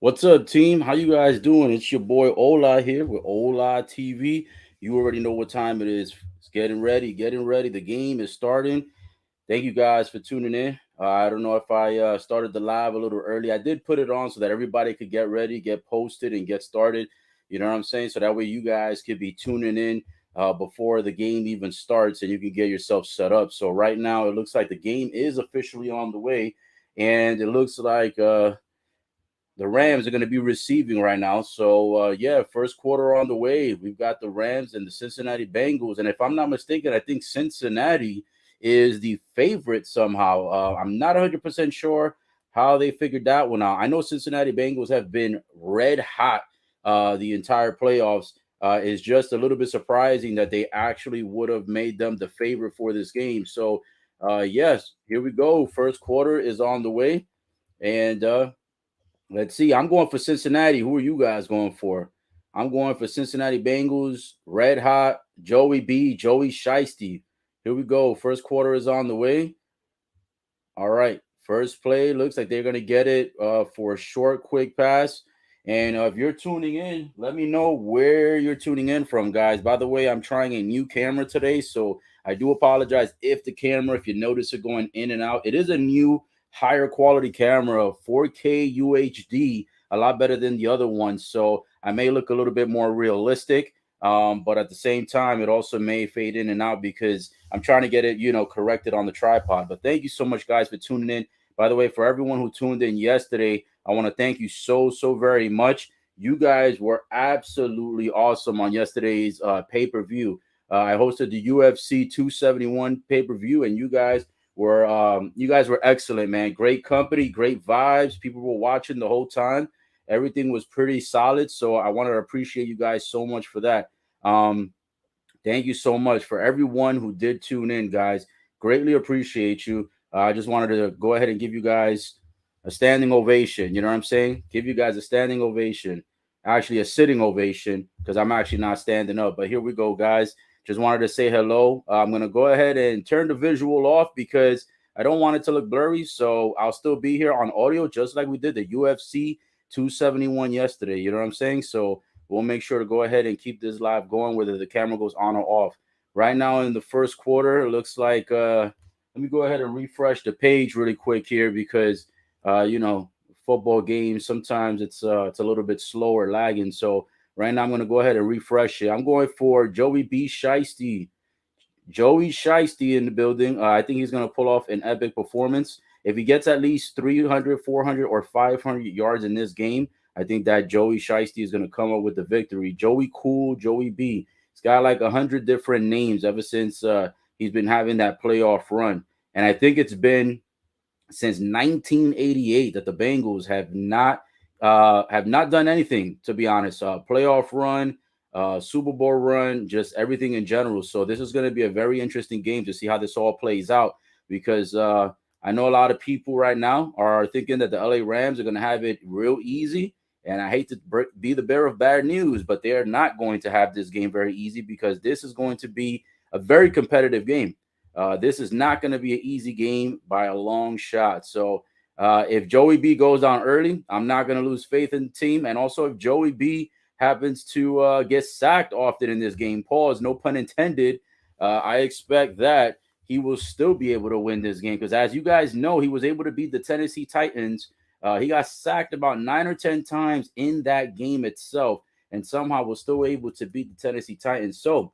What's up, team? How you guys doing? It's your boy Ola here with Ola TV. You already know what time it is. It's getting ready, getting ready. The game is starting. Thank you guys for tuning in. I don't know if I started the live a little early. I did put it on so that everybody could get ready, get posted, and get started. You know what I'm saying? So that way you guys could be tuning in before the game even starts and you can get yourself set up. So right now it looks like the game is officially on the way, and it looks like the Rams are going to be receiving right now. So yeah, first quarter on the way. We've got the Rams and the Cincinnati Bengals, and if I'm not mistaken, I think Cincinnati is the favorite somehow. I'm not 100% sure how they figured that one out. I know Cincinnati Bengals have been red hot the entire playoffs. Is just a little bit surprising that they actually would have made them the favorite for this game. So yes, here we go. First quarter is on the way, and let's see. I'm going for Cincinnati. Who are you guys going for? I'm going for Cincinnati Bengals, Red Hot, Joey B, Joey Shiesty. Here we go. First quarter is on the way. All right. First play looks like they're going to get it for a short, quick pass. And if you're tuning in, let me know where you're tuning in from, guys. By the way, I'm trying a new camera today. So I do apologize if the camera, if you notice it going in and out, it is a new, higher quality camera, 4K UHD, a lot better than the other ones. So I may look a little bit more realistic. But at the same time, it also may fade in and out because I'm trying to get it, corrected on the tripod. But thank you so much, guys, for tuning in. By the way, for everyone who tuned in yesterday, I want to thank you so very much. You guys were absolutely awesome on yesterday's pay-per-view. I hosted the UFC 271 pay-per-view, and you guys were excellent, man. Great company, great vibes. People were watching the whole time. Everything was pretty solid. So I want to appreciate you guys so much for that. Um, Thank you so much for everyone who did tune in, guys. Greatly appreciate you. I just wanted to go ahead and give you guys a standing ovation. You know what I'm saying? Give you guys a standing ovation. Actually, a sitting ovation because I'm actually not standing up. But here we go, guys. Just wanted to say hello. I'm going to go ahead and turn the visual off because I don't want it to look blurry. So I'll still be here on audio just like we did the UFC 271 yesterday. You know what I'm saying? So we'll make sure to go ahead and keep this live going, whether the camera goes on or off. Right now in the first quarter, it looks like let me go ahead and refresh the page really quick here because you know, football games sometimes it's a little bit slower lagging. So right now I'm gonna go ahead and refresh it. I'm going for Joey B. Shiesty. Joey Shiesty in the building. I think he's going to pull off an epic performance. If he gets at least 300, 400, or 500 yards in this game, I think that Joey Shiesty is going to come up with the victory. Joey Cool, Joey B. He's got like 100 different names ever since he's been having that playoff run. And I think it's been since 1988 that the Bengals have not done anything, to be honest. Playoff run, Super Bowl run, just everything in general. So this is going to be a very interesting game to see how this all plays out because I know a lot of people right now are thinking that the LA Rams are going to have it real easy. And I hate to be the bearer of bad news, but they are not going to have this game very easy because this is going to be a very competitive game. This is not going to be an easy game by a long shot. So if Joey B goes down early, I'm not going to lose faith in the team. And also, if Joey B happens to get sacked often in this game, pause, no pun intended, I expect that he will still be able to win this game because, as you guys know, he was able to beat the Tennessee Titans. He got sacked about 9 or 10 times in that game itself, and somehow was still able to beat the Tennessee Titans. So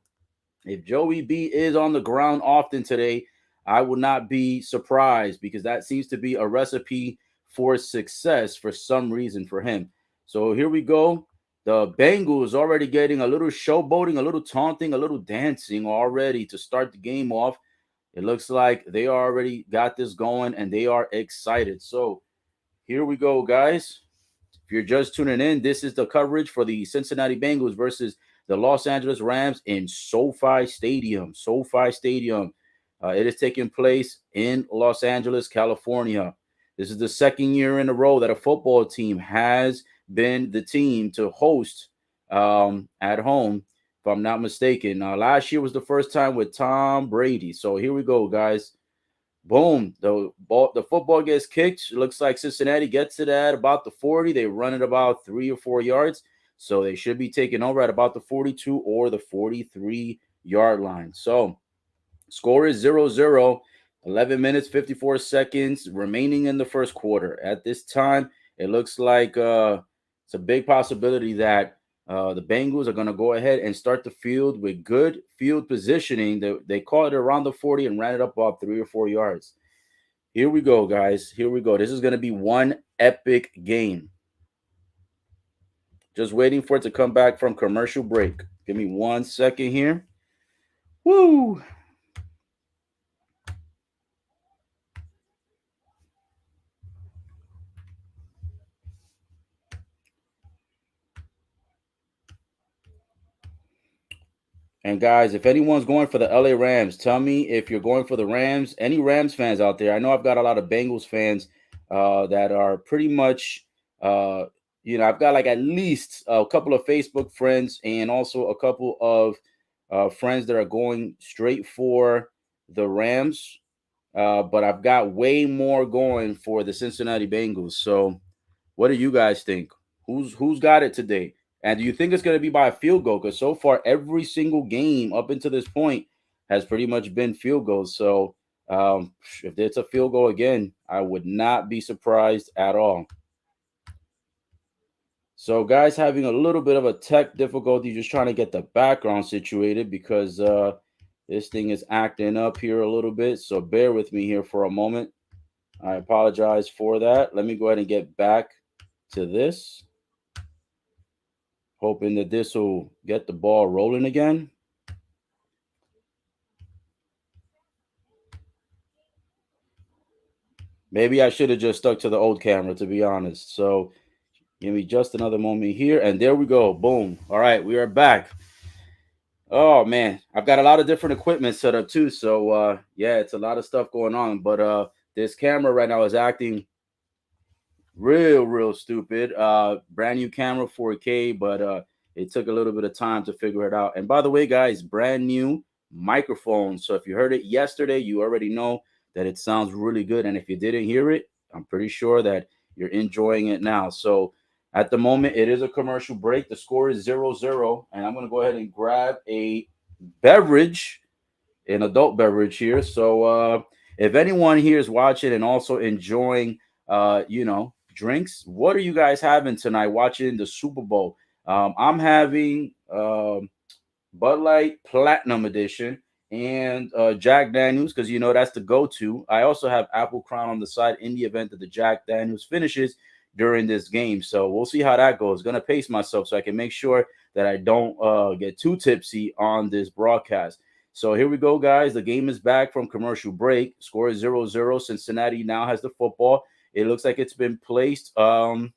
if Joey B is on the ground often today, I would not be surprised because that seems to be a recipe for success for some reason for him. So here we go. The Bengals already getting a little showboating, a little taunting, a little dancing already to start the game off. It looks like they already got this going and they are excited. So here we go, guys. If you're just tuning in, this is the coverage for the Cincinnati Bengals versus the Los Angeles Rams in SoFi Stadium. SoFi Stadium. It is taking place in Los Angeles, California. This is the second year in a row that a football team has been the team to host at home, if I'm not mistaken. Last year was the first time with Tom Brady. So here we go, guys. Boom. The football gets kicked. It looks like Cincinnati gets it at about the 40. They run it about 3 or 4 yards. So they should be taking over at about the 42 or the 43-yard line. So score is 0-0. 11 minutes, 54 seconds remaining in the first quarter. At this time, it looks like it's a big possibility that the Bengals are going to go ahead and start the field with good field positioning. They caught it around the 40 and ran it up about 3 or 4 yards. Here we go, guys. Here we go. This is going to be one epic game. Just waiting for it to come back from commercial break. Give me 1 second here. Woo! And guys, if anyone's going for the LA Rams, tell me if you're going for the Rams. Any Rams fans out there? I know I've got a lot of Bengals fans that are pretty much, I've got like at least a couple of Facebook friends and also a couple of friends that are going straight for the Rams. But I've got way more going for the Cincinnati Bengals. So what do you guys think? Who's got it today? And do you think it's going to be by a field goal? Because so far, every single game up until this point has pretty much been field goals. So if it's a field goal again, I would not be surprised at all. So, guys, having a little bit of a tech difficulty, just trying to get the background situated because this thing is acting up here a little bit. So, bear with me here for a moment. I apologize for that. Let me go ahead and get back to this. Hoping that this will get the ball rolling again. Maybe I should have just stuck to the old camera, to be honest. So give me just another moment here. And there we go. Boom. All right, we are back. Oh man, I've got a lot of different equipment set up too. So yeah, it's a lot of stuff going on. But this camera right now is acting real stupid. Brand new camera, 4K, but it took a little bit of time to figure it out. And by the way, guys, brand new microphone. So if you heard it yesterday, you already know that it sounds really good. And if you didn't hear it, I'm pretty sure that you're enjoying it now. So at the moment, it is a commercial break. The score is 0-0. And I'm going to go ahead and grab a beverage, an adult beverage here. So if anyone here is watching and also enjoying, drinks, what are you guys having tonight watching the Super Bowl? I'm having Bud Light Platinum Edition and Jack Daniels because that's the go-to. I also have Apple Crown on the side in the event that the Jack Daniels finishes during this game. So we'll see how that goes. Gonna pace myself so I can make sure that I don't get too tipsy on this broadcast. So here we go, guys. The game is back from commercial break. Score is 0-0. Cincinnati now has the football. It looks like it's been placed. Line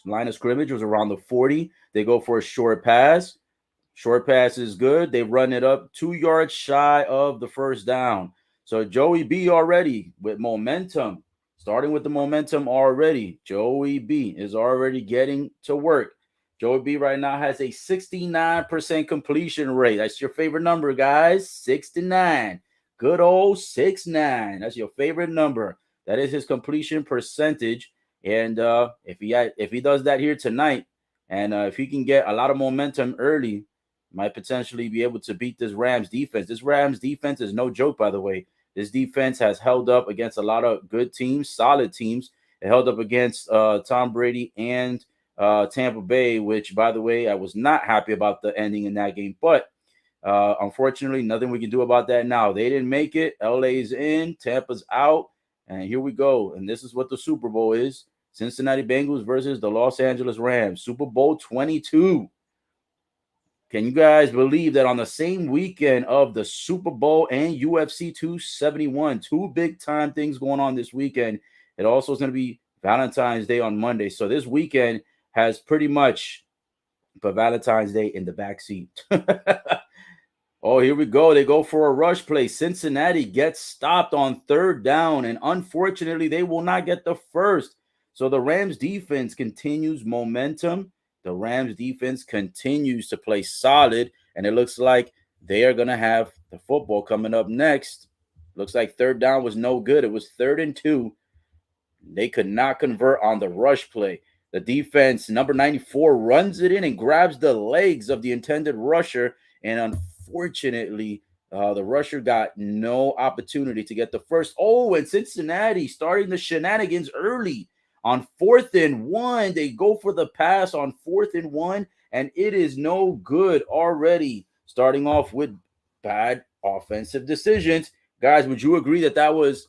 of scrimmage was around the 40. They go for a short pass. Short pass is good. They run it up 2 yards shy of the first down. So Joey B already with momentum, starting with the momentum already. Joey B is already getting to work. Joey B right now has a 69% completion rate. That's your favorite number, guys. 69. Good old 6-9. That's your favorite number. That is his completion percentage. And if he does that here tonight, and if he can get a lot of momentum early, might potentially be able to beat this Rams defense. This Rams defense is no joke, by the way. This defense has held up against a lot of good teams, solid teams. It held up against Tom Brady and Tampa Bay, which, by the way, I was not happy about the ending in that game. But unfortunately, nothing we can do about that now. They didn't make it. LA's in, Tampa's out. And here we go. And this is what the Super Bowl is. Cincinnati Bengals versus the Los Angeles Rams. Super Bowl 22. Can you guys believe that on the same weekend of the Super Bowl and UFC 271, two big time things going on this weekend? It also is going to be Valentine's Day on Monday. So this weekend has pretty much put Valentine's Day in the backseat. Oh, here we go. They go for a rush play. Cincinnati gets stopped on third down, and unfortunately, they will not get the first. So the Rams defense continues momentum. The Rams defense continues to play solid, and it looks like they are going to have the football coming up next. Looks like third down was no good. It was 3rd and 2. They could not convert on the rush play. The defense, number 94, runs it in and grabs the legs of the intended rusher. And unfortunately, the rusher got no opportunity to get the first. Oh, and Cincinnati starting the shenanigans early. On 4th and 1, they go for the pass on 4th and 1, and it is no good already. Starting off with bad offensive decisions. Guys, would you agree that that was,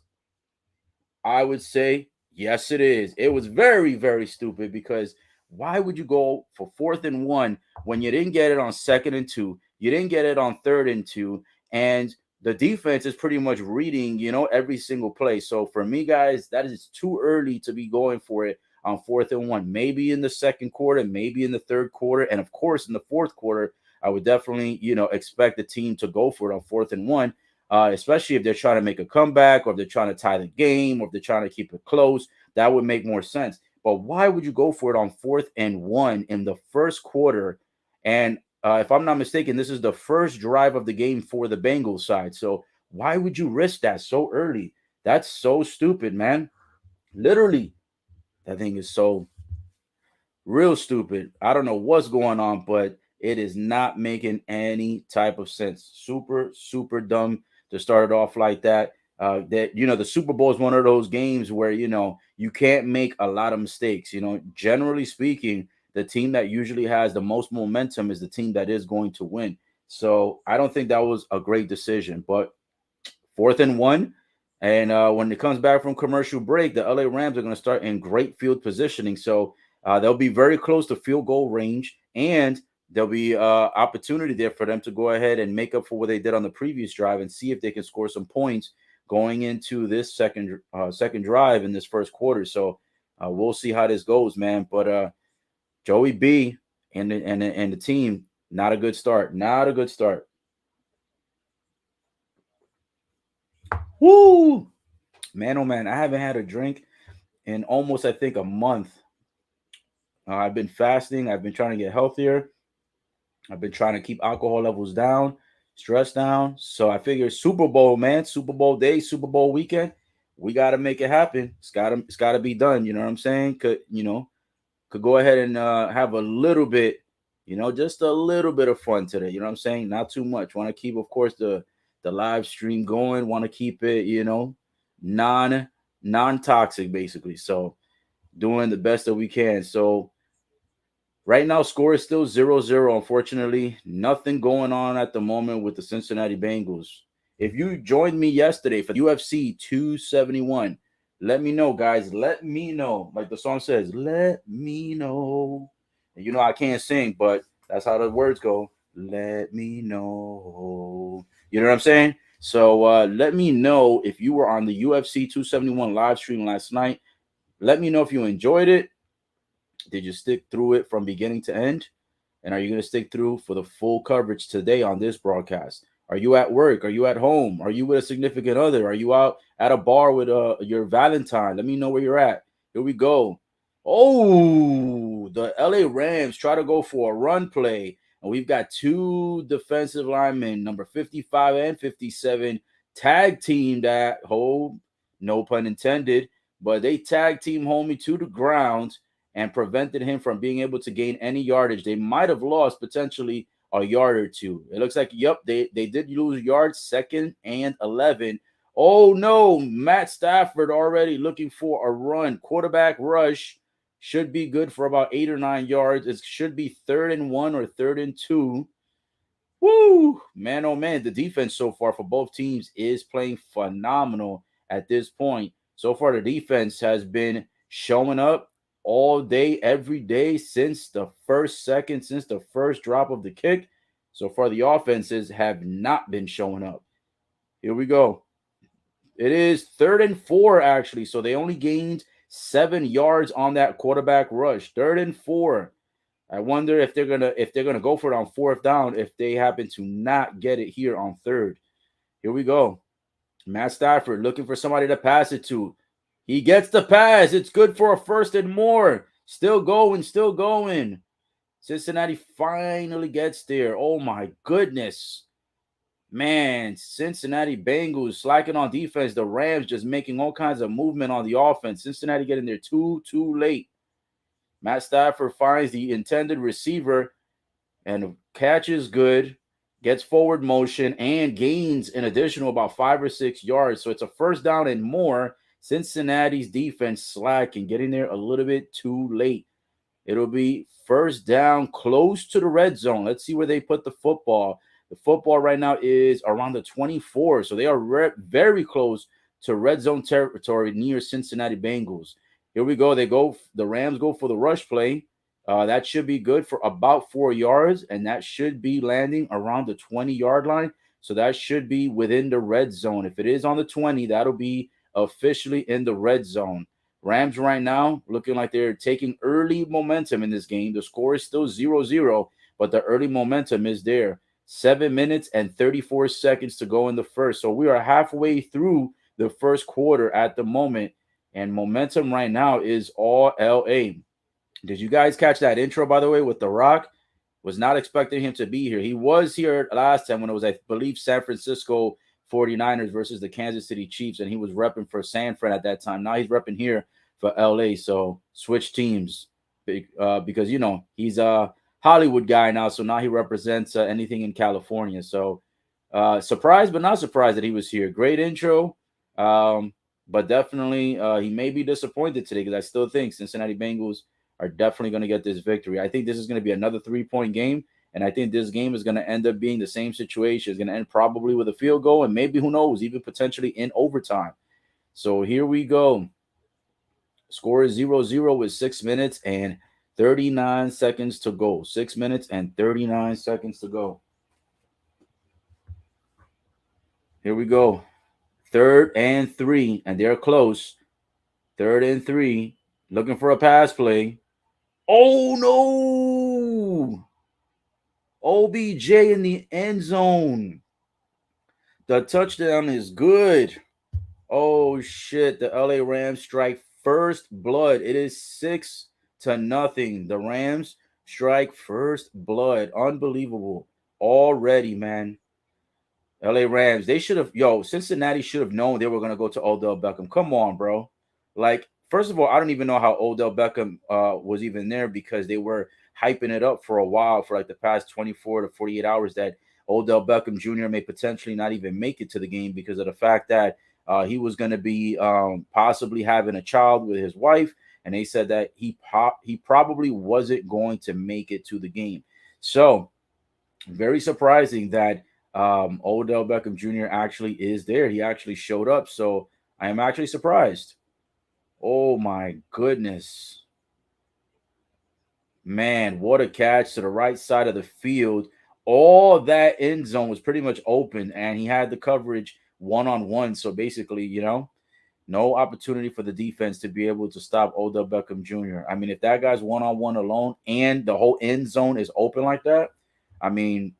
I would say, yes, it is. It was very, very stupid because why would you go for 4th and 1 when you didn't get it on 2nd and 2? You didn't get it on 3rd and 2, and the defense is pretty much reading, every single play. So for me, guys, that is too early to be going for it on 4th and 1. Maybe in the second quarter, maybe in the third quarter, and of course in the fourth quarter, I would definitely, expect the team to go for it on 4th and 1, especially if they're trying to make a comeback or if they're trying to tie the game or if they're trying to keep it close. That would make more sense. But why would you go for it on 4th and 1 in the first quarter? And if I'm not mistaken, this is the first drive of the game for the Bengals side. So why would you risk that so early? That's so stupid, man. Literally, that thing is so real stupid. I don't know what's going on, but it is not making any type of sense. Super, super dumb to start it off like that. The Super Bowl is one of those games where you can't make a lot of mistakes. Generally speaking, the team that usually has the most momentum is the team that is going to win. So I don't think that was a great decision. But 4th and 1, and when it comes back from commercial break, the LA Rams are going to start in great field positioning. So they'll be very close to field goal range, and there'll be opportunity there for them to go ahead and make up for what they did on the previous drive and see if they can score some points going into this second drive in this first quarter. So we'll see how this goes, man. But Joey B and the team, not a good start. Not a good start. Woo! Man, oh man, I haven't had a drink in almost, I think, a month. I've been fasting. I've been trying to get healthier. I've been trying to keep alcohol levels down, stress down. So I figure Super Bowl, man, Super Bowl day, Super Bowl weekend, we got to make it happen. It's got to be done. You know what I'm saying? Could go ahead and have a little bit, just a little bit of fun today. You know what I'm saying? Not too much. Want to keep, of course, the live stream going. Want to keep it, non toxic, basically. So doing the best that we can. So right now, score is still 0-0. Unfortunately, nothing going on at the moment with the Cincinnati Bengals. If you joined me yesterday for UFC 271, let me know, guys. Let me know. Like the song says, let me know. And I can't sing, but that's how the words go. Let me know. You know what I'm saying? So let me know if you were on the UFC 271 live stream last night. Let me know if you enjoyed it. Did you stick through it from beginning to end? And are you going to stick through for the full coverage today on this broadcast? Are you at work? Are you at home? Are you with a significant other? Are you out at a bar with your Valentine? Let me know where you're at. Here we go. Oh, the LA Rams try to go for a run play. And we've got two defensive linemen, number 55 and 57, tag team that hold, no pun intended, but they tag team homie to the ground and prevented him from being able to gain any yardage. They might have lost potentially a yard or two. It looks like, yep, they did lose yards, 2nd and 11. Oh, no, Matt Stafford already looking for a run. Quarterback rush should be good for about 8 or 9 yards. It should be 3rd and 1 or 3rd and 2. Woo! Man, oh, man, the defense so far for both teams is playing phenomenal at this point. So far, the defense has been showing up all day, every day since the first drop of the kick. So far, the offenses have not been showing up. Here we go. It is 3rd and 4, actually. So they only gained 7 yards on that quarterback rush. 3rd and 4. I wonder if they're gonna go for it on 4th down if they happen to not get it here on 3rd. Here we go. Matt Stafford looking for somebody to pass it to. He gets the pass. It's good for a 1st and more. Still going, still going. Cincinnati finally gets there. Oh, my goodness. Man, Cincinnati Bengals slacking on defense. The Rams just making all kinds of movement on the offense. Cincinnati getting there too late. Matt Stafford finds the intended receiver and catches good, gets forward motion, and gains an additional about 5 or 6 yards. So it's a first down and more. Cincinnati's defense slacking, getting there a little bit too late. It'll be first down close to the red zone. Let's see where they put the football. The football right now is around the 24. So they are very close to red zone territory near Cincinnati Bengals. Here we go. The Rams go for the rush play. That should be good for about 4 yards, and that should be landing around the 20-yard line. So that should be within the red zone. If it is on the 20, that'll be officially in the red zone. Rams right now looking like they're taking early momentum in this game. The score is still 0-0, but the early momentum is there. 7 minutes and 34 seconds to go in the first. So we are halfway through the first quarter at the moment, and momentum right now is all LA. Did you guys catch that intro, by the way, with The Rock? Was not expecting him to be here. He was here last time when it was, I believe, San Francisco 49ers versus the Kansas City Chiefs, and he was repping for San Fran at that time. Now he's repping here for LA. So switch teams because, he's a Hollywood guy now. So now he represents anything in California. So surprised, but not surprised that he was here. Great intro. But definitely he may be disappointed today because I still think Cincinnati Bengals are definitely going to get this victory. I think this is going to be another 3-point game. And I think this game is going to end up being the same situation. It's going to end probably with a field goal and maybe, who knows, even potentially in overtime. So here we go. Score is 0-0 with 6 minutes and 39 seconds to go. 6 minutes and 39 seconds to go. Here we go. 3rd and 3, and they're close. 3rd and 3, looking for a pass play. Oh, no! OBJ in the end zone. The touchdown is good. Oh, shit. The LA Rams strike first blood. It is 6-0. The Rams strike first blood. Unbelievable. Already, man. LA Rams, they should have, Cincinnati should have known they were going to go to Odell Beckham. Come on, bro. Like, first of all, I don't even know how Odell Beckham was even there because they were hyping it up for a while, for like the past 24 to 48 hours, that Odell Beckham Jr. may potentially not even make it to the game because of the fact that he was going to be possibly having a child with his wife. And they said that he probably wasn't going to make it to the game. So very surprising that Odell Beckham Jr. actually is there. He actually showed up. So I am actually surprised. Oh my goodness. Man, what a catch to the right side of the field. All that end zone was pretty much open, and he had the coverage one-on-one. So basically, no opportunity for the defense to be able to stop Odell Beckham Jr. I mean, if that guy's one-on-one alone and the whole end zone is open like that, I mean,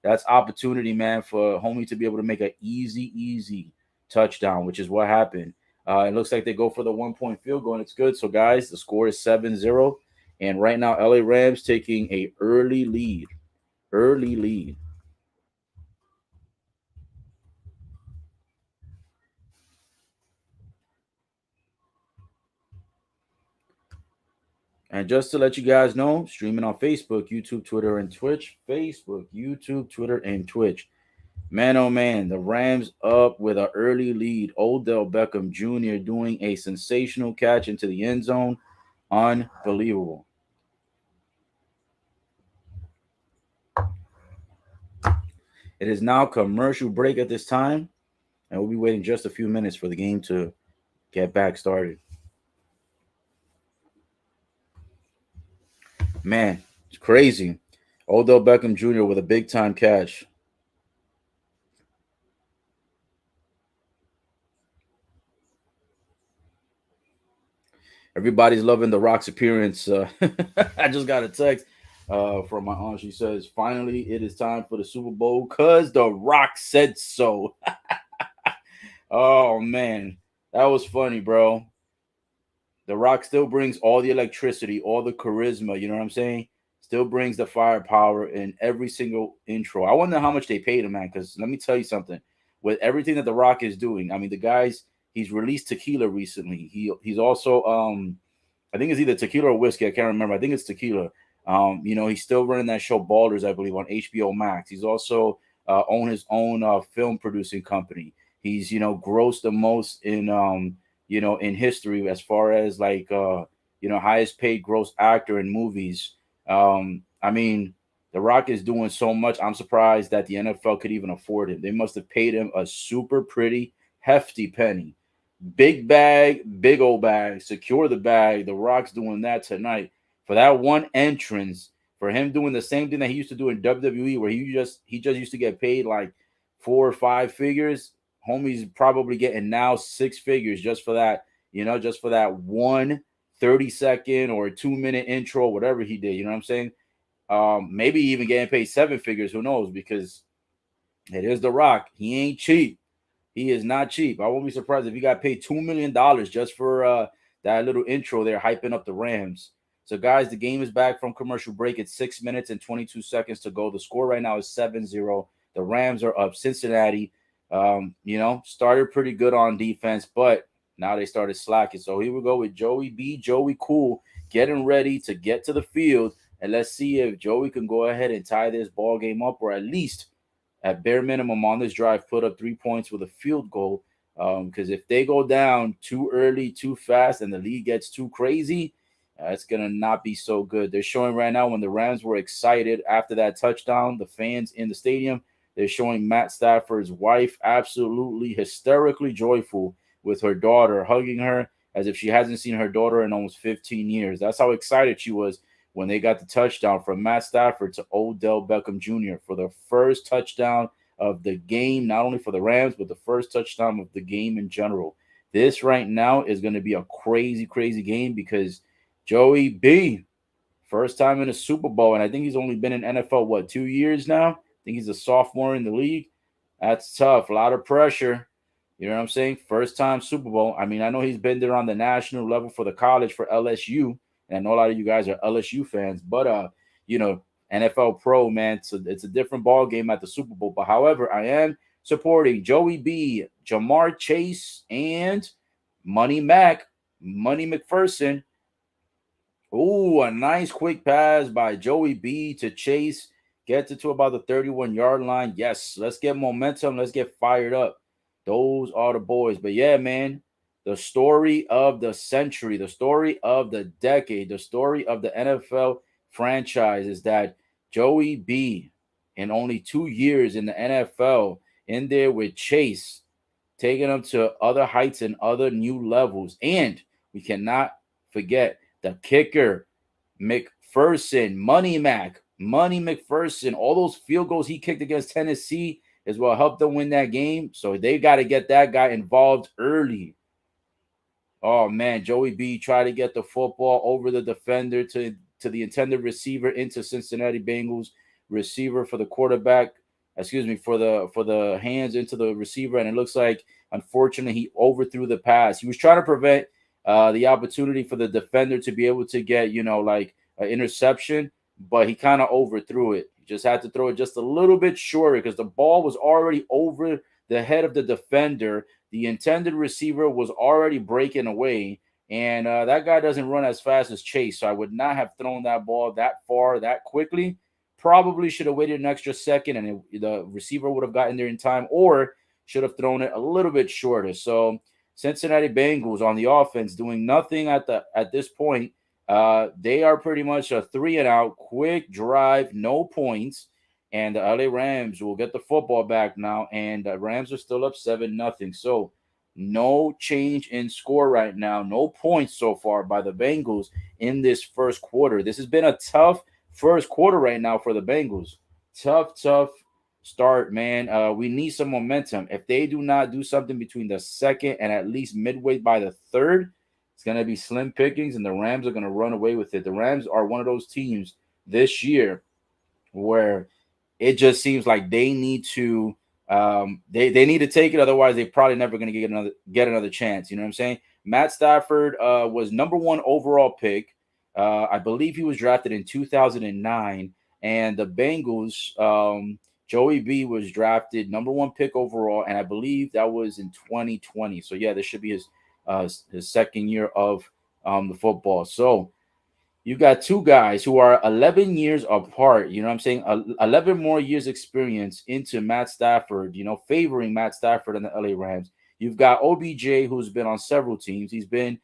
that's opportunity, man, for homie to be able to make an easy touchdown, which is what happened. It looks like they go for the 1-point field goal, and it's good. So, guys, the score is 7-0. And right now, LA Rams taking a early lead. Early lead. And just to let you guys know, streaming on Facebook, YouTube, Twitter, and Twitch. Facebook, YouTube, Twitter, and Twitch. Man, oh man, the Rams up with an early lead. Odell Beckham Jr. doing a sensational catch into the end zone. Unbelievable. It is now commercial break at this time, and we'll be waiting just a few minutes for the game to get back started. Man, it's crazy. Odell Beckham Jr. with a big time catch. Everybody's loving The Rock's appearance. I just got a text from my aunt. She says, finally, it is time for the Super Bowl because The Rock said so. Oh, man. That was funny, bro. The Rock still brings all the electricity, all the charisma. You know what I'm saying? still brings the firepower in every single intro. I wonder how much they paid him, man, because let me tell you something. With everything that The Rock is doing, I mean, the guy's he's released tequila recently. He's also I think it's either tequila or whiskey. I can't remember. I think it's tequila. He's still running that show Balders, I believe, on HBO Max. He's also own his own film producing company. He's grossed the most in in history as far as like highest paid gross actor in movies. I mean, The Rock is doing so much. I'm surprised that the NFL could even afford him. They must have paid him a super pretty hefty penny. Big bag, big old bag, secure the bag. The Rock's doing that tonight for that one entrance. For him doing the same thing that he used to do in WWE, where he just used to get paid like 4 or 5 figures. Homie's probably getting now 6 figures just for that. Just for that one 30-second or 2-minute intro, whatever he did. You know what I'm saying? Maybe even getting paid 7 figures. Who knows? Because it is The Rock. He ain't cheap. He is not cheap. I won't be surprised if he got paid $2 million just for that little intro there, hyping up the Rams. So, guys, the game is back from commercial break. It's 6 minutes and 22 seconds to go. The score right now is 7-0. The Rams are up. Cincinnati, started pretty good on defense, but now they started slacking. So here we go with Joey B, Joey Cool, getting ready to get to the field. And let's see if Joey can go ahead and tie this ball game up, or at least at bare minimum on this drive, put up 3 points with a field goal. Because if they go down too early, too fast, and the league gets too crazy, it's going to not be so good. They're showing right now when the Rams were excited after that touchdown, the fans in the stadium, they're showing Matt Stafford's wife absolutely hysterically joyful with her daughter, hugging her as if she hasn't seen her daughter in almost 15 years. That's how excited she was when they got the touchdown from Matt Stafford to Odell Beckham Jr. for the first touchdown of the game, not only for the Rams, but the first touchdown of the game in general. This right now is going to be a crazy, crazy game because Joey B, first time in a Super Bowl, and I think he's only been in NFL, 2 years now? I think he's a sophomore in the league. That's tough. A lot of pressure. You know what I'm saying? First time Super Bowl. I mean, I know he's been there on the national level for the college for LSU. And I know a lot of you guys are LSU fans, but NFL pro, man, so it's a different ball game at the Super Bowl. But however, I am supporting Joey B, Jamar Chase, and Money McPherson. Oh, a nice quick pass by Joey B to Chase. Gets it to about the 31-yard line. Yes, let's get momentum. Let's get fired up. Those are the boys. But yeah, man, the story of the century, the story of the decade, the story of the NFL franchise is that Joey B, in only 2 years in the NFL, in there with Chase, taking them to other heights and other new levels. And we cannot forget the kicker, McPherson, Money McPherson, all those field goals he kicked against Tennessee is what helped them win that game. So they got to get that guy involved early. Oh, man, Joey B tried to get the football over the defender to the intended receiver into Cincinnati Bengals. Receiver for the quarterback, for the hands into the receiver. And it looks like, unfortunately, he overthrew the pass. He was trying to prevent the opportunity for the defender to be able to get, an interception, but he kind of overthrew it. He just had to throw it just a little bit shorter because the ball was already over the head of the defender. The intended receiver was already breaking away, and that guy doesn't run as fast as Chase, so I would not have thrown that ball that far that quickly. Probably should have waited an extra second, and the receiver would have gotten there in time, or should have thrown it a little bit shorter. So Cincinnati Bengals on the offense doing nothing at this point. They are pretty much a 3-and-out, quick drive, no points, and the LA Rams will get the football back now, and the Rams are still up 7-0. So no change in score right now, no points so far by the Bengals in this first quarter. This has been a tough first quarter right now for the Bengals. Tough start, man. We need some momentum. If they do not do something between the second and at least midway by the third, it's going to be slim pickings, and the Rams are going to run away with it. The Rams are one of those teams this year where it just seems like they need to they need to take it. Otherwise, they're probably never going to get another chance. You know what I'm saying? Matt Stafford was number 1 overall pick. I believe he was drafted in 2009, and the Bengals. Joey B was drafted number one pick overall, and I believe that was in 2020. So yeah, this should be his second year of the football. So you got two guys who are 11 years apart. You know what I'm saying? 11 more years experience into Matt Stafford, favoring Matt Stafford and the LA Rams. You've got OBJ, who's been on several teams. He's been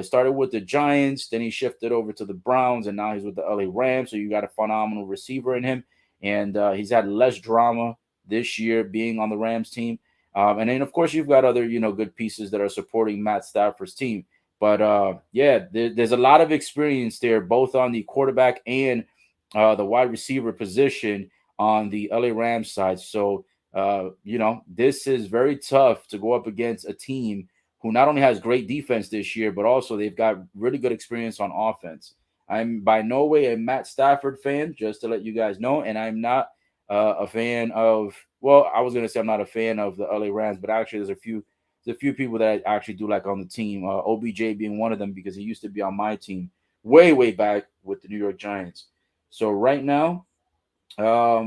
started with the Giants, then he shifted over to the Browns, and now he's with the LA Rams. So you got a phenomenal receiver in him. And he's had less drama this year being on the Rams team. And then, of course, you've got other, good pieces that are supporting Matt Stafford's team. But yeah, there's a lot of experience there, both on the quarterback and the wide receiver position on the LA Rams side. So, this is very tough to go up against a team who not only has great defense this year, but also they've got really good experience on offense. I'm by no way a Matt Stafford fan, just to let you guys know, and I'm not a fan of. Well, I was gonna say I'm not a fan of the LA Rams, but actually, there's a few people that I actually do like on the team. OBJ being one of them because he used to be on my team way back with the New York Giants. So right now,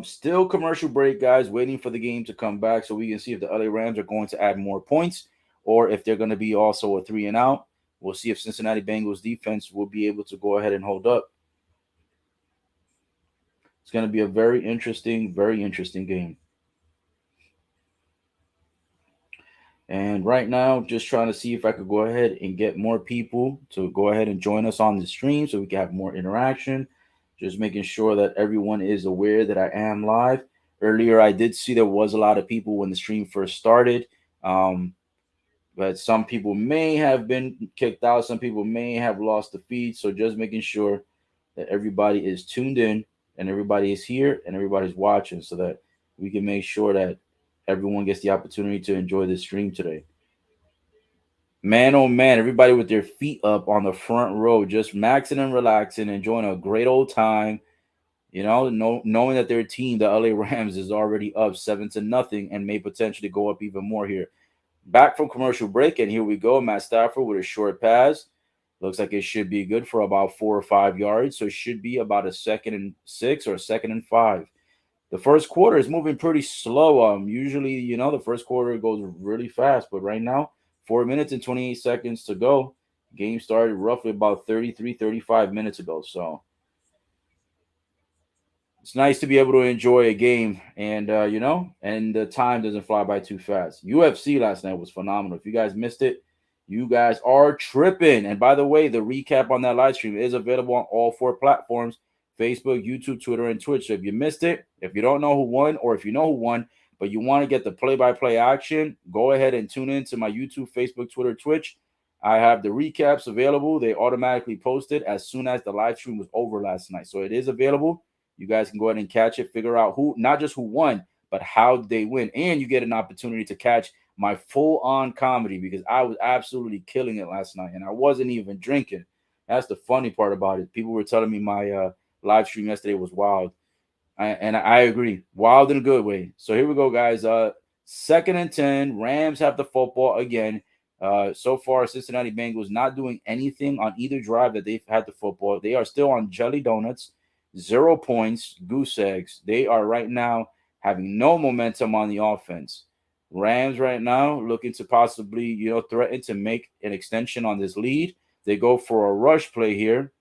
still commercial break, guys, waiting for the game to come back so we can see if the LA Rams are going to add more points or if they're going to be also a 3-and-out. We'll see if Cincinnati Bengals defense will be able to go ahead and hold up. It's going to be a very interesting game. And right now, just trying to see if I could go ahead and get more people to go ahead and join us on the stream so we can have more interaction. Just making sure that everyone is aware that I am live. Earlier, I did see there was a lot of people when the stream first started. Um, but some people may have been kicked out. Some people may have lost the feed. So just making sure that everybody is tuned in and everybody is here and everybody's watching so that we can make sure that everyone gets the opportunity to enjoy this stream today. Man, oh man, everybody with their feet up on the front row, just maxing and relaxing, enjoying a great old time. Knowing that their team, the LA Rams, is already up 7-0 and may potentially go up even more here. Back from commercial break, and here we go. Matt Stafford with a short pass. Looks like it should be good for about 4 or 5 yards. So it should be about a 2nd and 6 or a 2nd and 5. The first quarter is moving pretty slow. Usually, the first quarter goes really fast, but right now, 4 minutes and 28 seconds to go. Game started roughly about 33, 35 minutes ago. So it's nice to be able to enjoy a game and and the time doesn't fly by too fast. UFC last night was phenomenal. If you guys missed it, you guys are tripping. And by the way, the recap on that live stream is available on all four platforms: Facebook, YouTube, Twitter, and Twitch. So if you missed it, if you don't know who won, or if you know who won but you want to get the play-by-play action, go ahead and tune in to my YouTube, Facebook, Twitter, Twitch. I have the recaps available. They automatically posted as soon as the live stream was over last night. So it is available. You guys can go ahead and catch it, figure out who, not just who won, but how they win. And you get an opportunity to catch my full-on comedy because I was absolutely killing it last night and I wasn't even drinking. That's the funny part about it. People were telling me my live stream yesterday was wild. And I agree. Wild in a good way. So here we go, guys. 2nd and 10. Rams have the football again. So far, Cincinnati Bengals not doing anything on either drive that they've had the football. They are still on jelly donuts, 0 points, goose eggs. They are right now having no momentum on the offense. Rams right now looking to possibly, threaten to make an extension on this lead. They go for a rush play here.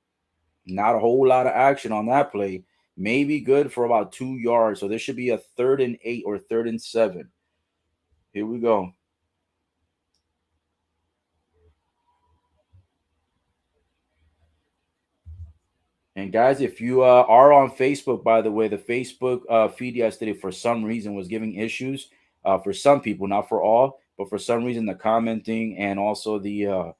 Not a whole lot of action on that play. Maybe good for about 2 yards. So this should be a 3rd and 8 or 3rd and 7. Here we go. And guys, if you are on Facebook, by the way, the Facebook feed yesterday for some reason was giving issues for some people, not for all, but for some reason the commenting and also the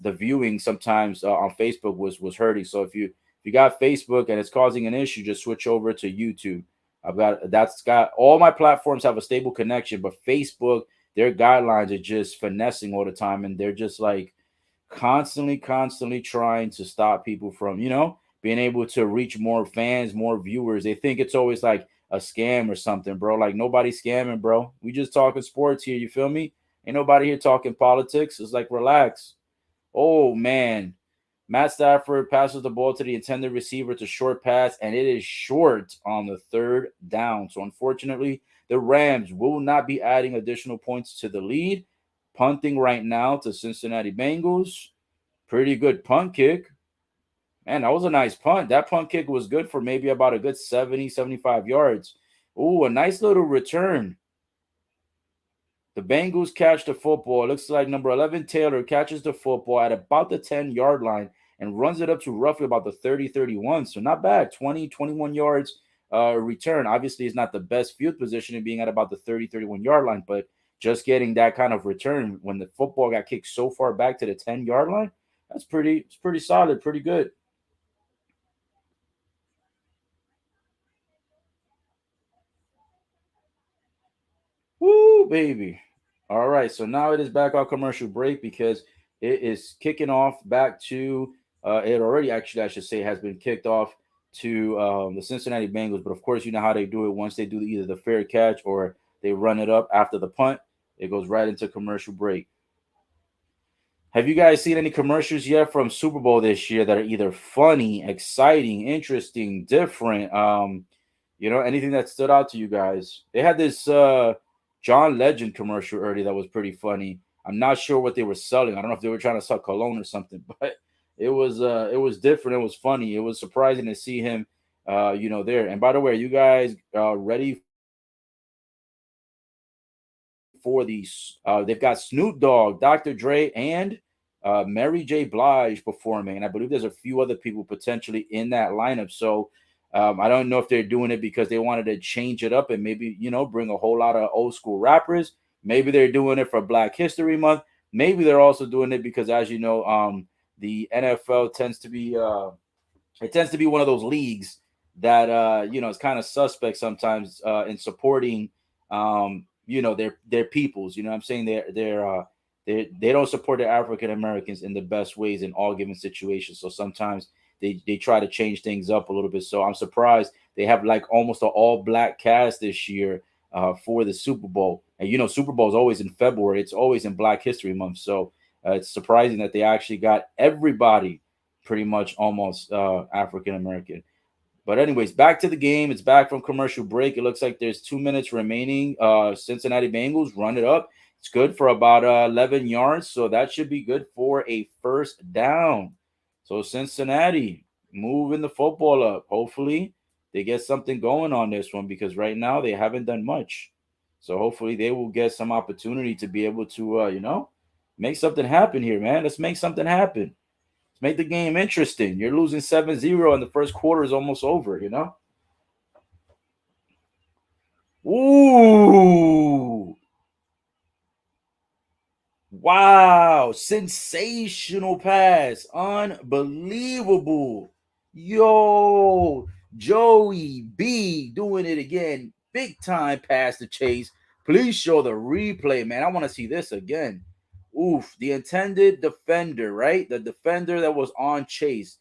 viewing sometimes on Facebook was hurting. So if you got Facebook and it's causing an issue, just switch over to YouTube. That's got all my platforms have a stable connection, but Facebook, their guidelines are just finessing all the time, and they're just like constantly trying to stop people from being able to reach more fans, more viewers. They think it's always like a scam or something, bro. Like nobody's scamming, bro. We just talking sports here. You feel me? Ain't nobody here talking politics. It's like relax. Oh man, Matt Stafford passes the ball to the intended receiver. It's a short pass, and it is short on the third down. So, unfortunately, the Rams will not be adding additional points to the lead. Punting right now to Cincinnati Bengals. Pretty good punt kick. Man, that was a nice punt. That punt kick was good for maybe about a good 70, 75 yards. Ooh, a nice little return. The Bengals catch the football. It looks like number 11 Taylor catches the football at about the 10-yard line and runs it up to roughly about the 30, 31. So not bad. 20, 21 yards return. Obviously, it's not the best field position being at about the 30, 31-yard line, but just getting that kind of return when the football got kicked so far back to the 10-yard line, it's pretty solid, pretty good. Woo, baby. All right, so now it is back on commercial break because it is kicking off back to it already actually I should say has been kicked off to the Cincinnati Bengals, but of course you know how they do it once they do either the fair catch or they run it up after the punt, it goes right into commercial break. Have you guys seen any commercials yet from Super Bowl this year that are either funny, exciting, interesting, different? Anything that stood out to you guys? They had this John Legend commercial earlier that was pretty funny. I'm not sure what they were selling. I don't know if they were trying to sell cologne or something, but it was different. It was funny. It was surprising to see him there. And by the way, are you guys ready for these. They've got Snoop Dogg, Dr. Dre, and Mary J. Blige performing, and I believe there's a few other people potentially in that lineup. So I don't know if they're doing it because they wanted to change it up and maybe bring a whole lot of old school rappers. Maybe they're doing it for Black History Month. Maybe they're also doing it because, as you know, the NFL tends to be one of those leagues that is kind of suspect sometimes in supporting their peoples. You know what I'm saying? They don't support the African Americans in the best ways in all given situations. So sometimes they try to change things up a little bit. So I'm surprised they have like almost an all black cast this year for the Super Bowl. And Super Bowl is always in February. It's always in Black History Month. So it's surprising that they actually got everybody pretty much almost African American. But anyways, back to the game. It's back from commercial break. It looks like there's 2 minutes remaining. Cincinnati Bengals run it up. It's good for about 11 yards, so that should be good for a first down. So Cincinnati moving the football up. Hopefully they get something going on this one because right now they haven't done much. So hopefully they will get some opportunity to be able to, make something happen here, man. Let's make something happen. Make the game interesting. You're losing 7-0 and the first quarter is almost over. Ooh. Wow. Sensational pass. Unbelievable. Yo. Joey B doing it again. Big time pass to Chase. Please show the replay, man. I want to see this again. Oof. The intended defender, right? The defender that was on Chase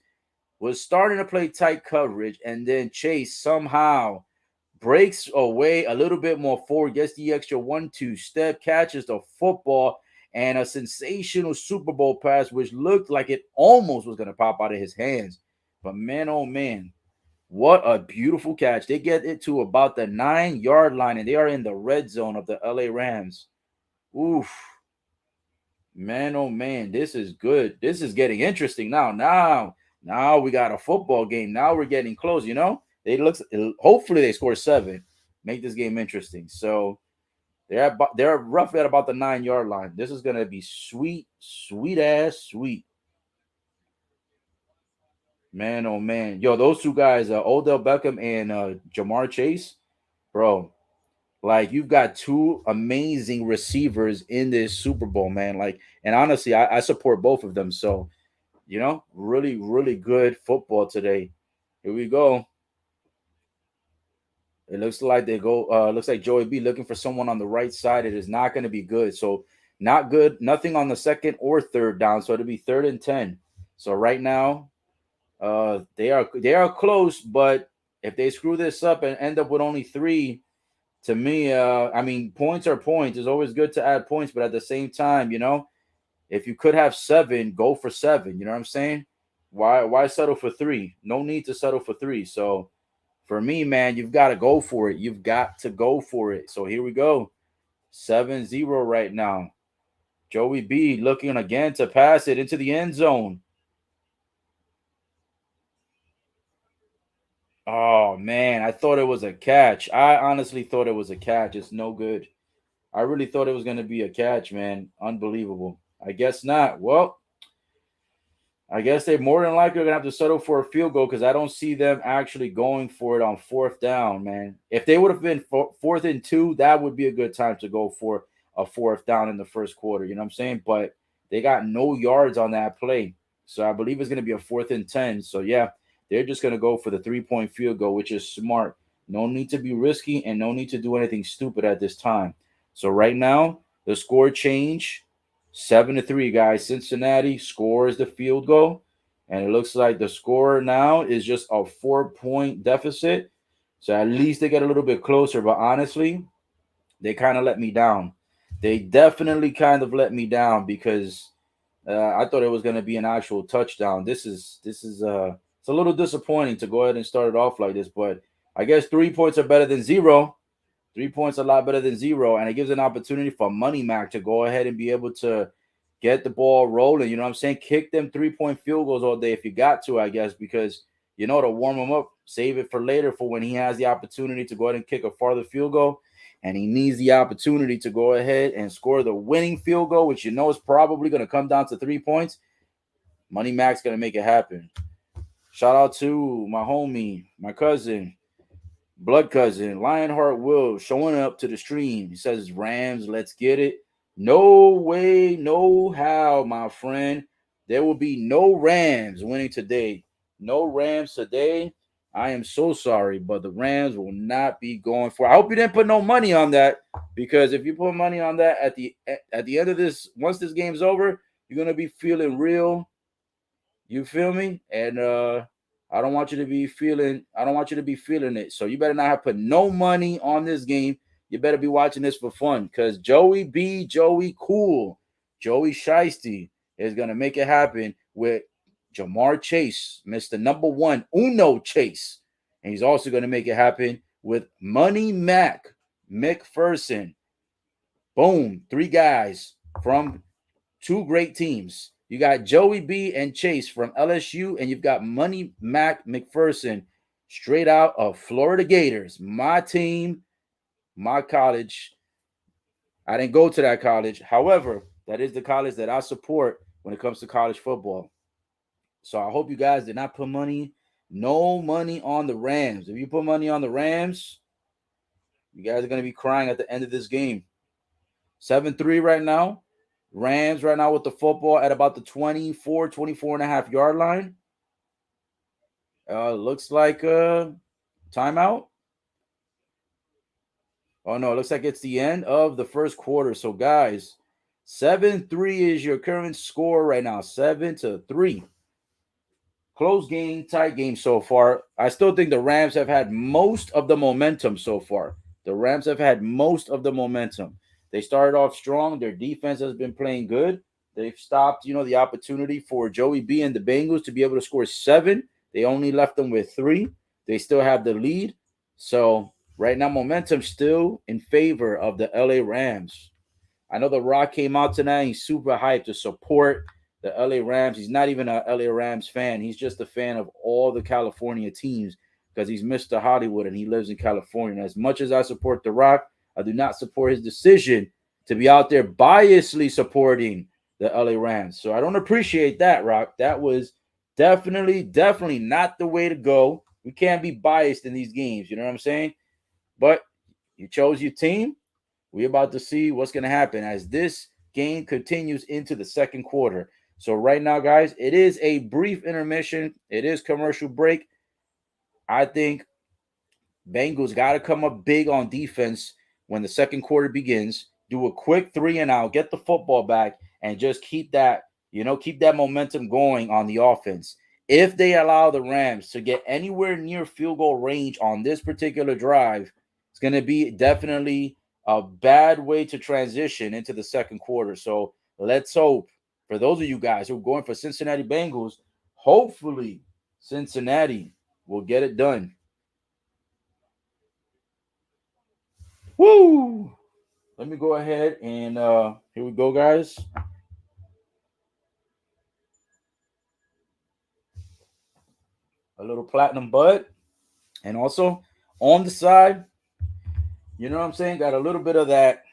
was starting to play tight coverage, and then Chase somehow breaks away a little bit more forward, gets the extra 1-2 step, catches the football, and a sensational Super Bowl pass, which looked like it almost was going to pop out of his hands. But man, oh man, what a beautiful catch. They get it to about the 9-yard line, and they are in the red zone of the LA Rams. Oof. Man, oh man, this is good. This is getting interesting now. Now we got a football game. Now we're getting close. Hopefully they score 7, make this game interesting. So they're roughly at about the 9-yard line. This is gonna be sweet, sweet ass sweet. Man, oh man, yo, those two guys, Odell Beckham and Jamar Chase, bro. Like you've got two amazing receivers in this Super Bowl, man. Like, and honestly, I support both of them. So, really, really good football today. Here we go. It looks like they go. Looks like Joey B looking for someone on the right side. It is not going to be good. So, not good. Nothing on the second or third down. So it'll be 3rd and 10. So right now, they are close. But if they screw this up and end up with only 3, to me, I mean, points are points. It's always good to add points, but at the same time, if you could have 7, go for 7. You know what I'm saying? Why settle for 3? No need to settle for 3. So for me, man, you've got to go for it. You've got to go for it. So here we go. 7-0 right now. Joey B looking again to pass it into the end zone. Oh man, I thought it was a catch. I honestly thought it was a catch. It's no good. I really thought it was going to be a catch, man. Unbelievable. I guess not. Well, I guess they more than likely are gonna have to settle for a field goal because I don't see them actually going for it on 4th down, man. If they would have been 4th and 2, that would be a good time to go for a 4th down in the first quarter. You know what I'm saying? But they got no yards on that play, so I believe it's gonna be a 4th and 10. So yeah, they're just gonna go for the 3-point field goal, which is smart. No need to be risky and no need to do anything stupid at this time. So right now, the score change 7-3, guys. Cincinnati scores the field goal, and it looks like the score now is just a 4-point deficit. So at least they get a little bit closer. But honestly, they kind of let me down. They definitely kind of let me down because I thought it was going to be an actual touchdown. This is it's a little disappointing to go ahead and start it off like this. But I guess 3 points are better than 0. 3 points a lot better than 0, and it gives an opportunity for Money Mac to go ahead and be able to get the ball rolling. You know what I'm saying? Kick them 3-point field goals all day if you got to, I guess, because to warm him up, save it for later for when he has the opportunity to go ahead and kick a farther field goal, and he needs the opportunity to go ahead and score the winning field goal, which is probably going to come down to 3 points. Money Mac's going to make it happen. Shout out to my homie, my cousin, blood cousin, Lionheart Will, showing up to the stream. He says, Rams, let's get it. No way, no how, my friend. There will be no Rams winning today. No Rams today. I am so sorry, but the Rams will not be going for it. I hope you didn't put no money on that, because if you put money on that at the end of this, once this game's over, you're gonna be feeling real. You feel me? And I don't want you to be feeling it. So you better not have put no money on this game. You better be watching this for fun, because Joey B, Joey Cool, Joey Shiesty is gonna make it happen with Jamar Chase, Mr. Number 1, Uno Chase. And he's also gonna make it happen with Money Mac McPherson. Boom, 3 guys from 2 great teams. You got Joey B and Chase from LSU, and you've got Money Mac McPherson straight out of Florida Gators. My team, my college. I didn't go to that college. However, that is the college that I support when it comes to college football. So I hope you guys did not put no money on the Rams. If you put money on the Rams, you guys are going to be crying at the end of this game. 7-3 right now. Rams right now with the football at about the 24 and a half yard line. Looks like timeout. Oh no, it looks like it's the end of the first quarter. So guys, 7-3 is your current score right now. 7-3. Close game, tight game so far. I still think the Rams have had most of the momentum so far. The Rams have had most of the momentum. They started off strong. Their defense has been playing good. They've stopped, the opportunity for Joey B and the Bengals to be able to score 7. They only left them with 3. They still have the lead. So right now, momentum still in favor of the LA Rams. I know The Rock came out tonight. He's super hyped to support the LA Rams. He's not even a LA Rams fan. He's just a fan of all the California teams because he's Mr. Hollywood and he lives in California. And as much as I support The Rock, I do not support his decision to be out there biasly supporting the LA Rams. So I don't appreciate that, Rock. That was definitely not the way to go. We can't be biased in these games. You know what I'm saying? But you chose your team. We're about to see what's going to happen as this game continues into the second quarter. So right now, guys, it is a brief intermission. It is commercial break. I think Bengals got to come up big on defense when the second quarter begins. Do a quick 3 and out, get the football back, and just keep that momentum going on the offense. If they allow the Rams to get anywhere near field goal range on this particular drive, it's going to be definitely a bad way to transition into the second quarter. So let's hope, for those of you guys who are going for Cincinnati Bengals, Hopefully, Cincinnati will get it done. Woo! Let me go ahead and here we go, guys. A little platinum bud. And also on the side, you know what I'm saying? Got a little bit of that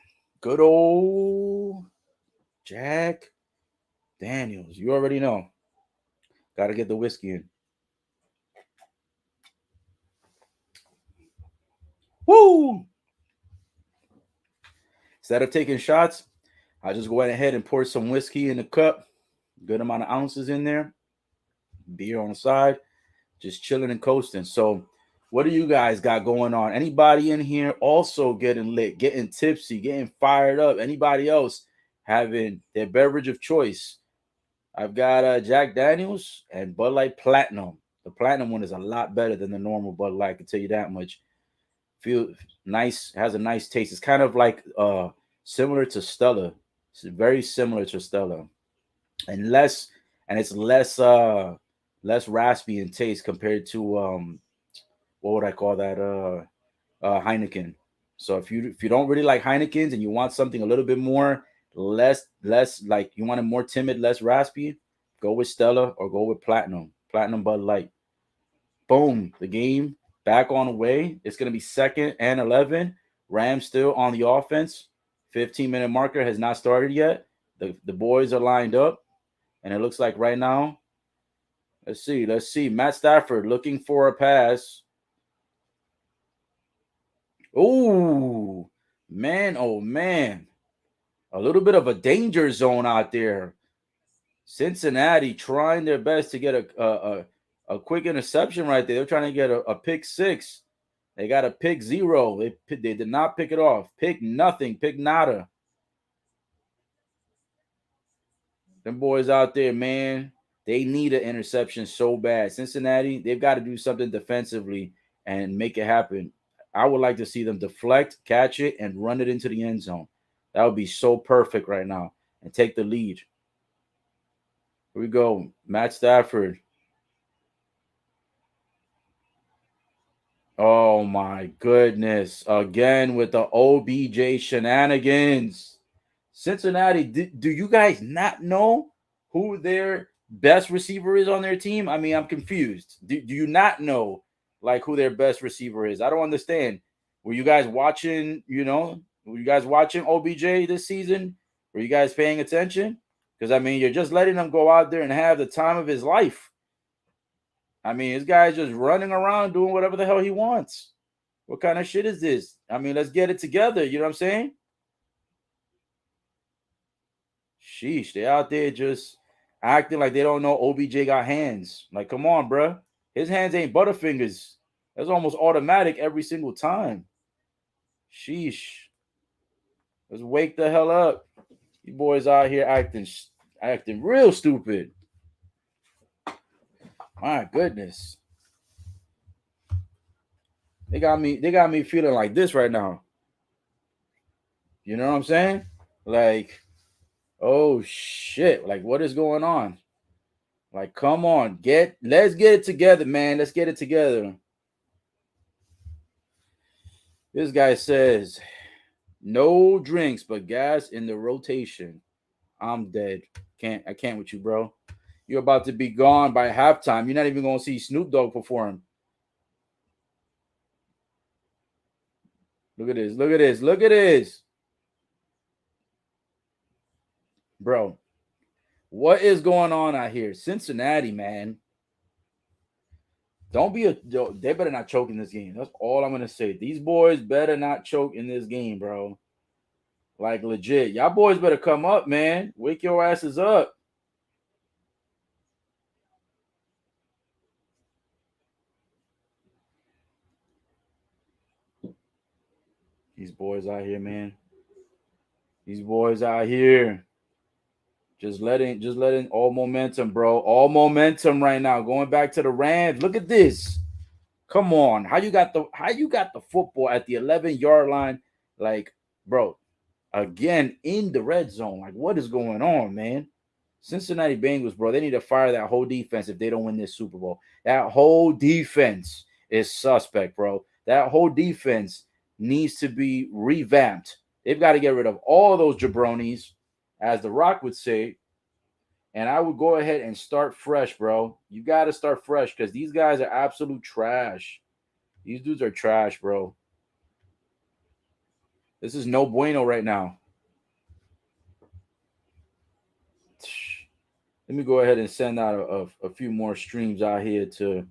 good old Jack Daniels. You already know. Got to get the whiskey in. Woo! Instead of taking shots, I just go ahead and pour some whiskey in the cup. Good amount of ounces in there. Beer on the side. Just chilling and coasting. So, what do you guys got going on? Anybody in here also getting lit, getting tipsy, getting fired up? Anybody else having their beverage of choice? I've got Jack Daniels and Bud Light Platinum. The Platinum one is a lot better than the normal Bud Light. I can tell you that much. Feel nice, has a nice taste. It's kind of like similar to Stella. It's very similar to Stella, and less, and it's less raspy in taste compared to what would I call that Heineken. So if you don't really like Heinekens and you want something a little bit more less like you want it more timid, less raspy, go with Stella or go with Platinum Bud Light. Boom, the game back on the way. It's gonna be 2nd and 11. Rams still on the offense. 15-minute marker has not started yet. The boys are lined up, and it looks like right now. Let's see. Matt Stafford looking for a pass. Oh man, oh man. A little bit of a danger zone out there. Cincinnati trying their best to get a quick interception right there. They're trying to get a pick six. They got a pick zero. They did not pick it off. Pick nothing. Pick nada. Them boys out there, man, they need an interception so bad. Cincinnati, they've got to do something defensively and make it happen. I would like to see them deflect, catch it, and run it into the end zone. That would be so perfect right now and take the lead. Here we go. Matt Stafford. Oh my goodness. Again with the OBJ shenanigans. Cincinnati, do you guys not know who their best receiver is on their team? I mean, I'm confused. Do you not know like who their best receiver is? I don't understand. Were you guys watching, were you guys watching OBJ this season? Were you guys paying attention? Because I mean, you're just letting him go out there and have the time of his life. I mean, this guy's just running around doing whatever the hell he wants. What kind of shit is this? I mean, let's get it together. You know what I'm saying? Sheesh, they out there just acting like they don't know OBJ got hands. Like, come on, bro. His hands ain't butterfingers. That's almost automatic every single time. Sheesh. Let's wake the hell up. You boys out here acting real stupid. My goodness. They got me feeling like this right now. You know what I'm saying? Like, oh shit. Like, what is going on? Like, come on, let's get it together, man. Let's get it together. This guy says, no drinks but gas in the rotation. I'm dead. I can't with you, bro. You're about to be gone by halftime. You're not even gonna see Snoop Dogg perform. Look at this. Look at this. Look at this. Bro, what is going on out here? Cincinnati, man. They better not choke in this game. That's all I'm gonna say. These boys better not choke in this game, bro. Like legit. Y'all boys better come up, man. Wake your asses up. These boys out here, man. These boys out here. Just letting all momentum, bro. All momentum right now. Going back to the Rams. Look at this. Come on. How you got the football at the 11-yard line? Like, bro, again in the red zone. Like, what is going on, man? Cincinnati Bengals, bro, they need to fire that whole defense if they don't win this Super Bowl. That whole defense is suspect, bro. That whole defense needs to be revamped. They've got to get rid of all those jabronis, as The Rock would say. And I would go ahead and start fresh, bro. You got to start fresh because these guys are absolute trash. These dudes are trash, bro. This is no bueno right now. Let me go ahead and send out a few more streams out here to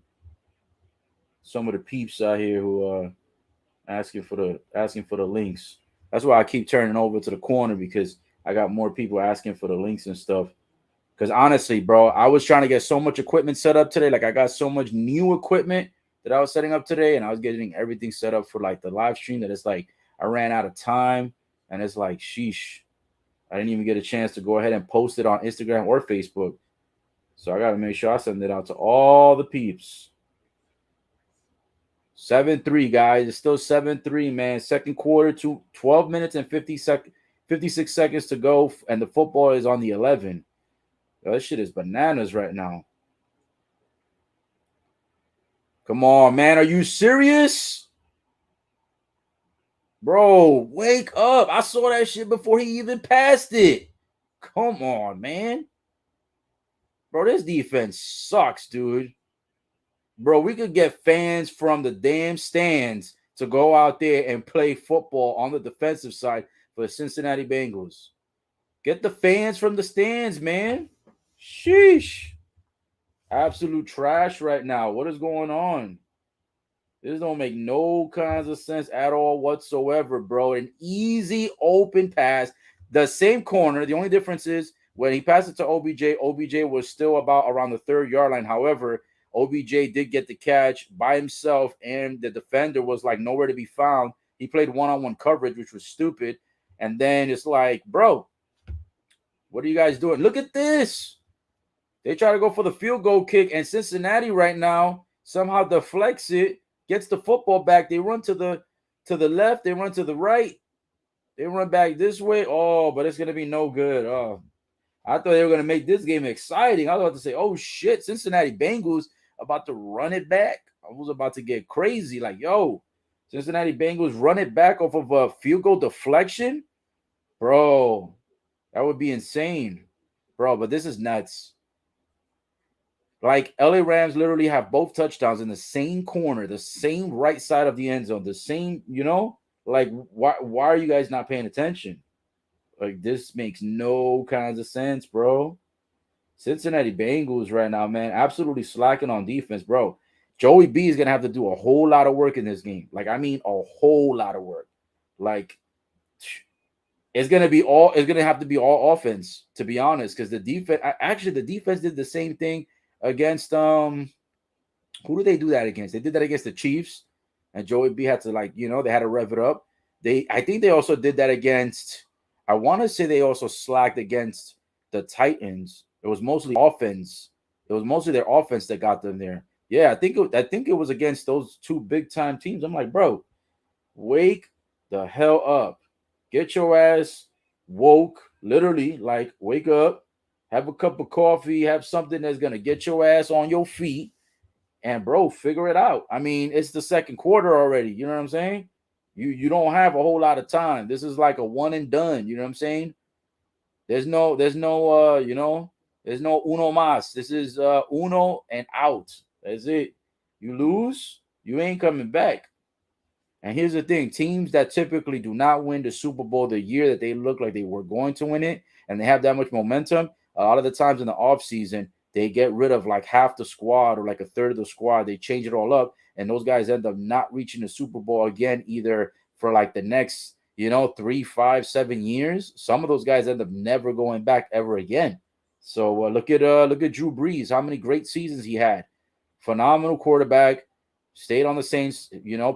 some of the peeps out here who are asking for the links. That's why I keep turning over to the corner because I got more people asking for the links and stuff. Because honestly, bro, I was trying to get so much equipment set up today. Like I got so much new equipment that I was setting up today, and I was getting everything set up for like the live stream that it's like I ran out of time, and it's like sheesh. I didn't even get a chance to go ahead and post it on Instagram or Facebook. So I got to make sure I send it out to all the peeps. 7-3, guys. It's still 7-3, man. Second quarter, 12 minutes and 56 seconds to go, and the football is on the 11. Yo, this shit is bananas right now. Come on, man. Are you serious? Bro, wake up. I saw that shit before he even passed it. Come on, man. Bro, this defense sucks, dude. Bro, we could get fans from the damn stands to go out there and play football on the defensive side for the Cincinnati Bengals. Get the fans from the stands, man. Sheesh. Absolute trash right now. What is going on? This don't make no kinds of sense at all whatsoever, bro. An easy open pass. The same corner. The only difference is when he passed it to OBJ, OBJ was still around the 3rd-yard line. However, OBJ did get the catch by himself, and the defender was like nowhere to be found. He played one-on-one coverage, which was stupid. And then it's like, bro, what are you guys doing? Look at this. They try to go for the field goal kick, and Cincinnati right now somehow deflects it, gets the football back. They run to the left. They run to the right. They run back this way. Oh, but it's going to be no good. Oh, I thought they were going to make this game exciting. I was about to say, oh, shit, Cincinnati Bengals about to run it back. I was about to get crazy. Like, yo, Cincinnati Bengals run it back off of a field goal deflection? Bro, that would be insane. Bro, but this is nuts. Like, LA Rams literally have both touchdowns in the same corner, the same right side of the end zone, the same, like, why are you guys not paying attention? Like, this makes no kinds of sense, bro. Cincinnati Bengals right now, man, absolutely slacking on defense, bro. Joey B is going to have to do a whole lot of work in this game. Like, I mean, a whole lot of work. Like, it's going to have to be all offense, to be honest, because the defense did the same thing against who did they do that against? They did that against the Chiefs, and Joey B had to they had to rev it up. I think they also did that against. I want to say they also slacked against the Titans. It was mostly offense. It was mostly their offense that got them there. Yeah, I think it was against those two big time teams. I'm like, bro, wake the hell up. Get your ass woke. Literally, like, wake up. Have a cup of coffee, have something that's going to get your ass on your feet, and, bro, figure it out. I mean, it's the second quarter already. You know what I'm saying? You don't have a whole lot of time. This is like a one and done. You know what I'm saying? There's no uno mas. This is uno and out. That's it. You lose, you ain't coming back. And here's the thing. Teams that typically do not win the Super Bowl the year that they look like they were going to win it, and they have that much momentum, a lot of the times in the offseason, they get rid of like half the squad or like a third of the squad. They change it all up, and those guys end up not reaching the Super Bowl again, either for like the next, 3, 5, 7 years. Some of those guys end up never going back ever again. So look at Drew Brees. How many great seasons he had. Phenomenal quarterback. Stayed on the Saints,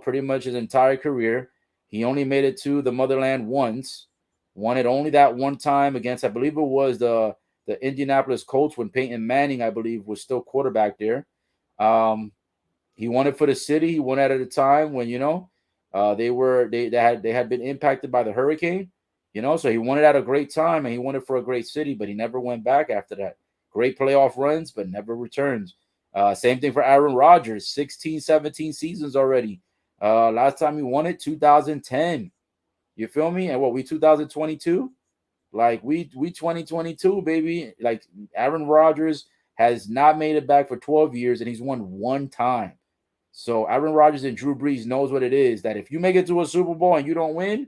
pretty much his entire career. He only made it to the motherland once. Won it only that one time against, I believe it was the Indianapolis Colts when Peyton Manning, I believe, was still quarterback there. He won it for the city. He won it at a time when, they had been impacted by the hurricane. So he won it at a great time and he won it for a great city, but he never went back after that. Great playoff runs, but never returns. Same thing for Aaron Rodgers, 16, 17 seasons already. Last time he won it, 2010. You feel me? And what, we 2022? Like we 2022, baby. Like Aaron Rodgers has not made it back for 12 years and he's won one time. So Aaron Rodgers and Drew Brees knows what it is that if you make it to a Super Bowl and you don't win,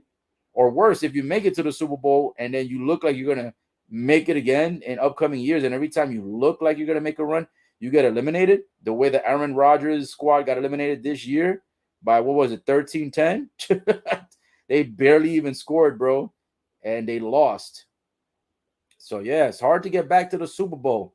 or worse, if you make it to the Super Bowl and then you look like you're gonna make it again in upcoming years, and every time you look like you're gonna make a run, you get eliminated. The way the Aaron Rodgers squad got eliminated this year by what was it, 13-10? They barely even scored, bro, and they lost. So yeah, it's hard to get back to the Super Bowl.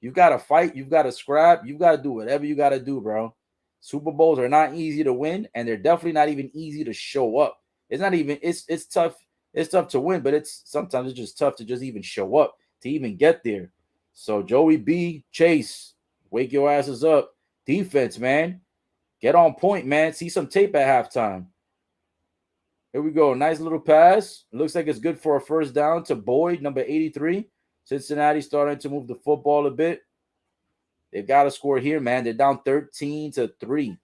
You gotta fight, you gotta scrap, you gotta do whatever you gotta do, bro. Super Bowls are not easy to win, and they're definitely not even easy to show up. It's not even it's tough. It's tough to win, but it's sometimes it's just tough to just even show up to even get there. So Joey B, Chase, wake your asses up. Defense, man. Get on point, man. See some tape at halftime. Here we go. Nice little pass. Looks like it's good for a first down to Boyd, number 83. Cincinnati starting to move the football a bit. They've got to score here, man. They're down 13-3.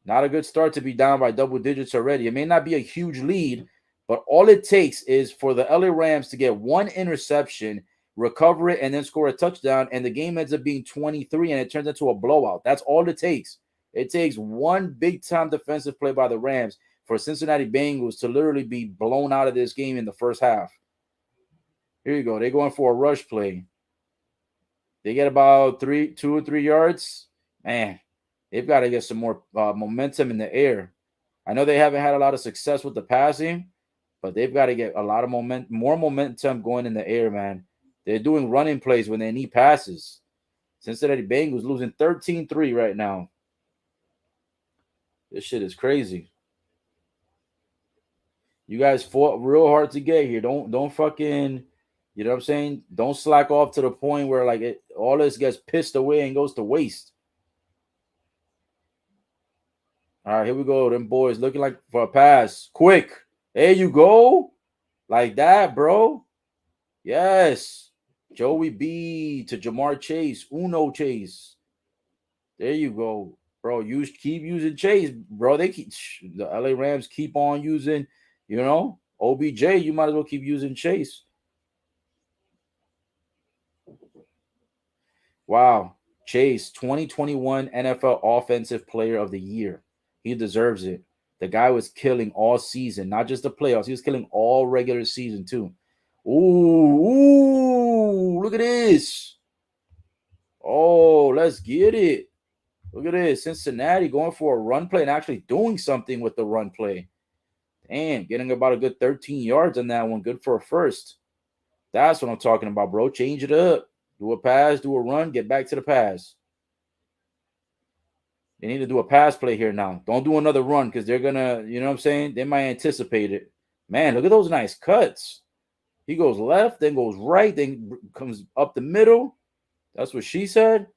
Not a good start to be down by double digits already. It may not be a huge lead, but all it takes is for the LA Rams to get one interception, recover it, and then score a touchdown, and the game ends up being 23, and it turns into a blowout. That's all it takes. It takes one big-time defensive play by the Rams for Cincinnati Bengals to literally be blown out of this game in the first half. Here you go. They're going for a rush play. They get about 2 or 3 yards. Man, they've got to get some more momentum in the air. I know they haven't had a lot of success with the passing, but they've got to get a lot of more momentum going in the air, man. They're doing running plays when they need passes. Cincinnati Bengals losing 13-3 right now. This shit is crazy. You guys fought real hard to get here. Don't fucking, you know what I'm saying? Don't slack off to the point where like all this gets pissed away and goes to waste. All right, here we go. Them boys looking like for a pass. Quick. There you go. Like that, bro. Yes. Joey B to Jamar Chase. Uno Chase. There you go. Bro, keep using Chase, bro. The LA Rams keep on using, OBJ. You might as well keep using Chase. Wow. Chase, 2021 NFL Offensive Player of the Year. He deserves it. The guy was killing all season, not just the playoffs. He was killing all regular season too. Ooh, look at this. Oh, let's get it. Look at this. Cincinnati going for a run play and actually doing something with the run play. Damn, getting about a good 13 yards on that one. Good for a first. That's what I'm talking about, bro. Change it up. Do a pass, do a run, get back to the pass. They need to do a pass play here now. Don't do another run because they're going to, you know what I'm saying? They might anticipate it. Man, look at those nice cuts. He goes left, then goes right, then comes up the middle. That's what she said.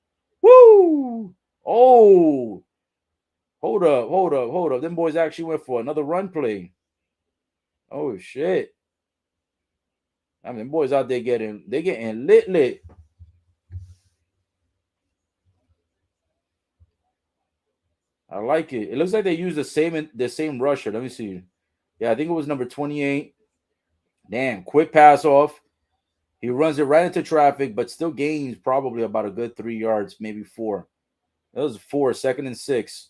Woo! Oh! Hold up. Them boys actually went for another run play. Oh, shit. I mean, boys out there getting lit. I like it. It looks like they used the same rusher. Let me see. Yeah, I think it was number 28. Damn, quick pass off. He runs it right into traffic, but still gains probably about a good 3 yards, maybe 4. That was 4, 2nd and 6.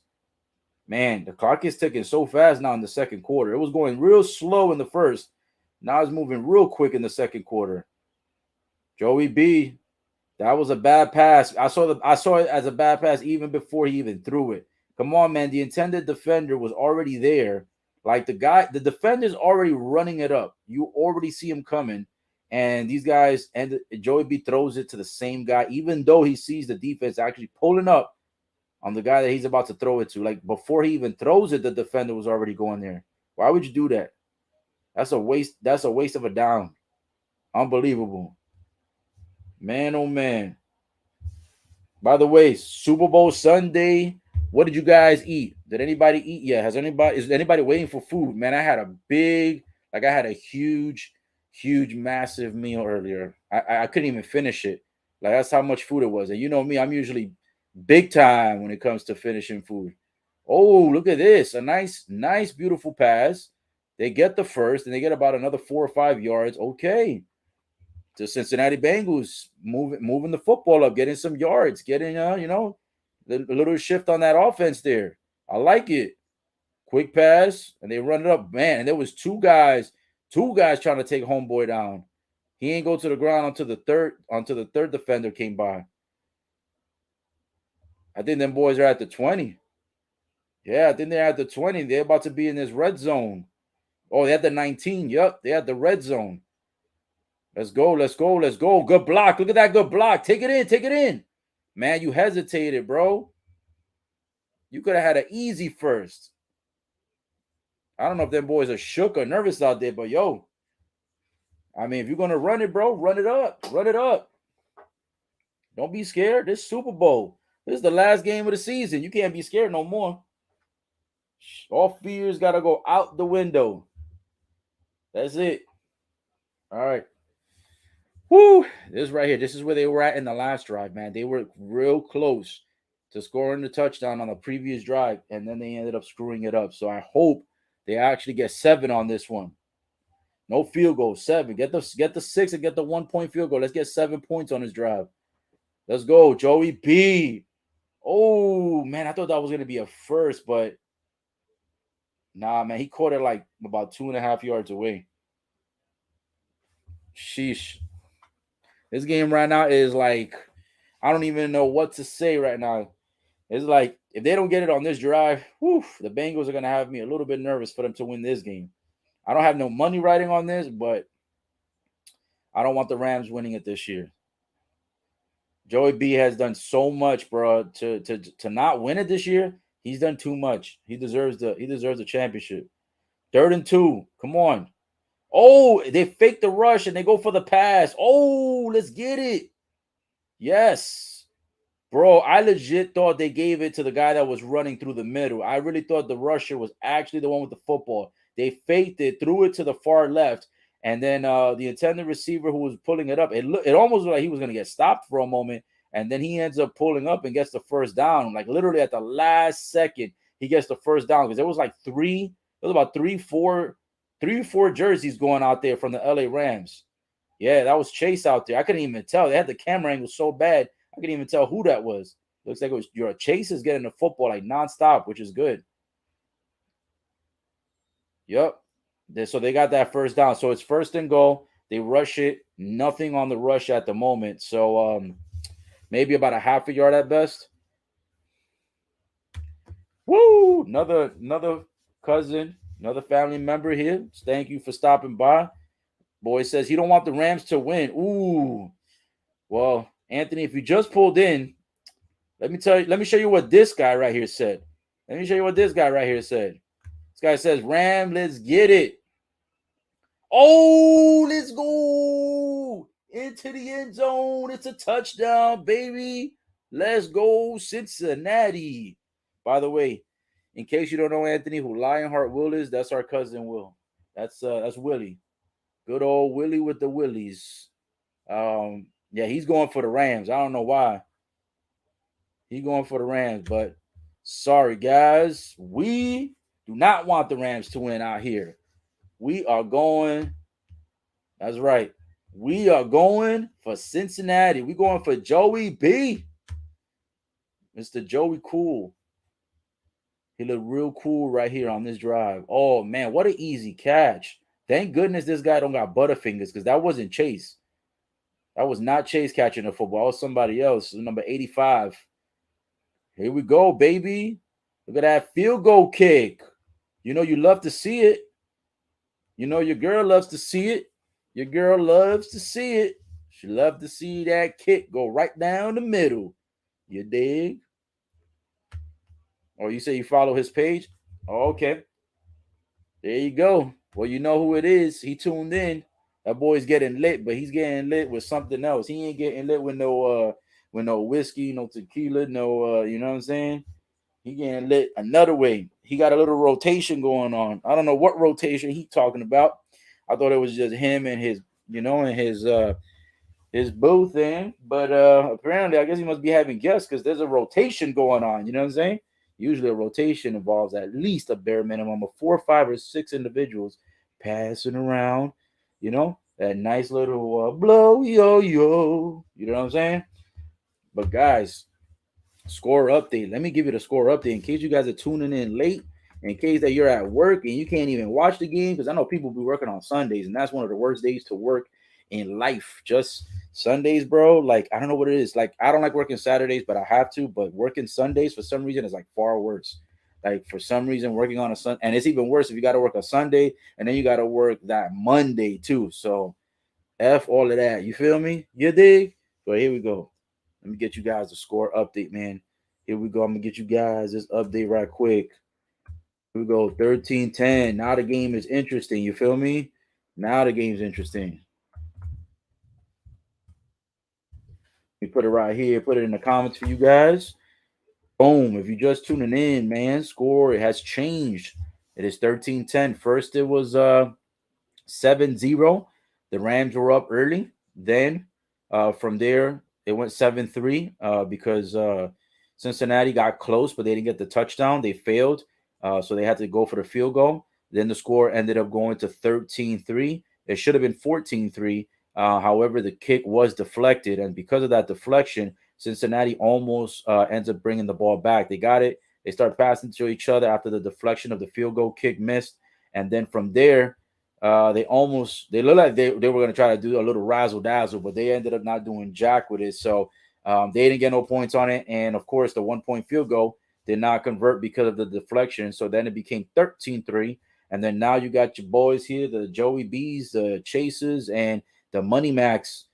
Man, the clock is ticking so fast now in the second quarter. It was going real slow in the first. Now it's moving real quick in the second quarter. Joey B, that was a bad pass. I saw it as a bad pass even before he even threw it. Come on, man. The intended defender was already there. Like the defender's already running it up. You already see him coming. And these guys, and Joey B throws it to the same guy, even though he sees the defense actually pulling up on the guy that he's about to throw it to. Like before he even throws it, the defender was already going there. Why would you do that? That's a waste. That's a waste of a down. Unbelievable. Man, oh man. By the way, Super Bowl Sunday. What did you guys eat? Did anybody eat yet? Is anybody waiting for food? Man, I had a big Like I had a huge, massive meal earlier. I couldn't even finish it. Like that's how much food it was. And you know me, I'm usually big time when it comes to finishing food. Oh, look at this. A nice, beautiful pass. They get the first and they get about another 4 or 5 yards. Okay. The Cincinnati Bengals moving the football up, getting some yards, getting a little shift on that offense there. I like it. Quick pass, and they run it up, man. And there was two guys trying to take homeboy down. He ain't go to the ground until the third defender came by. I think them boys are at the 20. Yeah, I think they're at the 20. They're about to be in this red zone. Oh, they had the 19. Yep, they had the red zone. Let's go, let's go, let's go. Good block. Look at that good block. Take it in, take it in. Man, you hesitated, bro. You could have had an easy first. I don't know if them boys are shook or nervous out there, but yo, I mean, if you're gonna run it, bro, run it up. Run it up. Don't be scared. This Super Bowl. This is the last game of the season. You can't be scared no more. All fears gotta go out the window. That's it. All right. Whoo! This right here. This is where they were at in the last drive, man. They were real close to scoring the touchdown on the previous drive, and then they ended up screwing it up. So I hope they actually get 7 on this one. No field goal, 7. Get the 6 and get the 1-point field goal. Let's get 7 points on this drive. Let's go, Joey B. Oh man, I thought that was gonna be a first, but nah, man, he caught it like about 2.5 yards away. Sheesh. This game right now is like, I don't even know what to say right now. It's like if they don't get it on this drive, whew, the Bengals are gonna have me a little bit nervous for them to win this game. I don't have no money riding on this, but I don't want the Rams winning it this year. Joey B has done so much, bro, to not win it this year. He's done too much. He deserves the championship. 3rd and 2. Come on. Oh, they fake the rush and they go for the pass. Oh, let's get it. Yes. Bro, I legit thought they gave it to the guy that was running through the middle. I really thought the rusher was actually the one with the football. They faked it, threw it to the far left, and then the intended receiver who was pulling it up, it almost looked like he was going to get stopped for a moment, and then he ends up pulling up and gets the first down. Like literally at the last second, he gets the first down because there was like about three, four jerseys going out there from the LA Rams. Yeah, that was Chase out there. I couldn't even tell. They had the camera angle so bad. I couldn't even tell who that was. Looks like it was your Chase is getting the football like nonstop, which is good. Yep. So they got that first down. So it's 1st and goal. They rush it. Nothing on the rush at the moment. So maybe about a half a yard at best. Woo! Another cousin, another family member here. Thank you for stopping by. Boy says he don't want the Rams to win. Ooh. Well, Anthony, if you just pulled in, let me show you what this guy right here said. This guy says, Ram, let's get it. Oh, let's go into the end zone. It's a touchdown, baby. Let's go, Cincinnati. By the way, in case you don't know, Anthony, who Lionheart Will is, that's our cousin Will. That's Willie. Good old Willie with the Willies. Yeah, he's going for the Rams. I don't know why. He's going for the Rams, but sorry, guys. We do not want the Rams to win out here. We are going. That's right. We are going for Cincinnati. We're going for Joey B. Mr. Joey Cool. He looked real cool right here on this drive. Oh, man, what an easy catch. Thank goodness this guy don't got butterfingers because that wasn't Chase. That was not Chase catching the football. That was somebody else, number 85. Here we go, baby. Look at that field goal kick. You know you love to see it. You know your girl loves to see it. Your girl loves to see it. She loves to see that kick go right down the middle. You dig? Or you say you follow his page? Oh, okay. There you go. Well, you know who it is. He tuned in. That boy's getting lit, but he's getting lit with something else. He ain't getting lit with no whiskey, no tequila, no you know what I'm saying? He getting lit another way. He got a little rotation going on. I don't know what rotation he talking about. I thought it was just him and his boo thing. But apparently, I guess he must be having guests because there's a rotation going on. You know what I'm saying? Usually, a rotation involves at least a bare minimum of 4, 5, or 6 individuals passing around. That nice little blow yo yo. You know what I'm saying? But guys, score update. Let me give you the score update in case you guys are tuning in late. In case that you're at work and you can't even watch the game, because I know people be working on Sundays, and that's one of the worst days to work in life. Just Sundays, bro. Like, I don't know what it is. Like, I don't like working Saturdays, but I have to. But working Sundays for some reason is like far worse. Like, for some reason, working on a Sunday, and it's even worse if you got to work a Sunday and then you got to work that Monday too. So F all of that. You feel me? You dig? But here we go. Let me get you guys a score update, man. Here we go. I'm gonna get you guys this update right quick. Here we go. 13-10. Now the game is interesting. You feel me? Now the game's interesting. Let me put it right here. Put it in the comments for you guys. Boom. If you just tuning in, man, score it has changed. It is 13-10. First it was 7-0. The Rams were up early. Then from there, it went 7-3 because Cincinnati got close, but they didn't get the touchdown. They failed. So they had to go for the field goal. Then the score ended up going to 13-3. It should have been 14-3. However, the kick was deflected. And because of that deflection, Cincinnati almost ends up bringing the ball back. They got it. They start passing to each other after the deflection of the field goal kick missed. And then from there, they looked like they were going to try to do a little razzle dazzle, but they ended up not doing jack with it. So they didn't get no points on it. And of course, the 1 point field goal did not convert because of the deflection. So then it became 13-3. And then now you got your boys here, the Joey B's, the Chasers, and the Money Max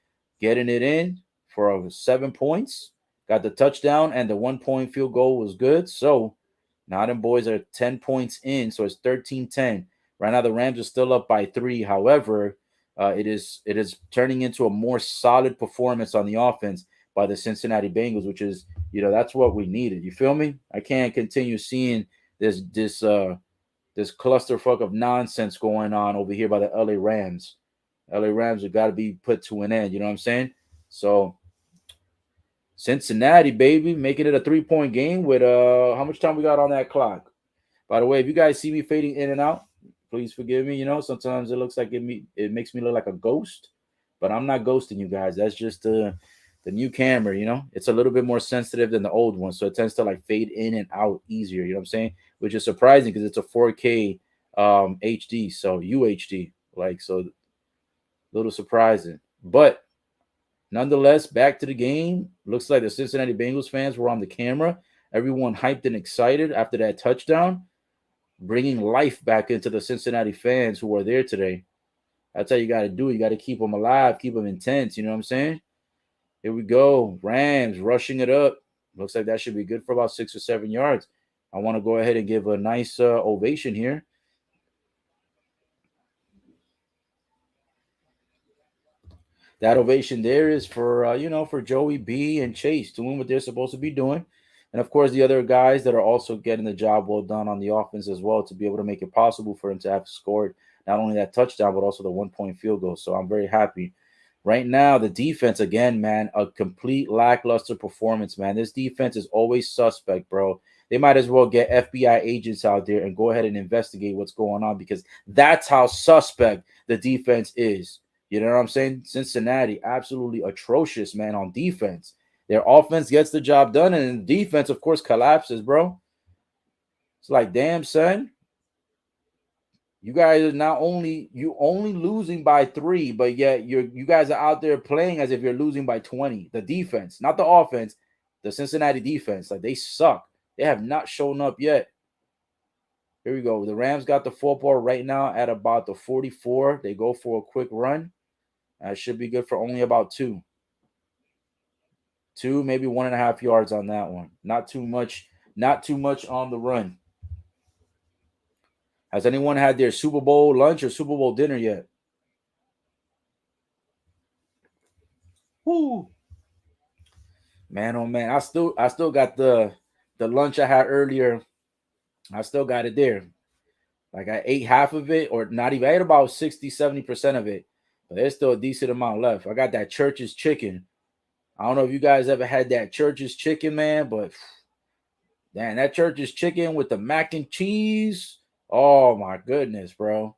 getting it in for 7 points. Got the touchdown, and the 1 point field goal was good. So now them boys are 10 points in. So it's 13-10. Right now, the Rams are still up by 3. However, it is turning into a more solid performance on the offense by the Cincinnati Bengals, which is that's what we needed. You feel me? I can't continue seeing this clusterfuck of nonsense going on over here by the LA Rams. LA Rams have got to be put to an end. You know what I'm saying? So Cincinnati, baby, making it a 3 point game with how much time we got on that clock? By the way, if you guys see me fading in and out, please forgive me. Sometimes it looks like it makes me look like a ghost, but I'm not ghosting you guys. That's just the new camera. It's a little bit more sensitive than the old one, so it tends to like fade in and out easier. You know what I'm saying? Which is surprising because it's a 4K HD, so UHD, like so, little surprising. But nonetheless, back to the game. Looks like the Cincinnati Bengals fans were on the camera. Everyone hyped and excited after that touchdown, bringing life back into the Cincinnati fans who were there today. That's how you got to do it. You got to keep them alive, keep them intense. You know what I'm saying? Here we go. Rams rushing it up. Looks like that should be good for about 6 or 7 yards. I want to go ahead and give a nice ovation here. That ovation there is for for Joey B and Chase doing what they're supposed to be doing, and of course the other guys that are also getting the job well done on the offense as well to be able to make it possible for him to have scored not only that touchdown but also the 1 point field goal. So I'm very happy. Right now, the defense again, man, a complete lackluster performance, man. This defense is always suspect, bro. They might as well get FBI agents out there and go ahead and investigate what's going on because that's how suspect the defense is. You know what I'm saying? Cincinnati, absolutely atrocious, man, on defense. Their offense gets the job done, and the defense, of course, collapses, bro. It's like, damn, son. You guys are not only losing by 3, but yet you guys are out there playing as if you're losing by 20. The defense, not the offense, the Cincinnati defense, like they suck. They have not shown up yet. Here we go. The Rams got the football right now at about the 44. They go for a quick run. That should be good for only about 2. 2, maybe 1.5 yards on that one. Not too much. Not too much on the run. Has anyone had their Super Bowl lunch or Super Bowl dinner yet? Woo. Man, oh man, I still got the lunch I had earlier. I still got it there. Like I ate half of it, or not even. I ate about 60-70% of it, but there's still a decent amount left. I got that Church's chicken. I don't know if you guys ever had that Church's chicken, man, but damn, that Church's chicken with the mac and cheese. Oh my goodness, bro.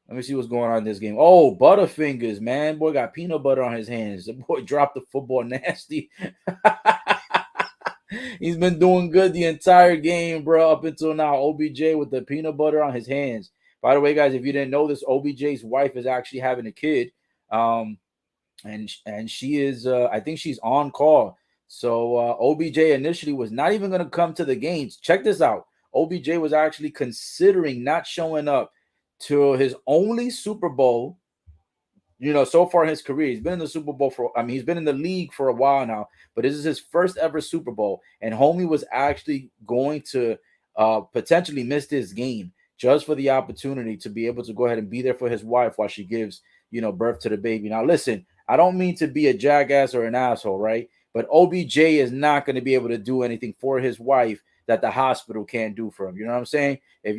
Let me see what's going on in this game. Oh, Butterfingers, man. Boy got peanut butter on his hands. The boy dropped the football nasty. He's been doing good the entire game, bro, up until now. OBJ with the peanut butter on his hands. By the way, guys, if you didn't know this, OBJ's wife is actually having a kid. And she is I think she's on call. So OBJ initially was not even going to come to the games. Check this out. OBJ was actually considering not showing up to his only Super Bowl, so far in his career. He's been in the Super Bowl he's been in the league for a while now, but this is his first ever Super Bowl. And homie was actually going to potentially miss this game just for the opportunity to be able to go ahead and be there for his wife while she gives, birth to the baby. Now, listen, I don't mean to be a jackass or an asshole, right? But OBJ is not going to be able to do anything for his wife that the hospital can't do for him. You know what I'm saying? If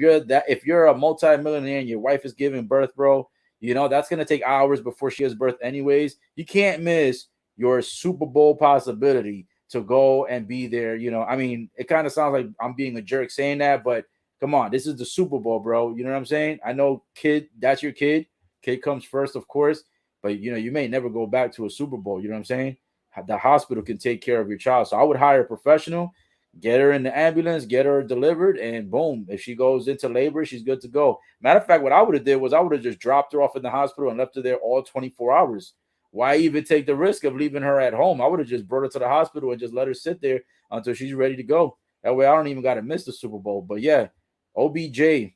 you're a multimillionaire and your wife is giving birth, bro, that's going to take hours before she has birth anyways. You can't miss your Super Bowl possibility to go and be there. It kind of sounds like I'm being a jerk saying that, but come on, this is the Super Bowl, bro. You know what I'm saying? I know, kid, that's your kid. Kid comes first, of course, but, you may never go back to a Super Bowl. You know what I'm saying? The hospital can take care of your child. So I would hire a professional, get her in the ambulance, get her delivered, and boom, if she goes into labor, she's good to go. Matter of fact, what I would have did was I would have just dropped her off in the hospital and left her there all 24 hours. Why even take the risk of leaving her at home? I would have just brought her to the hospital and just let her sit there until she's ready to go. That way I don't even got to miss the Super Bowl. But yeah, OBJ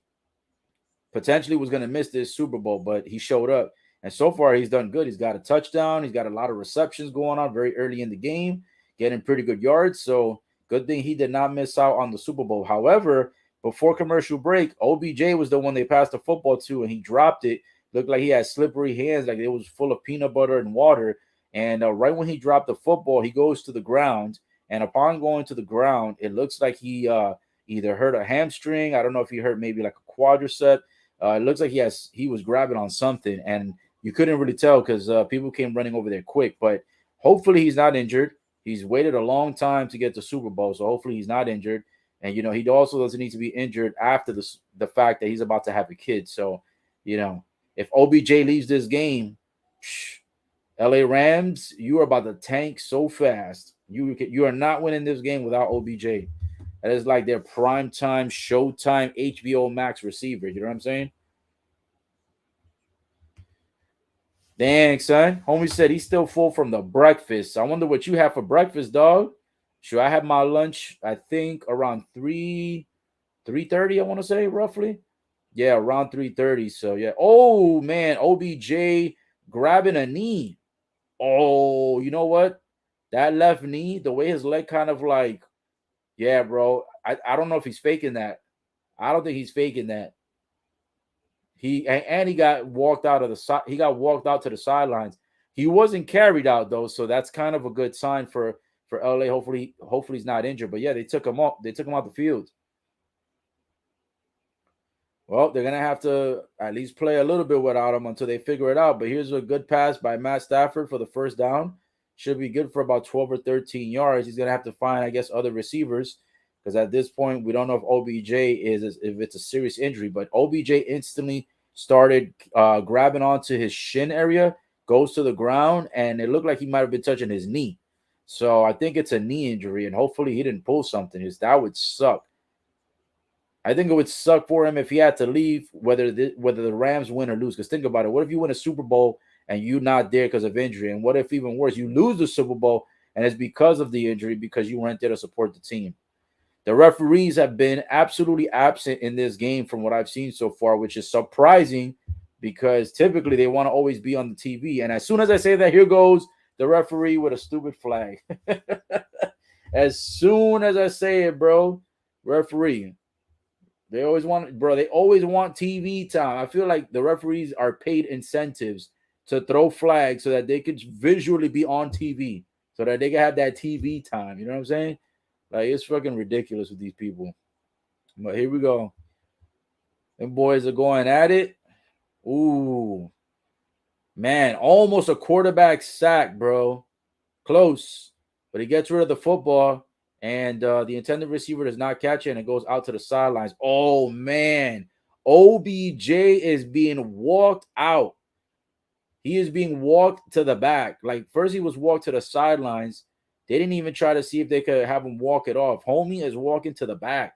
potentially was going to miss this Super Bowl, but he showed up. And so far, he's done good. He's got a touchdown. He's got a lot of receptions going on very early in the game, getting pretty good yards. So good thing he did not miss out on the Super Bowl. However, before commercial break, OBJ was the one they passed the football to, and he dropped it. Looked like he had slippery hands, like it was full of peanut butter and water. And right when he dropped the football, he goes to the ground. And upon going to the ground, it looks like he either hurt a hamstring. I don't know if he hurt maybe like a quadricep. It looks like he was grabbing on something, and you couldn't really tell because people came running over there quick. But hopefully he's not injured. He's waited a long time to get to Super Bowl, so hopefully he's not injured. And he also doesn't need to be injured after the fact that he's about to have a kid. So, if OBJ leaves this game, LA Rams, you are about to tank so fast. You are not winning this game without OBJ. That is like their prime time, Showtime, HBO Max receiver. You know what I'm saying? Dang, son. Homie said he's still full from the breakfast. I wonder what you have for breakfast, dog. Sure, I had my lunch, I think, around 3:30, I want to say, roughly. Yeah, around 3:30. So yeah. Oh man, OBJ grabbing a knee. Oh, you know what? That left knee, the way his leg kind of like, yeah, bro. I don't know if he's faking that. I don't think he's faking that. He got walked out of the side. He got walked out to the sidelines. He wasn't carried out though, so that's kind of a good sign for LA. Hopefully he's not injured. But yeah, they took him off. They took him out the field. Well, they're gonna have to at least play a little bit without him until they figure it out. But here's a good pass by Matt Stafford for the first down. Should be good for about 12 or 13 yards. He's gonna have to find, I guess, other receivers because at this point we don't know if OBJ is if it's a serious injury. But OBJ instantly started grabbing onto his shin area, goes to the ground, and it looked like he might have been touching his knee. So I think it's a knee injury, and hopefully he didn't pull something. Because that would suck. I think it would suck for him if he had to leave, whether the Rams win or lose. Because think about it. What if you win a Super Bowl and you're not there because of injury? And what if, even worse, you lose the Super Bowl and it's because of the injury because you weren't there to support the team? The referees have been absolutely absent in this game from what I've seen so far, which is surprising because typically they want to always be on the TV. And as soon as I say that, here goes the referee with a stupid flag. As soon as I say it, bro, referee. They always want TV time. I feel like the referees are paid incentives to throw flags so that they could visually be on TV, so that they can have that TV time. You know what I'm saying? Like, it's fucking ridiculous with these people. But here we go. Them boys are going at it. Ooh, man, almost a quarterback sack, bro. Close, but he gets rid of the football, and the intended receiver does not catch it, and it goes out to the sidelines. Oh man, OBJ is being walked out. He is being walked to the back. Like first, he was walked to the sidelines. They didn't even try to see if they could have him walk it off. Homie is walking to the back.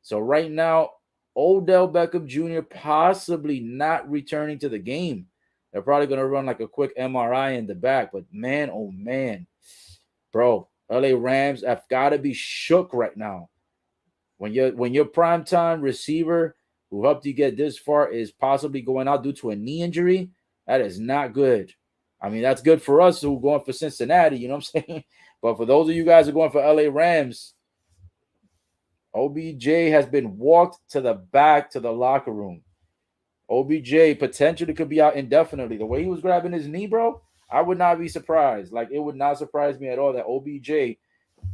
So right now, Odell Beckham Jr. possibly not returning to the game. They're probably going to run like a quick MRI in the back. But man, oh man, bro, LA Rams have got to be shook right now. When your primetime receiver who helped you get this far is possibly going out due to a knee injury, that is not good. I mean, that's good for us who are going for Cincinnati, you know what I'm saying? But for those of you guys who are going for LA Rams, OBJ has been walked to the back to the locker room. OBJ potentially could be out indefinitely. The way he was grabbing his knee, bro, I would not be surprised. Like, it would not surprise me at all that OBJ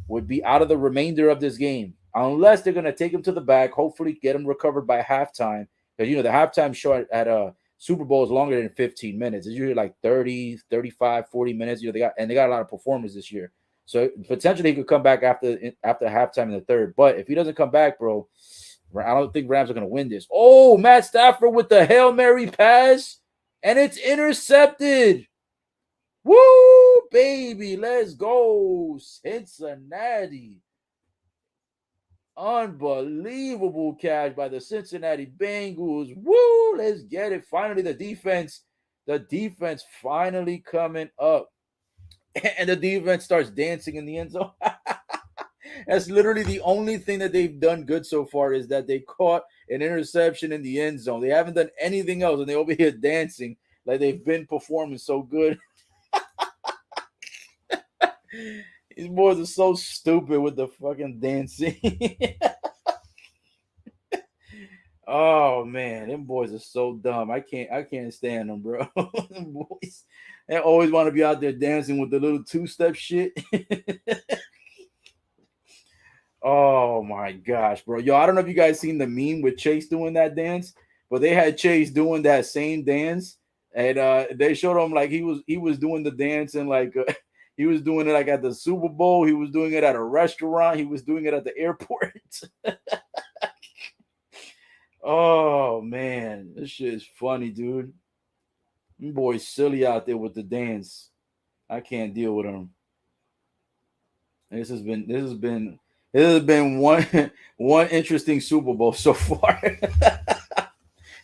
would be out of the remainder of this game. Unless they're going to take him to the back, hopefully get him recovered by halftime. Because, the halftime show at a Super Bowl is longer than 15 minutes. It's usually like 30, 35, 40 minutes. They got a lot of performers this year. So potentially he could come back after halftime in the third. But if he doesn't come back, bro, I don't think Rams are going to win this. Oh, Matt Stafford with the Hail Mary pass, and it's intercepted. Woo, baby, let's go, Cincinnati. Unbelievable catch by the Cincinnati Bengals. Woo, let's get it. Finally, the defense finally coming up. And the defense starts dancing in the end zone. That's literally the only thing that they've done good so far is that they caught an interception in the end zone. They haven't done anything else, and they over here dancing like they've been performing so good. These boys are so stupid with the fucking dancing. Oh man, them boys are so dumb. I can't stand them, bro. Them boys, they always want to be out there dancing with the little two-step shit. Oh my gosh, bro. Yo, I don't know if you guys seen the meme with Chase doing that dance, but they had Chase doing that same dance, and they showed him like he was doing the dance and like he was doing it like at the Super Bowl, he was doing it at a restaurant, he was doing it at the airport. Oh man, this shit is funny, dude. Them boys silly out there with the dance. I can't deal with them. This has been one one interesting Super Bowl so far.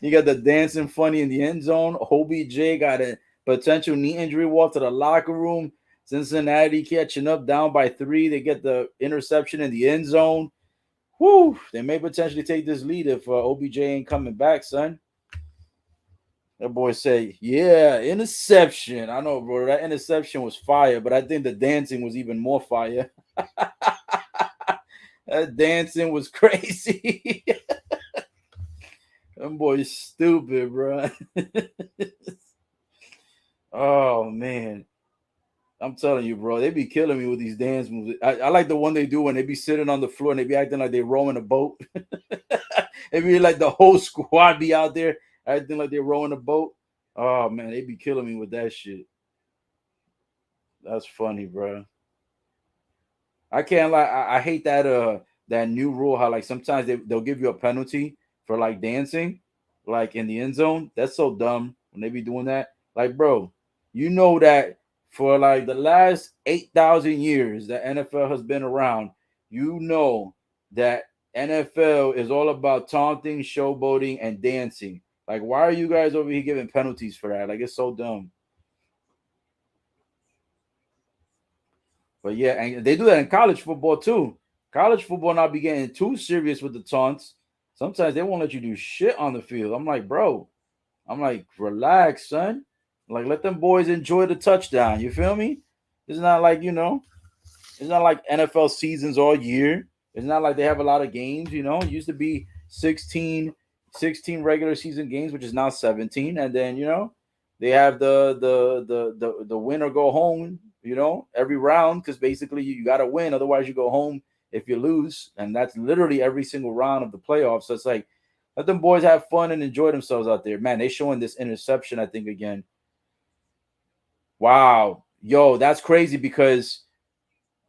You got the dancing funny in the end zone. OBJ got a potential knee injury walk to the locker room. Cincinnati catching up down by 3. They get the interception in the end zone. Whew, they may potentially take this lead if OBJ ain't coming back, son. That boy say, yeah, interception. I know, bro. That interception was fire, but I think the dancing was even more fire. That dancing was crazy. Them boys stupid, bro. Oh, man. I'm telling you, bro, they be killing me with these dance moves. I like the one they do when they be sitting on the floor and they be acting like they're rowing a boat. It be like the whole squad be out there acting like they're rowing a boat. Oh man, they be killing me with that shit. That's funny, bro. I can't lie. I hate that new rule. How like sometimes they'll give you a penalty for like dancing, like in the end zone. That's so dumb when they be doing that. Like, bro, you know that for like the last 8,000 years that NFL has been around, you know that NFL is all about taunting, showboating, and dancing. Like, why are you guys over here giving penalties for that? Like, it's so dumb. But yeah, and they do that in college football too. College football not be getting too serious with the taunts. Sometimes they won't let you do shit on the field. I'm like, bro, I'm like, relax, son. Like, let them boys enjoy the touchdown. You feel me? It's not like, it's not like NFL seasons all year. It's not like they have a lot of games, It used to be 16 regular season games, which is now 17. And then, they have the win or go home, every round, because basically you got to win. Otherwise, you go home if you lose. And that's literally every single round of the playoffs. So it's like Let them boys have fun and enjoy themselves out there. Man, they showing this interception, I think, again. Wow. Yo, that's crazy because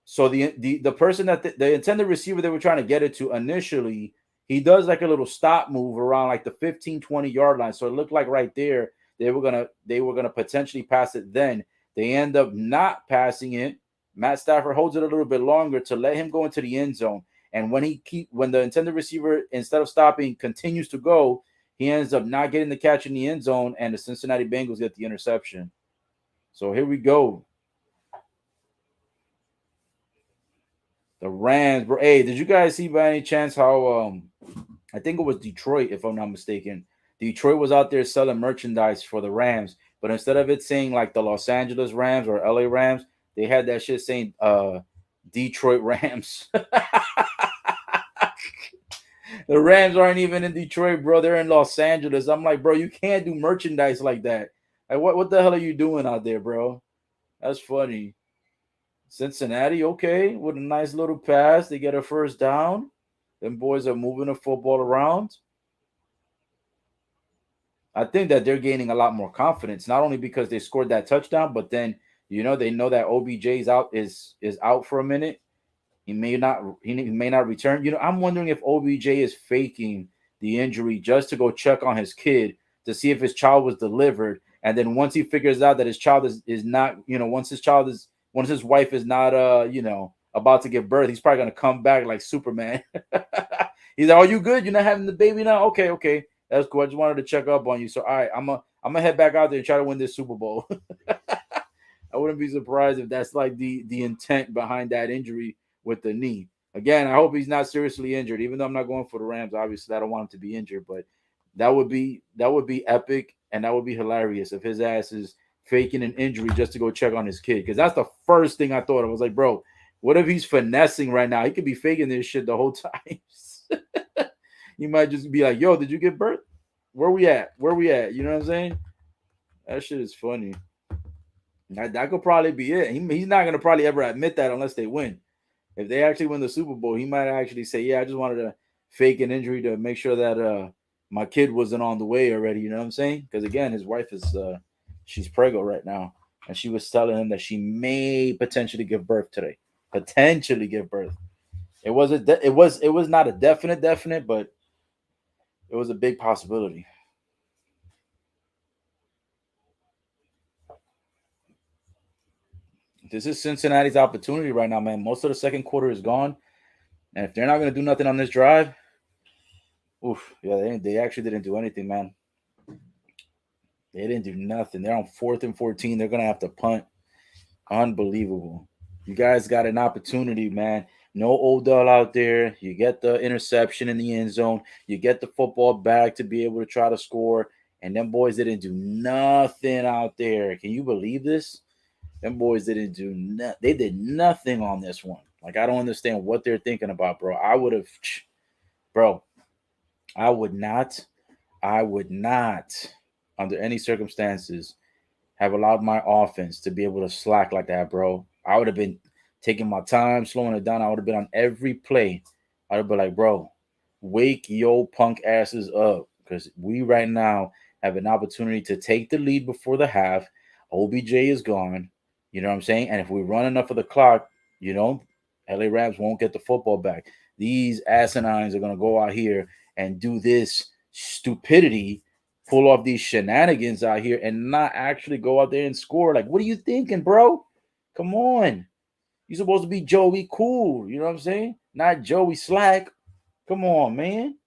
so the person that the intended receiver they were trying to get it to initially, he does like a little stop move around like the 15-20 yard line. So it looked like right there they were gonna potentially pass it. Then they end up not passing it. Matt Stafford holds it a little bit longer to let him go into the end zone. And when the intended receiver, instead of stopping, continues to go, he ends up not getting the catch in the end zone, and the Cincinnati Bengals get the interception. So here we go. The Rams, bro. Hey, did you guys see by any chance how I think it was Detroit, if I'm not mistaken. Detroit was out there selling merchandise for the Rams, but instead of it saying like the Los Angeles Rams or LA Rams, they had that shit saying Detroit Rams. The Rams aren't even in Detroit, bro. They're in Los Angeles. I'm like, bro, you can't do merchandise like that. Like, what the hell are you doing out there, bro? That's funny. Cincinnati, okay, with a nice little pass. They get a first down. Them boys are moving the football around. I think that they're gaining a lot more confidence, not only because they scored that touchdown, but then they know that OBJ is out for a minute. He may not return. I'm wondering if OBJ is faking the injury just to go check on his kid to see if his child was delivered. And then once he figures out that his child is not, once his wife is not about to give birth, he's probably gonna come back like Superman. He's like, "Are you good? You're not having the baby now? Okay, okay. That's cool. I just wanted to check up on you. So all right, I'm gonna head back out there and try to win this Super Bowl." I wouldn't be surprised if that's like the intent behind that injury with the knee. Again, I hope he's not seriously injured. Even though I'm not going for the Rams, obviously I don't want him to be injured, but that would be epic and that would be hilarious if his ass is faking an injury just to go check on his kid. Because that's the first thing I thought. I was like, bro, what if he's finessing right now? He could be faking this shit the whole time. You might just be like, yo, did you give birth? Where we at? Where we at? You know what I'm saying? That shit is funny. That could probably be it. He's not gonna probably ever admit that unless they win. If they actually win the Super Bowl, he might actually say, "Yeah, I just wanted to fake an injury to make sure that my kid wasn't on the way already." You know what I'm saying? Because again, his wife is she's preggo right now, and she was telling him that she may potentially give birth today. Potentially give birth. It was not a definite, but it was a big possibility. This is Cincinnati's opportunity right now, man. Most of the second quarter is gone, and if they're not going to do nothing on this drive, oof, yeah, they actually didn't do anything, man. They didn't do nothing. They're on 4th and 14. They're gonna have to punt. Unbelievable. You guys got an opportunity, man. No Odell out there. You get the interception in the end zone. You get the football back to be able to try to score. And them boys didn't do nothing out there. Can you believe this? Them boys didn't do nothing. They did nothing on this one. Like, I don't understand what they're thinking about, bro. Bro, I would not, under any circumstances, have allowed my offense to be able to slack like that, bro. I would have been taking my time, slowing it down. I would have been on every play. I'd have been like, bro, wake yo punk asses up because we right now have an opportunity to take the lead before the half. OBJ is gone. You know what I'm saying? And if we run enough of the clock, you know, LA Rams won't get the football back. These asinines are going to go out here and do this stupidity, pull off these shenanigans out here and not actually go out there and score. Like, what are you thinking, bro? Come on. You're supposed to be Joey Cool. You know what I'm saying? Not Joey Slack. Come on, man.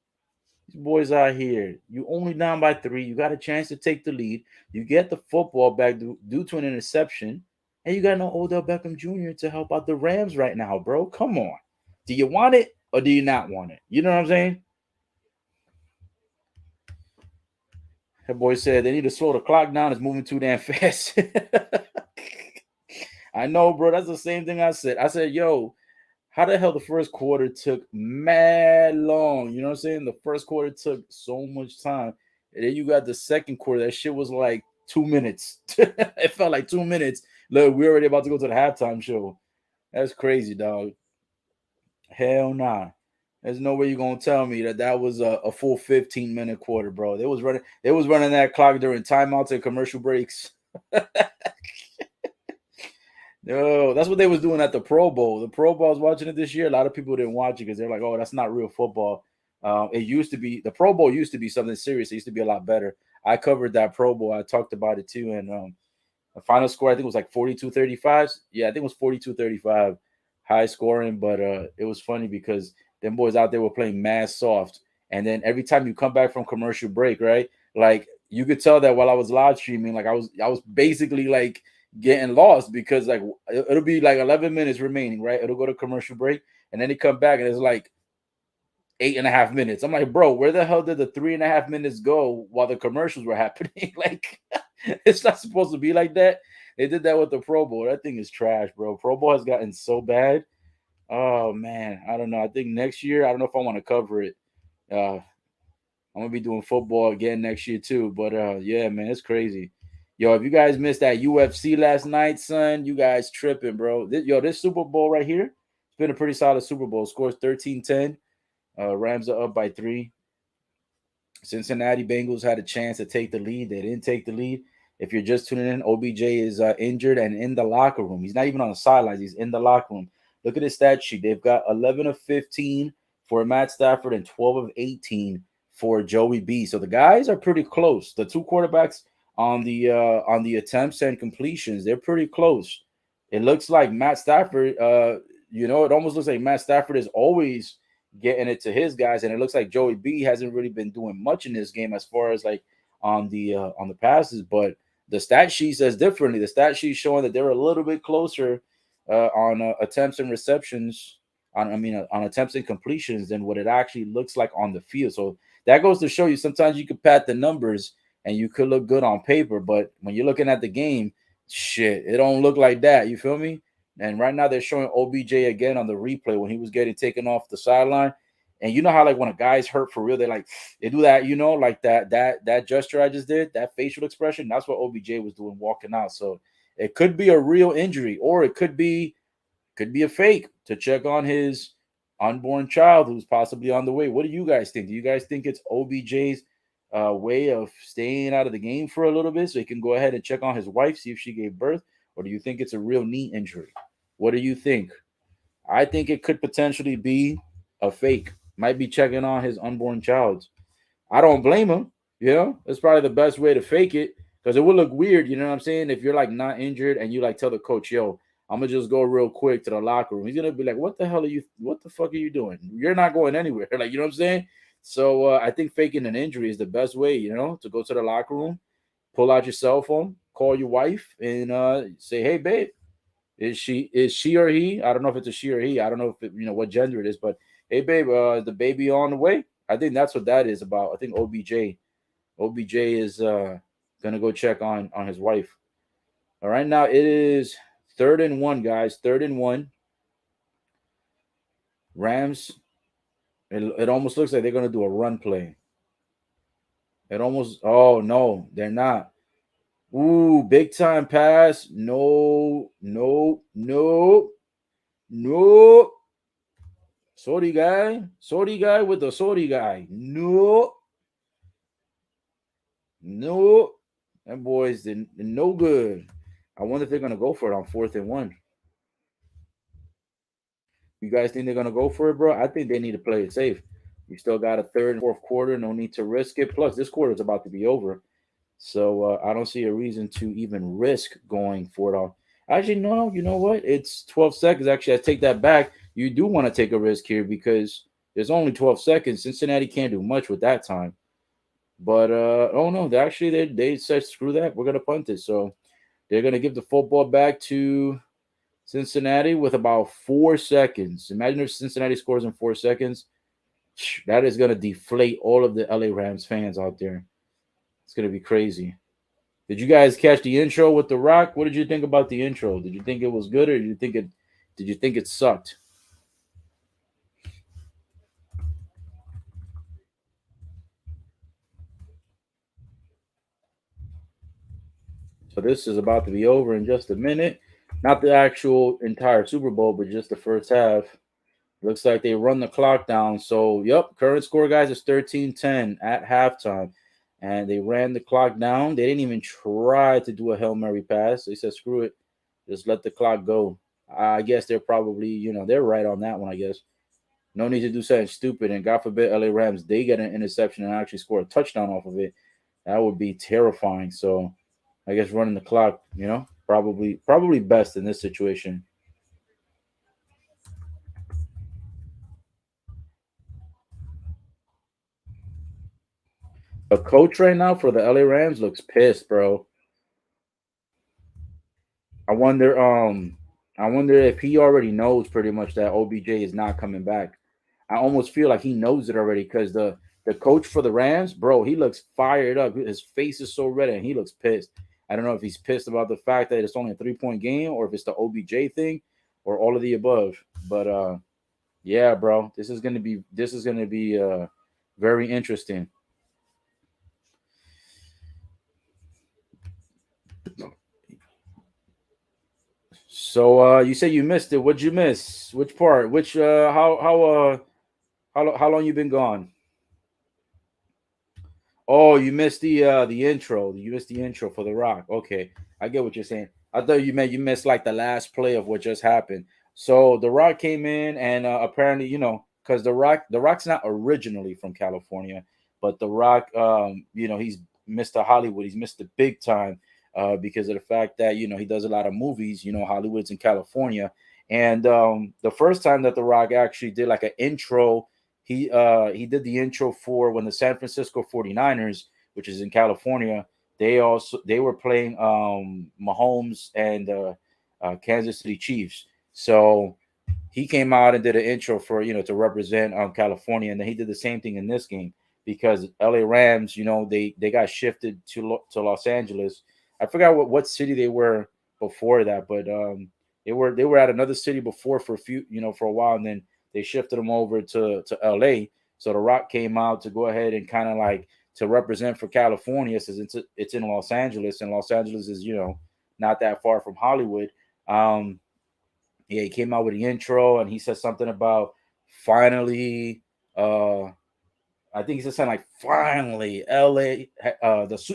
These boys out here. You only down by 3. You got a chance to take the lead. You get the football back due to an interception. And you got no Odell Beckham Jr. to help out the Rams right now, bro. Come on. Do you want it or do you not want it? You know what I'm saying? That boy said they need to slow the clock down. It's moving too damn fast. I know, bro. That's the same thing I said. I said, yo, how the hell the first quarter took mad long? You know what I'm saying? The first quarter took so much time. And then you got the second quarter. That shit was like 2 minutes. It felt like 2 minutes. Look, we're already about to go to the halftime show. That's crazy, dog. Hell nah. There's no way you're gonna tell me that that was a full 15-minute quarter, bro. They was running that clock during timeouts and commercial breaks. No, that's what they was doing at the Pro Bowl. The Pro Bowl, I was watching it this year. A lot of people didn't watch it because they're like, "Oh, that's not real football." It used to be the Pro Bowl used to be something serious. It used to be a lot better. I covered that Pro Bowl. I talked about it too, and the final score I think was like 42-35. Yeah, I think it was 42-35, high scoring. But it was funny because them boys out there were playing mad soft, and then every time you come back from commercial break, right? Like you could tell that while I was live streaming, like I was basically like getting lost because like it'll be like 11 minutes remaining, right? It'll go to commercial break, and then they come back and it's like 8.5 minutes. I'm like, bro, where the hell did the 3.5 minutes go while the commercials were happening? Like, it's not supposed to be like that. They did that with the Pro Bowl. That thing is trash, bro. Pro Bowl has gotten so bad. Oh man, I don't know. I think next year, I don't know if I want to cover it. I'm gonna be doing football again next year too. But yeah, man, it's crazy. Yo, if you guys missed that UFC last night, son, you guys tripping, bro. This Super Bowl right here, it's been a pretty solid Super Bowl. Scores 13-10. Rams are up by 3. Cincinnati Bengals had a chance to take the lead. They didn't take the lead. If you're just tuning in, OBJ is injured and in the locker room. He's not even on the sidelines. He's in the locker room. Look at his stat sheet. They've got 11 of 15 for Matt Stafford and 12 of 18 for Joey B. So the guys are pretty close. The two quarterbacks on the attempts and completions, they're pretty close. It looks like Matt Stafford. It almost looks like Matt Stafford is always getting it to his guys, and it looks like Joey B hasn't really been doing much in this game as far as like on the passes. But the stat sheet says differently. The stat sheet showing that they're a little bit closer on attempts and receptions. On attempts and completions than what it actually looks like on the field. So that goes to show you sometimes you could pat the numbers and you could look good on paper, but when you're looking at the game, shit, it don't look like that. You feel me? And right now they're showing OBJ again on the replay when he was getting taken off the sideline. And you know how like when a guy's hurt for real, they do that, like that gesture I just did, that facial expression. That's what OBJ was doing walking out. So it could be a real injury, or it could be a fake to check on his unborn child who's possibly on the way. What do you guys think? Do you guys think it's OBJ's way of staying out of the game for a little bit so he can go ahead and check on his wife, see if she gave birth? Or do you think it's a real knee injury? What do you think? I think it could potentially be a fake. Might be checking on his unborn child. I don't blame him. It's probably the best way to fake it because it would look weird. You know what I'm saying? If you're like not injured and you like tell the coach, "Yo, I'm gonna just go real quick to the locker room." He's gonna be like, "What the hell are you? What the fuck are you doing? You're not going anywhere." Like, you know what I'm saying? So I think faking an injury is the best way. To go to the locker room, pull out your cell phone, call your wife, and say, "Hey, babe, is she or he? I don't know if it's a she or he. I don't know if what gender it is, but hey, babe, is the baby on the way?" I think that's what that is about. I think OBJ is gonna go check on his wife. All right, now it is 3rd and 1, guys. 3rd and 1. Rams. It almost looks like they're gonna do a run play. It almost. Oh no, they're not. Ooh, big time pass. No, no, no, no. Sorry guy with the sorry guy. No, no. That boys did no good. I wonder if they're gonna go for it on 4th and 1. You guys think they're gonna go for it, bro? I think they need to play it safe. You still got a third and fourth quarter. No need to risk it. Plus, this quarter is about to be over, so I don't see a reason to even risk going for it all. Actually, no. You know what? It's 12 seconds. Actually, I take that back. You do want to take a risk here because there's only 12 seconds. Cincinnati can't do much with that time. But oh no, they said screw that. We're gonna punt it. So they're gonna give the football back to Cincinnati with about 4 seconds. Imagine if Cincinnati scores in 4 seconds. That is gonna deflate all of the LA Rams fans out there. It's gonna be crazy. Did you guys catch the intro with The Rock? What did you think about the intro? Did you think it was good, or did you think it sucked? So this is about to be over in just a minute. Not the actual entire Super Bowl, but just the first half. Looks like they run the clock down. So, yep, current score, guys, is 13-10 at halftime. And they ran the clock down. They didn't even try to do a Hail Mary pass. They said, screw it. Just let the clock go. I guess they're probably, they're right on that one, I guess. No need to do something stupid. And God forbid LA Rams, they get an interception and actually score a touchdown off of it. That would be terrifying. So, I guess running the clock, probably best in this situation. The coach right now for the LA Rams looks pissed, bro. I wonder I wonder if he already knows pretty much that OBJ is not coming back. I almost feel like he knows it already because the coach for the Rams, bro, he looks fired up. His face is so red and he looks pissed. I don't know if he's pissed about the fact that it's only a 3-point game or if it's the OBJ thing or all of the above. But yeah, bro, this is gonna be very interesting. So you say you missed it. What'd you miss? Which part? Which how long you been gone? Oh, you missed the intro. You missed the intro for The Rock. Okay, I get what you're saying. I thought you meant you missed like the last play of what just happened. So The Rock came in and apparently, because The Rock's not originally from California, but The Rock, he's Mr. Hollywood. He's Mr. Big Time because of the fact that he does a lot of movies. Hollywood's in California, and the first time that The Rock actually did like an intro he did the intro for when the San Francisco 49ers, which is in California, they were playing Mahomes and Kansas City Chiefs. So he came out and did an intro for to represent California, and then he did the same thing in this game because LA Rams, they got shifted to Los Angeles. I forgot what city they were before that, but they were at another city before for a few for a while, and then they shifted them over to LA. So The Rock came out to go ahead and kind of like to represent for California, since it's in Los Angeles, and Los Angeles is not that far from Hollywood. Um, yeah, he came out with the intro and he said something about finally. I think he said something like finally LA.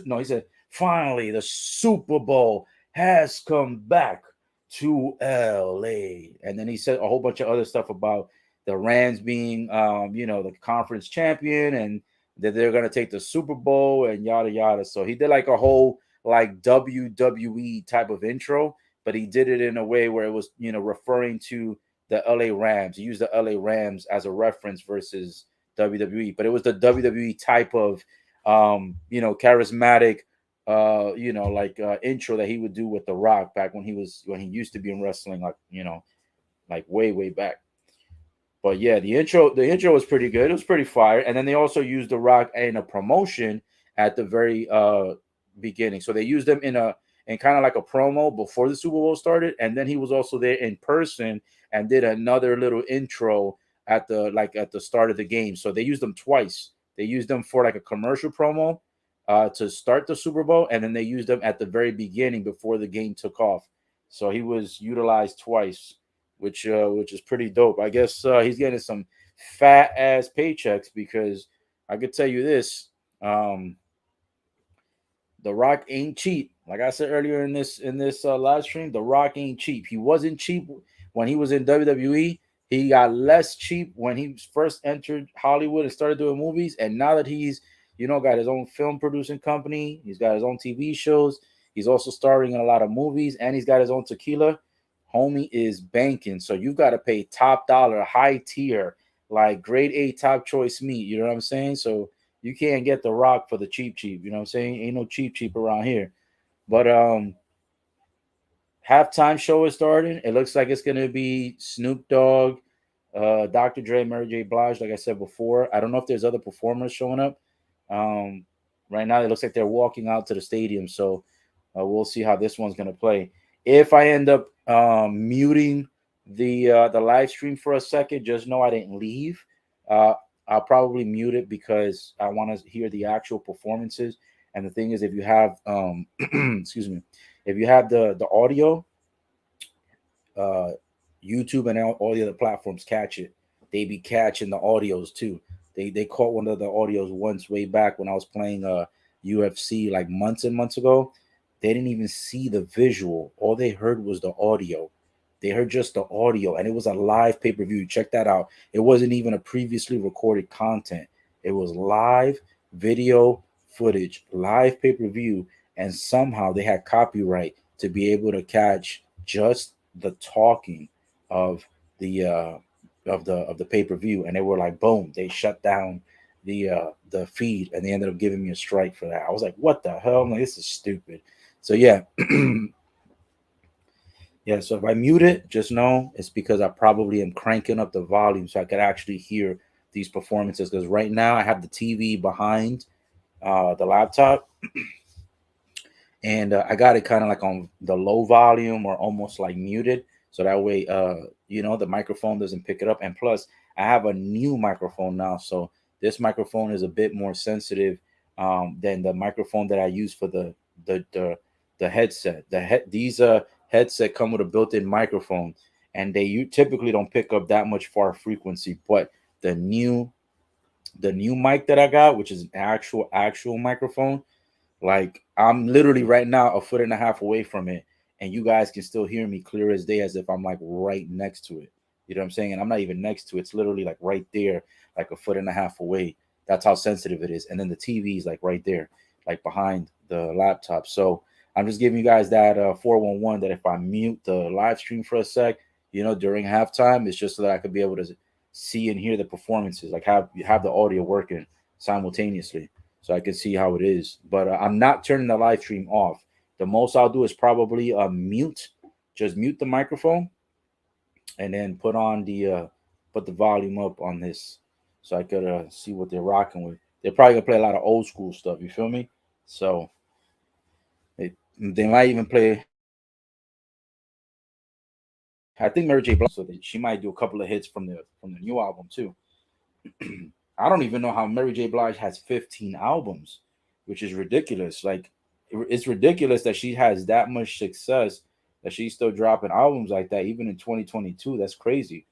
No, he said finally the Super Bowl has come back to LA, and then he said a whole bunch of other stuff about the Rams being, the conference champion, and that they're gonna take the Super Bowl and yada yada. So he did like a whole like WWE type of intro, but he did it in a way where it was referring to the LA Rams. He used the LA Rams as a reference versus WWE, but it was the WWE type of charismatic intro that he would do with The Rock back when he used to be in wrestling, like like way back. But yeah, the intro was pretty good. It was pretty fire. And then they also used The Rock in a promotion at the very beginning. So they used him in kind of like a promo before the Super Bowl started, and then he was also there in person and did another little intro at the start of the game. So they used them twice. They used them for like a commercial promo to start the Super Bowl, and then they used them at the very beginning before the game took off. So he was utilized twice, which is pretty dope. I guess he's getting some fat ass paychecks because I could tell you this: The Rock ain't cheap. Like I said earlier in this live stream, The Rock ain't cheap. He wasn't cheap when he was in WWE. He got less cheap when he first entered Hollywood and started doing movies. And now that he's got his own film producing company, he's got his own TV shows. He's also starring in a lot of movies, and he's got his own tequila. Homie is banking, so you've got to pay top dollar, high tier, like grade A top choice meat. You know what I'm saying? So you can't get The Rock for the cheap. You know what I'm saying? Ain't no cheap around here. But halftime show is starting. It looks like it's gonna be Snoop Dogg, Dr. Dre, Mary J. Blige. Like I said before, I don't know if there's other performers showing up. Um, right now, it looks like they're walking out to the stadium. So we'll see how this one's gonna play. If I end up muting the live stream for a second, just know I didn't leave. Uh, I'll probably mute it because I want to hear the actual performances. And the thing is, if you have excuse me, if you have the audio, uh, YouTube and all the other platforms catch it. they be catching the audios too. They caught one of the audios once way back when I was playing UFC like months and months ago. They didn't even see the visual. All they heard was the audio. They heard just the audio, and it was a live pay-per-view. Check that out. It wasn't even a previously recorded content. It was live video footage, live pay-per-view, and somehow they had copyright to be able to catch just the talking of the pay-per-view, and they were like, boom, they shut down the feed, and they ended up giving me a strike for that. I was like, what the hell? I'm like, this is stupid. So yeah. Yeah, so if I mute it, just know it's because I probably am cranking up the volume so I could actually hear these performances. Because right now I have the TV behind the laptop, and I got it kind of like on the low volume or almost like muted, so that way the microphone doesn't pick it up. And plus, I have a new microphone now, so this microphone is a bit more sensitive than the microphone that I use for the the, the headset. These headset come with a built-in microphone, and you typically don't pick up that much far frequency. But the new the new mic that I got, which is an actual microphone, like I'm literally right now a foot and a half away from it, and you guys can still hear me clear as day, as if I'm like right next to it. You know what I'm saying? And I'm not even next to it. It's literally like right there, like a foot and a half away. That's how sensitive it is. And then the TV is like right there, like behind the laptop. So I'm just giving you guys that 411 that if I mute the live stream for a sec, during halftime, it's just so that I could be able to see and hear the performances, like have the audio working simultaneously so I can see how it is. But I'm not turning the live stream off. The most I'll do is probably just mute the microphone, and then put the volume up on this, so I could see what they're rocking with. They're probably gonna play a lot of old school stuff. You feel me? So they might even play. I think Mary J. Blige, so she might do a couple of hits from the new album too. I don't even know how Mary J. Blige has 15 albums, which is ridiculous. Like, it's ridiculous that she has that much success, that she's still dropping albums like that, even in 2022. That's crazy.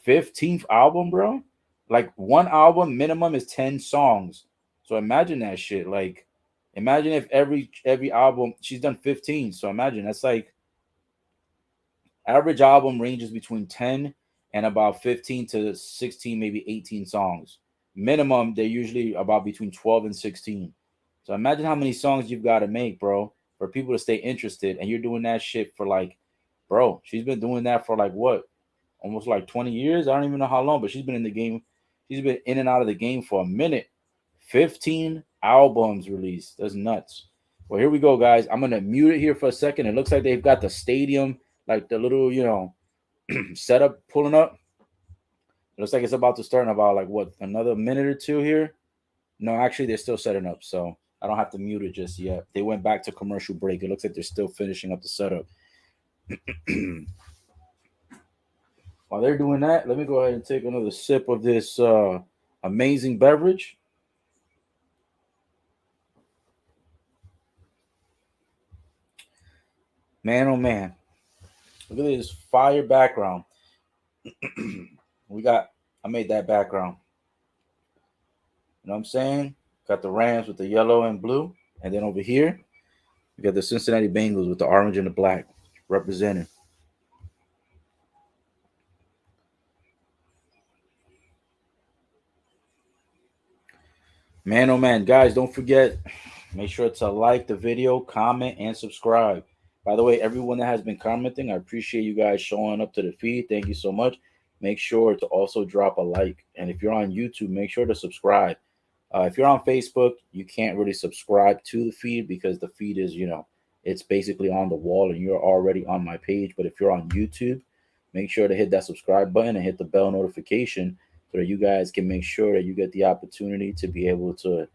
15th album, bro? Like, one album minimum is 10 songs. So imagine that shit. Like, imagine if every album she's done 15. So imagine that's like average album ranges between 10 and about 15 to 16, maybe 18 songs. Minimum, they're usually about between 12 and 16. So imagine how many songs you've got to make, bro, for people to stay interested. And you're doing that shit for like, bro, she's been doing that for like what? Almost like 20 years? I don't even know how long, but she's been in the game. She's been in and out of the game for a minute. 15 albums released. That's nuts. Well, here we go, guys. I'm going to mute it here for a second. It looks like they've got the stadium, like the little, setup pulling up. It looks like it's about to start in about like what, another minute or two here. No, actually, they're still setting up, so I don't have to mute it just yet. They went back to commercial break. It looks like they're still finishing up the setup. While they're doing that, let me go ahead and take another sip of this amazing beverage. Man, oh man, look at this fire background. I made that background. You know what I'm saying? Got the Rams with the yellow and blue. And then over here, we got the Cincinnati Bengals with the orange and the black representing. Man, oh man, guys, don't forget, make sure to like the video, comment, and subscribe. By the way, everyone that has been commenting, I appreciate you guys showing up to the feed. Thank you so much. Make sure to also drop a like. And if you're on YouTube, make sure to subscribe. If you're on Facebook, you can't really subscribe to the feed because the feed is, it's basically on the wall and you're already on my page. But if you're on YouTube, make sure to hit that subscribe button and hit the bell notification so that you guys can make sure that you get the opportunity to be able to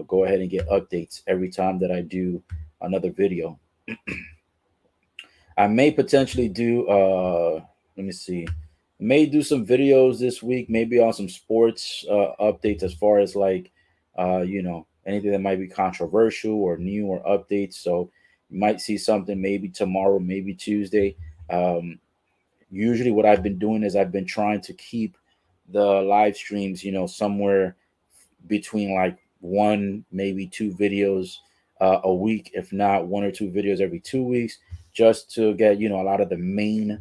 go ahead and get updates every time that I do another video. I may potentially do, let me see, may do some videos this week, maybe on some sports updates as far as like, anything that might be controversial or new or updates. So you might see something maybe tomorrow, maybe Tuesday. Usually, what I've been doing is I've been trying to keep the live streams, somewhere between like one, maybe two videos a week, if not one or two videos every 2 weeks, just to get, a lot of the main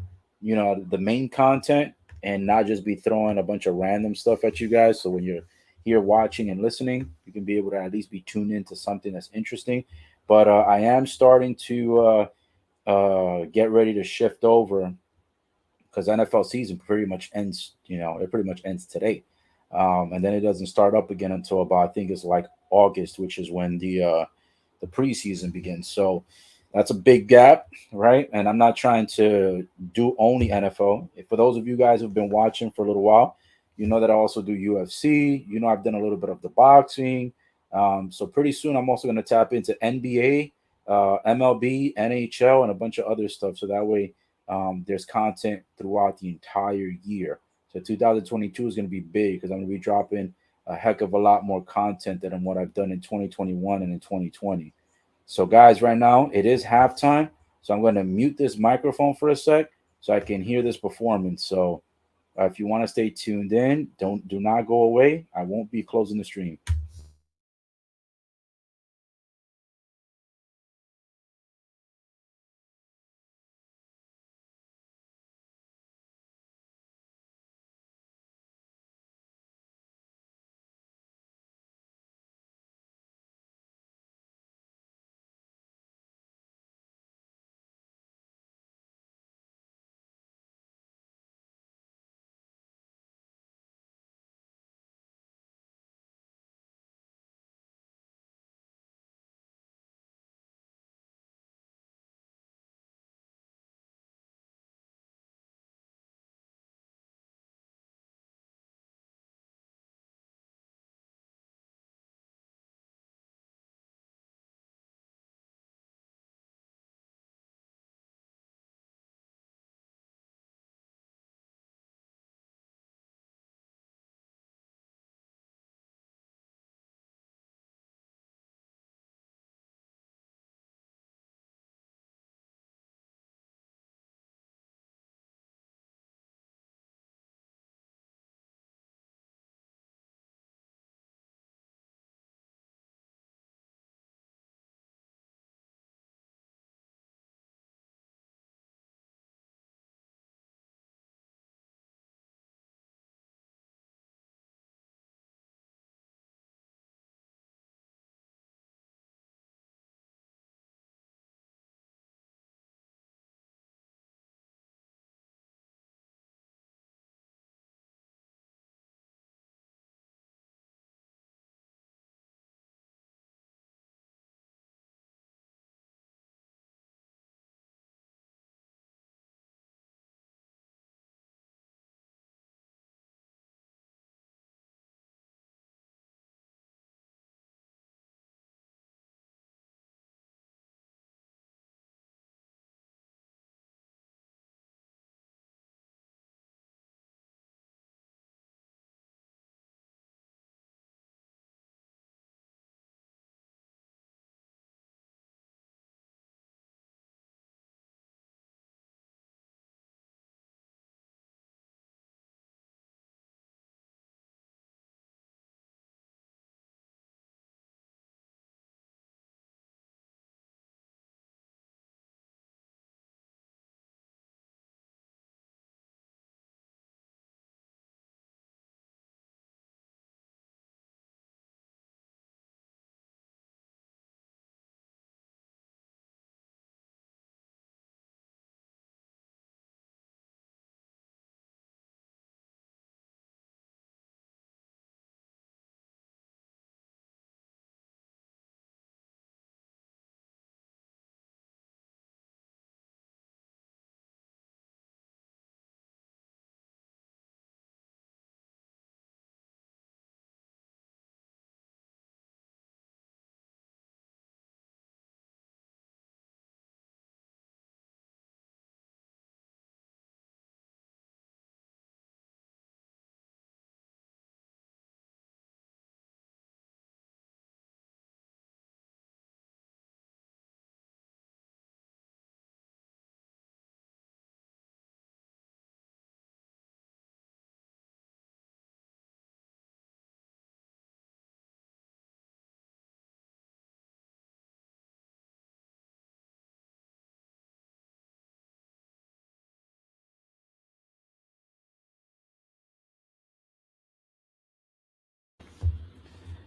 content, and not just be throwing a bunch of random stuff at you guys. So when you're here watching and listening, you can be able to at least be tuned into something that's interesting. But I am starting to get ready to shift over, because NFL season pretty much ends. It pretty much ends today, and then it doesn't start up again until about, I think it's like August, which is when the preseason begins. So that's a big gap, right? And I'm not trying to do only NFL. For those of you guys who've been watching for a little while, you know that I also do UFC. I've done a little bit of the boxing. So pretty soon I'm also going to tap into NBA, MLB, NHL, and a bunch of other stuff. So that way, there's content throughout the entire year. So 2022 is going to be big, because I'm going to be dropping a heck of a lot more content than what I've done in 2021 and in 2020. So, guys, right now it is halftime. So I'm going to mute this microphone for a sec so I can hear this performance. So, if you want to stay tuned in, do not go away. I won't be closing the stream.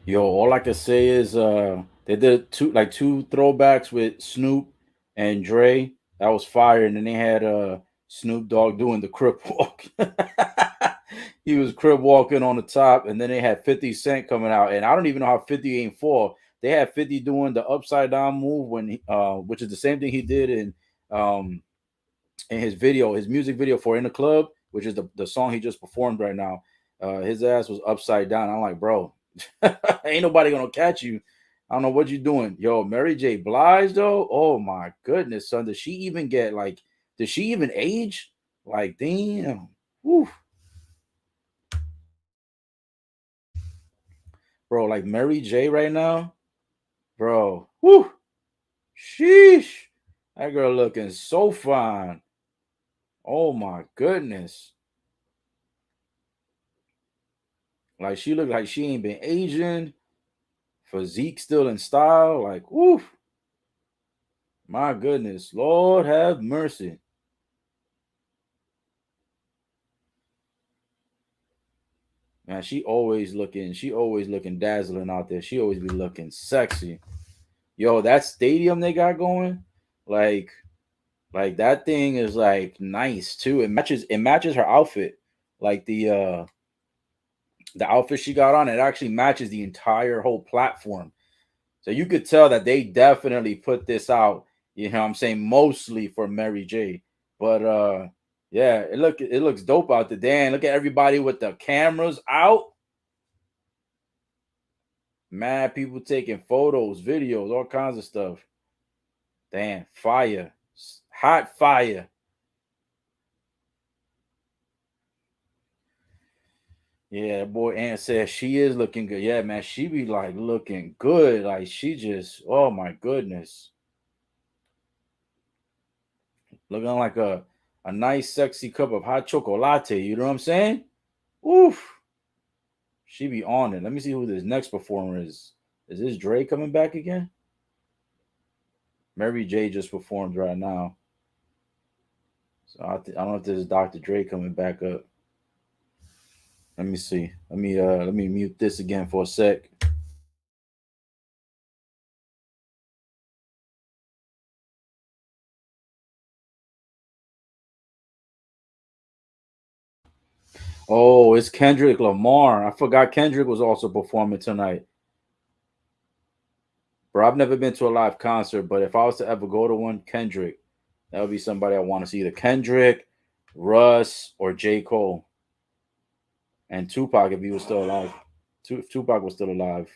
Yo, all I can say is they did two throwbacks with Snoop and Dre. That was fire. And then they had Snoop Dogg doing the crip walk. He was crib walking on the top, and then they had 50 Cent coming out. And I don't even know how 50 ain't fall. They had 50 doing the upside down move when which is the same thing he did um in his video, his music video for In the Club, which is the song he just performed right now. His ass was upside down. I'm like, bro, ain't nobody gonna catch you. I don't know what you're doing. Yo, Mary J. Blige, though. Oh my goodness, son. Does she even get like, did she even age? Like, damn. Whew. Bro, like Mary J right now, bro. Whew. Sheesh. That girl looking so fine. Oh my goodness. Like she look like she ain't been aging. Physique still in style. Like, whoo, my goodness. Lord have mercy. Man, she always looking dazzling out there. She always be looking sexy. Yo, that stadium they got going, like, like that thing is like nice too. It matches her outfit. Like the outfit she got on, it actually matches the entire whole platform. So you could tell that they definitely put this out, you know what I'm saying, mostly for Mary J. But yeah, it looks dope out there. Damn, look at everybody with the cameras out. Mad people taking photos, videos, all kinds of stuff. Damn, fire. Hot fire. Yeah, that boy Aunt says she is looking good. Yeah, man, she be like looking good. Like she just, oh my goodness. Looking like a nice sexy cup of hot chocolate. You know what I'm saying? Oof. She be on it. Let me see who this next performer is. Is this Dre coming back again? Mary J just performed right now. So I don't know if this is Dr. Dre coming back up. Let me see. Let me mute this again for a sec. Oh, it's Kendrick Lamar. I forgot Kendrick was also performing tonight. Bro, I've never been to a live concert, but if I was to ever go to one, Kendrick. That would be somebody I want to see. Either Kendrick, Russ, or J. Cole. And Tupac if he was still alive. If Tupac was still alive.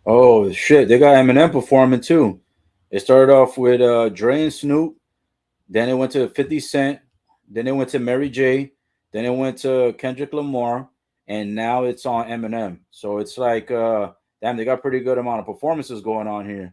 Oh shit, they got Eminem performing too. It started off with Dre and Snoop, then it went to 50 Cent, then it went to Mary J, then it went to Kendrick Lamar, and now it's on Eminem. So it's like damn, they got pretty good amount of performances going on here.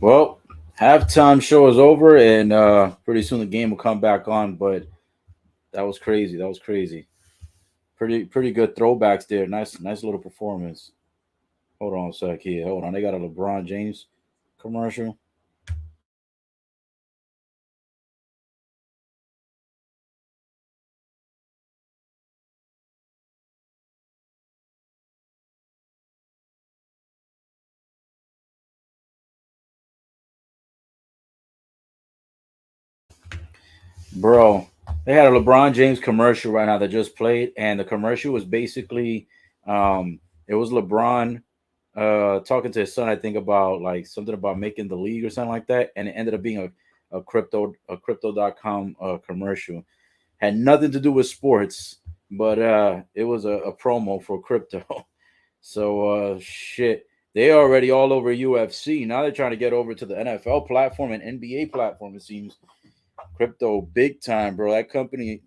Well, halftime show is over, and pretty soon the game will come back on. But that was crazy. That was crazy. Pretty good throwbacks there. Nice little performance. Hold on a sec here. Hold on. They got a LeBron James commercial. Bro, they had a LeBron James commercial right now that just played, and the commercial was basically it was LeBron talking to his son, I think, about like something about making the league or something like that, and it ended up being a crypto.com commercial. Had nothing to do with sports, but it was a promo for crypto. So shit. They already all over UFC. Now they're trying to get over to the NFL platform and NBA platform, it seems. Crypto big time, bro. That company,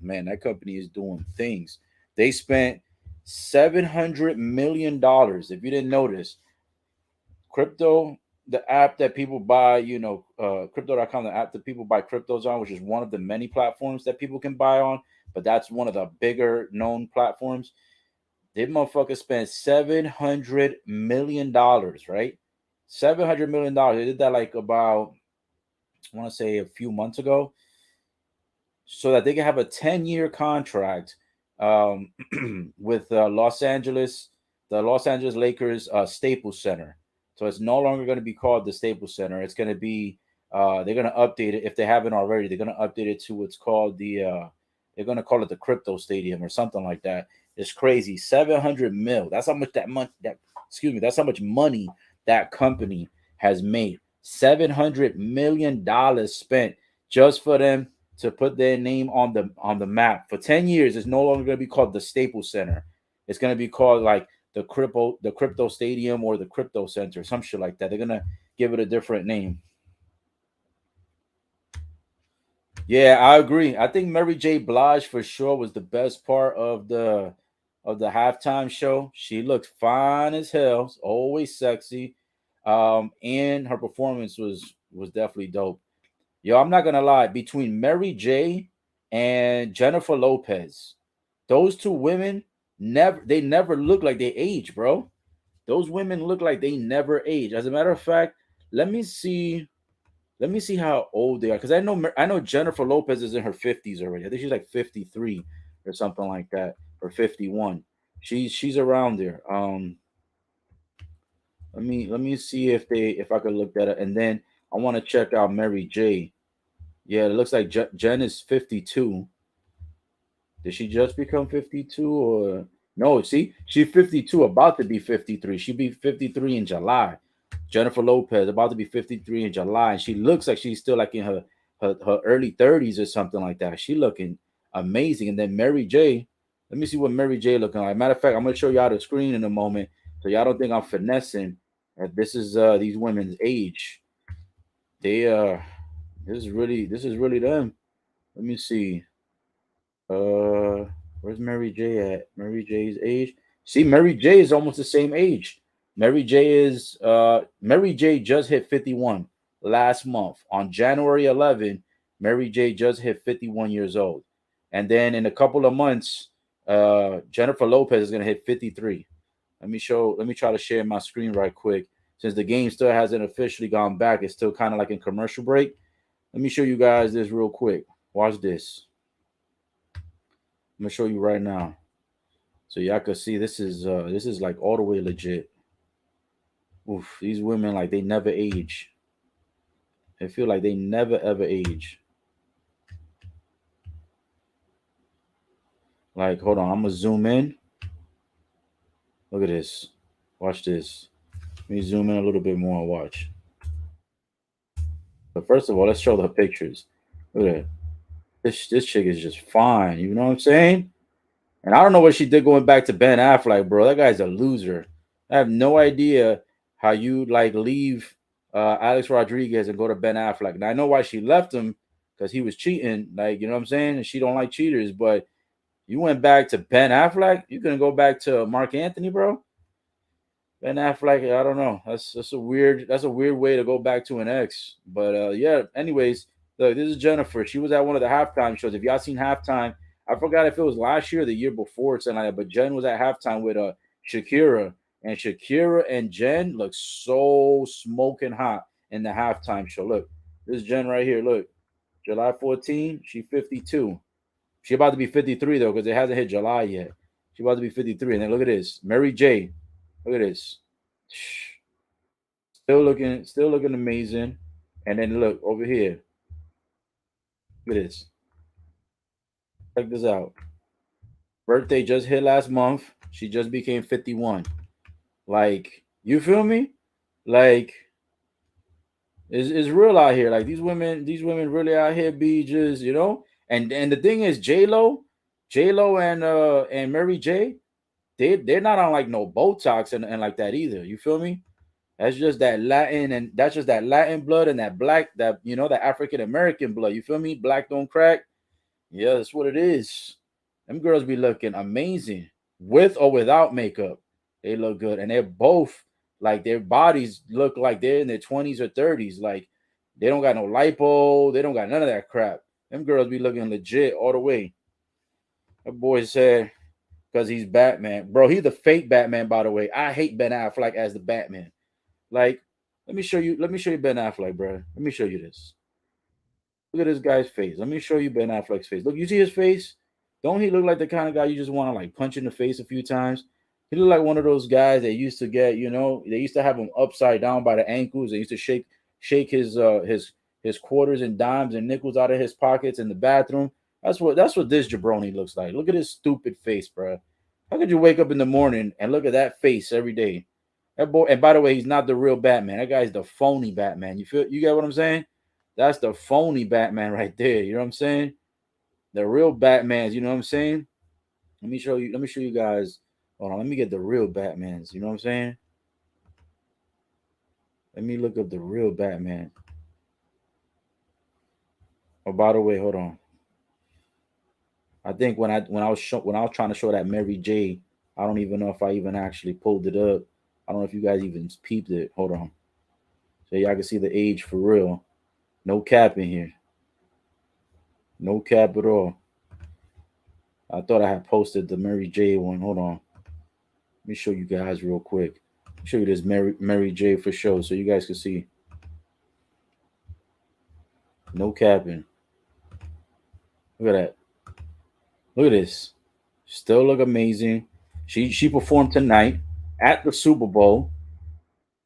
man, that company is doing things. They spent $700 million. If you didn't notice, crypto, the app that people buy, crypto.com, the app that people buy cryptos on, which is one of the many platforms that people can buy on, but that's one of the bigger known platforms. They motherfuckers spent $700 million, right? $700 million. They did that like about, I want to say a few months ago, so that they can have a 10-year contract um, with the Los Angeles Lakers Staples Center. So it's no longer going to be called the Staples Center. It's going to be they're going to update it if they haven't already. They're going to update it to what's called they're going to call it the Crypto Stadium or something like that. It's crazy. 700 mil. That's how much that money that excuse me. That's how much money that company has made. $700 million spent just for them to put their name on the map. For 10 years, it's no longer going to be called the Staples Center. It's going to be called like the crypto stadium or the crypto center, some shit like that. They're gonna give it a different name. Yeah, I agree. I think Mary J. Blige for sure was the best part of the halftime show. She looked fine as hell, always sexy. And her performance was definitely dope. Yo, I'm not gonna lie, between Mary J and Jennifer Lopez, those two women never look like they age, bro. Those women look like they never age. As a matter of fact, let me see. Let me see how old they are, because I know Jennifer Lopez is in her 50s already. I think she's like 53 or something like that, or 51. She's around there. Let me see if I could look that up, and then I want to check out Mary J. Yeah, it looks like Jen is 52. Did she just become 52 or no? See, she's 52, about to be 53. She'll be 53 in July. Jennifer Lopez about to be 53 in July, and she looks like she's still like in her early 30s or something like that. She looking amazing. And then Mary J. Let me see what Mary J looking like. Matter of fact, I'm gonna show y'all the screen in a moment, so y'all don't think I'm finessing. This is these women's age. They this is really them. Let me see. Uh, where's Mary J at? Mary J's age. See, Mary J is almost the same age. Mary J just hit 51 last month on January 11. Mary J just hit 51 years old, and then in a couple of months, Jennifer Lopez is gonna hit 53. Let me try to share my screen right quick. Since the game still hasn't officially gone back, it's still kind of like in commercial break. Let me show you guys this real quick. Watch this. I'm gonna show you right now, so y'all can see this is like all the way legit. Oof, these women like they never age. I feel like they never ever age. Like, hold on, I'm gonna zoom in. Look at this. Watch this. Let me zoom in a little bit more and watch. But first of all, let's show the pictures. Look at that. This chick is just fine. You know what I'm saying? And I don't know what she did going back to Ben Affleck, bro. That guy's a loser. I have no idea how you like leave Alex Rodriguez and go to Ben Affleck. And I know why she left him, because he was cheating. Like, you know what I'm saying? And she don't like cheaters. But you went back to Ben Affleck. You gonna go back to Mark Anthony, bro? Ben Affleck, I don't know. That's a weird way to go back to an ex. But yeah. Anyways, look, this is Jennifer. She was at one of the halftime shows. If y'all seen halftime, I forgot if it was last year or the year before, something like that. But Jen was at halftime with Shakira, and Shakira and Jen look so smoking hot in the halftime show. Look, this is Jen right here. Look, July 14, she 52. She about to be 53 though, because it hasn't hit July yet. She about to be 53. And then look at this, Mary J. Look at this. Still looking amazing. And then look over here. Look at this. Check this out. Birthday just hit last month. She just became 51. Like, you feel me? Like, it's real out here. Like these women really out here be just, And the thing is, J Lo and Mary J, they're not on like no Botox and like that either. You feel me? That's just that Latin blood and that black, that African American blood. You feel me? Black don't crack. Yeah, that's what it is. Them girls be looking amazing with or without makeup. They look good, and they're both like their bodies look like they're in their 20s or 30s. Like they don't got no lipo, they don't got none of that crap. Them girls be looking legit all the way. That boy said because he's Batman, bro. He's the fake Batman, by the way. I hate Ben Affleck as the Batman. Like, let me show you. Let me show you Ben Affleck, bro. Let me show you this. Look at this guy's face. Let me show you Ben Affleck's face. Look, you see his face? Don't he look like the kind of guy you just want to like punch in the face a few times? He look like one of those guys that used to get, they used to have him upside down by the ankles. They used to shake his quarters and dimes and nickels out of his pockets in the bathroom. That's what this jabroni looks like. Look at his stupid face, bro. How could you wake up in the morning and look at that face every day? That boy, and by the way, he's not the real Batman. That guy's the phony Batman. You get what I'm saying? That's the phony Batman right there. You know what I'm saying? The real Batmans, you know what I'm saying? Let me show you guys. Hold on, let me get the real Batmans. You know what I'm saying? Let me look up the real Batman. Oh, by the way, hold on. I think when I was trying to show that Mary J, I don't even know if I even actually pulled it up. I don't know if you guys even peeped it. Hold on. So y'all can see the age for real. No cap in here. No cap at all. I thought I had posted the Mary J one. Hold on. Let me show you guys real quick. Show you this Mary J for sure, so you guys can see. No capping. Look at that. Look at this. Still look amazing. She performed tonight at the Super Bowl.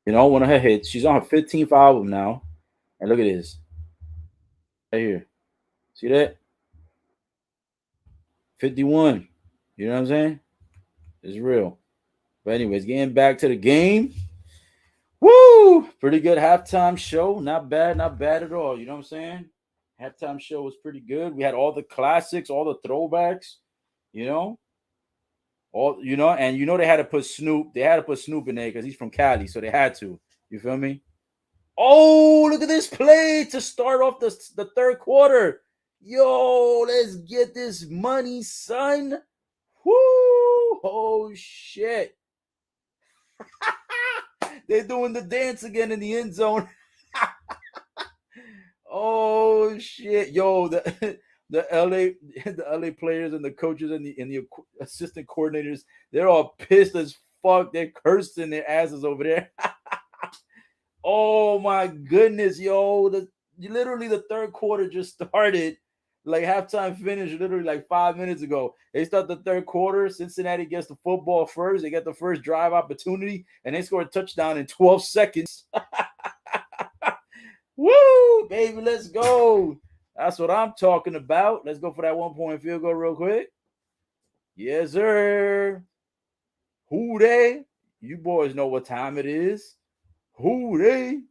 One of her hits. She's on her 15th album now. And look at this. Right here. See that? 51. You know what I'm saying? It's real. But anyways, getting back to the game. Woo! Pretty good halftime show. Not bad at all. You know what I'm saying? Halftime show was pretty good. We had all the classics, all the throwbacks, you know. And they had to put Snoop. They had to put Snoop in there because he's from Cali, so they had to. You feel me? Oh, look at this play to start off the third quarter. Yo, let's get this money, son. Woo! Oh shit. They're doing the dance again in the end zone. Oh shit. Yo, the the LA the LA players and the coaches and the assistant coordinators, they're all pissed as fuck. They're cursing their asses over there. Oh my goodness, yo. Literally the third quarter just started. Like halftime finished literally like 5 minutes ago. They start the third quarter. Cincinnati gets the football first. They get the first drive opportunity, and they score a touchdown in 12 seconds. Woo, baby, let's go. That's what I'm talking about. Let's go for that 1 point field goal real quick. Yes, sir. Who they? You boys know what time it is. Who they?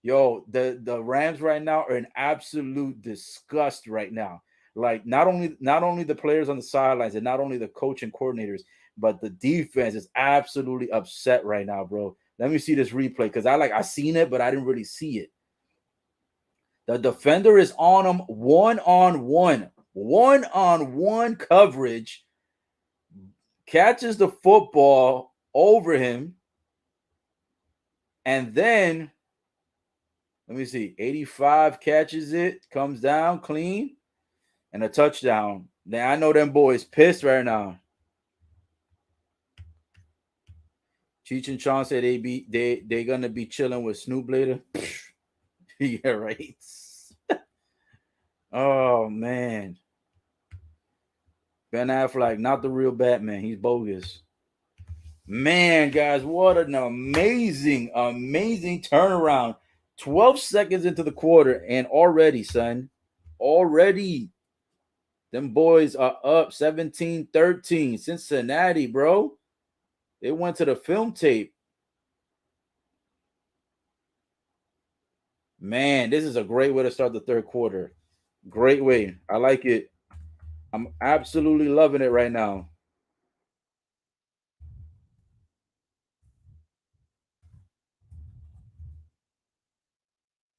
Yo, the Rams right now are in absolute disgust right now. Like not only the players on the sidelines and not only the coach and coordinators, but the defense is absolutely upset right now, bro. Let me see this replay because I seen it, but I didn't really see it. The defender is on him one-on-one coverage, catches the football, over him. And then, let me see, 85 catches it, comes down clean, and a touchdown. Now, I know them boys pissed right now. Cheech and Chong said they gonna be chilling with Snoop later. Yeah, right. Oh man. Ben Affleck, not the real Batman. He's bogus. Man, guys, what an amazing turnaround. 12 seconds into the quarter, and already, son, already, them boys are up 17-13. Cincinnati, bro. They went to the film tape. Man, this is a great way to start the third quarter. Great way. I like it. I'm absolutely loving it right now.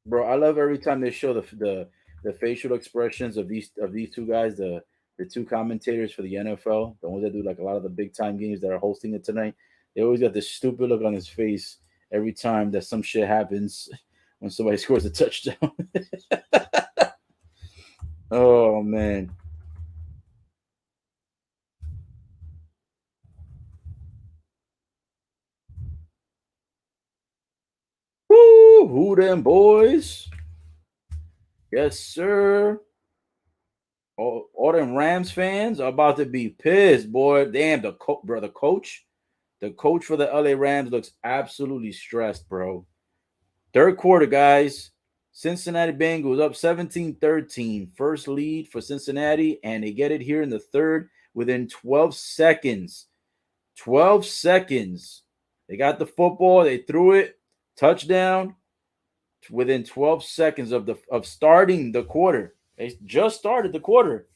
Bro, I love every time they show the facial expressions of these two guys, the two commentators for the NFL, the ones that do like a lot of the big time games that are hosting it tonight. They always got this stupid look on his face every time that some shit happens when somebody scores a touchdown. Oh man. Woo! Who them boys? Yes, sir. All them Rams fans are about to be pissed, boy. Damn, the coach for the LA Rams looks absolutely stressed, bro. Third quarter, guys. Cincinnati Bengals up 17-13. First lead for Cincinnati, and they get it here in the third within 12 seconds. 12 seconds. They got the football, they threw it, touchdown within 12 seconds of starting the quarter. They just started the quarter.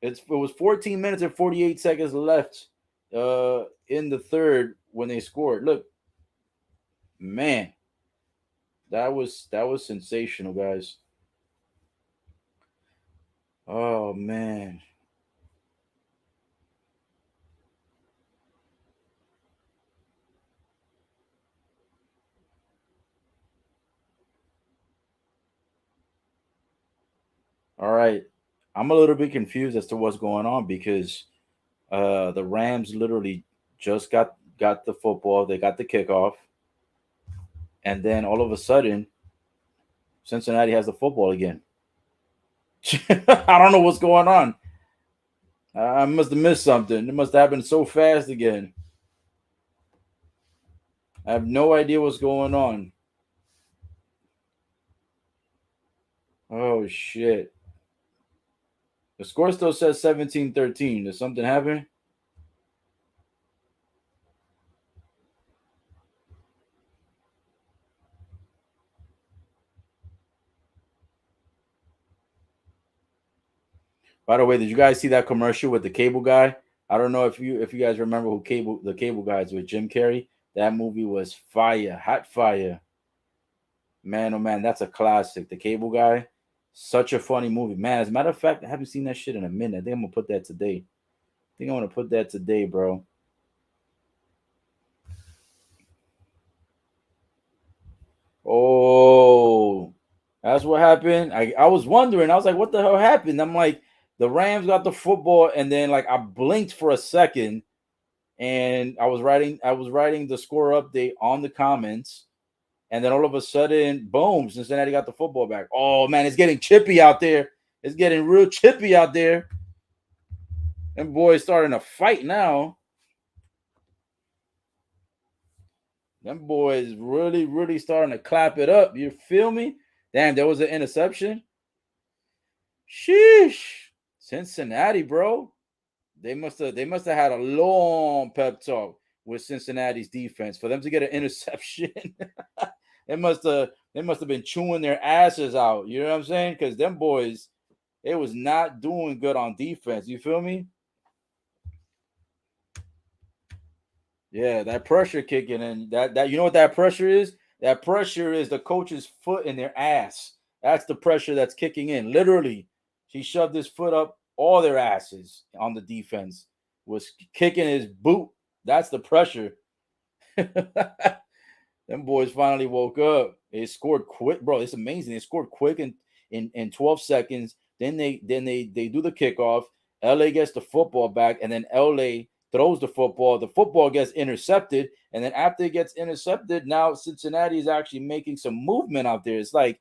It was 14 minutes and 48 seconds left in the third when they scored. Look, man, that was sensational, guys. Oh man. All right. I'm a little bit confused as to what's going on because the Rams literally just got the football, they got the kickoff, and then all of a sudden Cincinnati has the football again. I don't know what's going on. I must have missed something. It must have happened so fast again. I have no idea what's going on. Oh shit. The score still says 17-13. Did something happen? By the way, did you guys see that commercial with the cable guy? I don't know if you guys remember who the cable guys with Jim Carrey. That movie was fire, hot fire. Man, oh man, that's a classic. The Cable Guy, such a funny movie, man. As a matter of fact, I haven't seen that shit in a minute. I think I'm gonna put that today. I think I'm gonna put that today, bro. Oh, that's what happened. I was wondering. I was like, what the hell happened? I'm like, the Rams got the football, and then like I blinked for a second, and I was writing the score update on the comments, and then all of a sudden, boom, Cincinnati got the football back. Oh man, it's getting chippy out there. It's getting real chippy out there. Them boys starting to fight now. Them boys really, really starting to clap it up. You feel me? Damn, there was an interception. Sheesh. Cincinnati, bro. They must have had a long pep talk with Cincinnati's defense for them to get an interception. they must have been chewing their asses out. You know what I'm saying? Because them boys, it was not doing good on defense. You feel me? Yeah, that pressure kicking in. That you know what that pressure is? That pressure is the coach's foot in their ass. That's the pressure that's kicking in. Literally, he shoved his foot up all their asses on the defense. Was kicking his boot That's the pressure. Them boys finally woke up. They scored quick, bro. It's amazing. They scored quick in 12 seconds. Then they do the kickoff. LA gets the football back, and then LA throws the football. The football gets intercepted, and then after it gets intercepted, now Cincinnati is actually making some movement out there. It's like,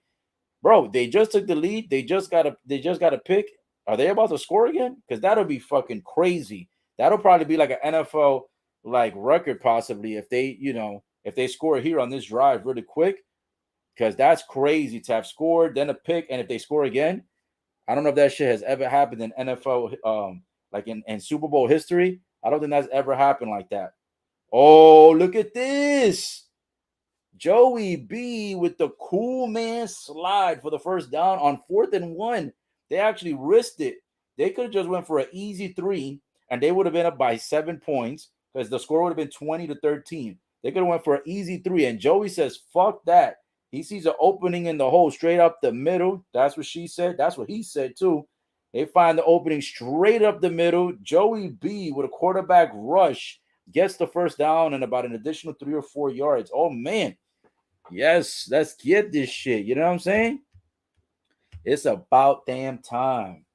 bro, they just took the lead. They just got a pick. Are they about to score again? Because that'll be fucking crazy. That'll probably be like an NFL like record possibly if they score here on this drive really quick. Because that's crazy to have scored, then a pick, and if they score again, I don't know if that shit has ever happened in NFL, like in Super Bowl history. I don't think that's ever happened like that. Oh, look at this. Joey B with the cool man slide for the first down on 4th and 1. They actually risked it. They could have just went for an easy 3, and they would have been up by 7 points because the score would have been 20-13. They could have went for an easy 3, and Joey says, "Fuck that." He sees an opening in the hole straight up the middle. That's what she said. That's what he said too. They find the opening straight up the middle. Joey B with a quarterback rush gets the first down and about an additional 3 or 4 yards. Oh man. Yes, let's get this shit. You know what I'm saying? It's about damn time.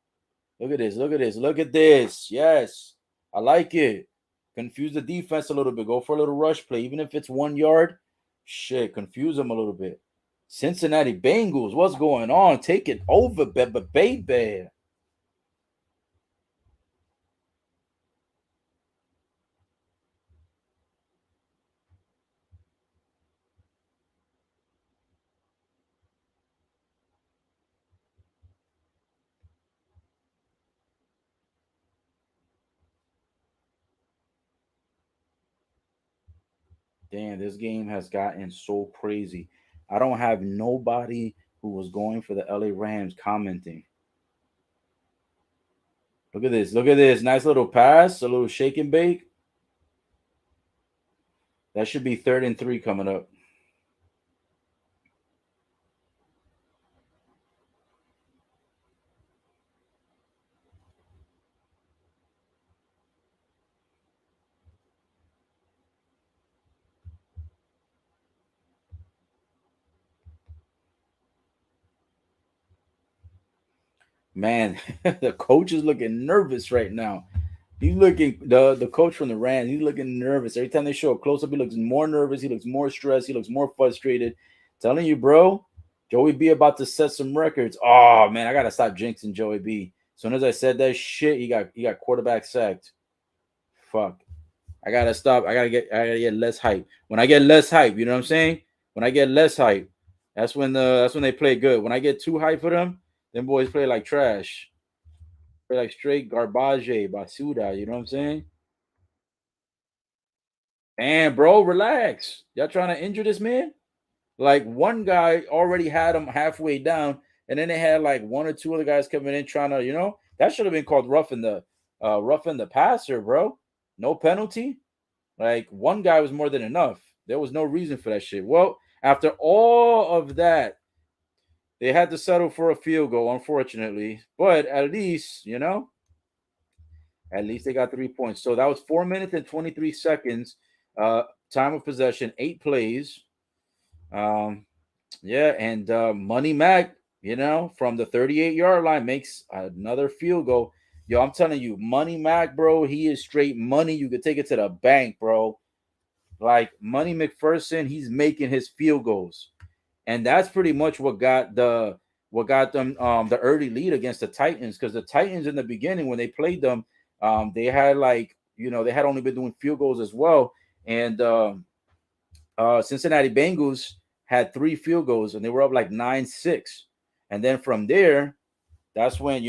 Look at this. Look at this. Look at this. Yes. I like it. Confuse the defense a little bit. Go for a little rush play. Even if it's 1 yard, shit, confuse them a little bit. Cincinnati Bengals, what's going on? Take it over, baby. Damn, this game has gotten so crazy. I don't have nobody who was going for the LA Rams commenting. Look at this. Look at this. Nice little pass, a little shake and bake. That should be 3rd and 3 coming up. Man, the coach is looking nervous right now. He's looking the coach from the Rams. He's looking nervous every time they show a close up. He looks more nervous. He looks more stressed. He looks more frustrated. Telling you, bro, Joey B about to set some records. Oh man, I gotta stop jinxing Joey B. As soon as I said that shit, he got quarterback sacked. Fuck. I gotta get less hype. When I get less hype, you know what I'm saying? When I get less hype, that's when they play good. When I get too hype for them boys play like trash. Play like straight garbage basura, you know what I'm saying? And bro, relax. Y'all trying to injure this man? Like one guy already had him halfway down, and then they had like one or two other guys coming in trying to, that should have been called roughing the passer, bro. No penalty. Like one guy was more than enough. There was no reason for that shit. Well, after all of that, they had to settle for a field goal, unfortunately. But at least they got 3 points. So that was 4 minutes and 23 seconds. Time of possession, 8 plays. Um, yeah, and Money Mac, from the 38-yard line makes another field goal. Yo, I'm telling you, Money Mac, bro, he is straight money. You could take it to the bank, bro. Like Money McPherson, he's making his field goals. And that's pretty much what got them the early lead against the Titans, because the Titans in the beginning when they played them, they had they had only been doing field goals as well. And Cincinnati Bengals had 3 field goals and they were up like 9-6. And then from there, that's when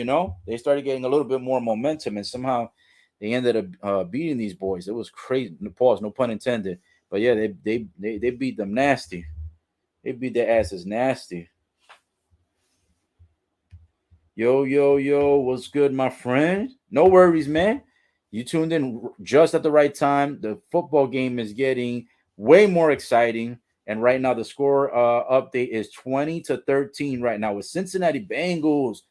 they started getting a little bit more momentum, and somehow they ended up beating these boys. It was crazy. Pause, no pun intended. But yeah, they beat them nasty. They beat their asses nasty. Yo, yo, yo, what's good, my friend? No worries, man. You tuned in just at the right time. The football game is getting way more exciting. And right now, the score update is 20-13 right now with Cincinnati Bengals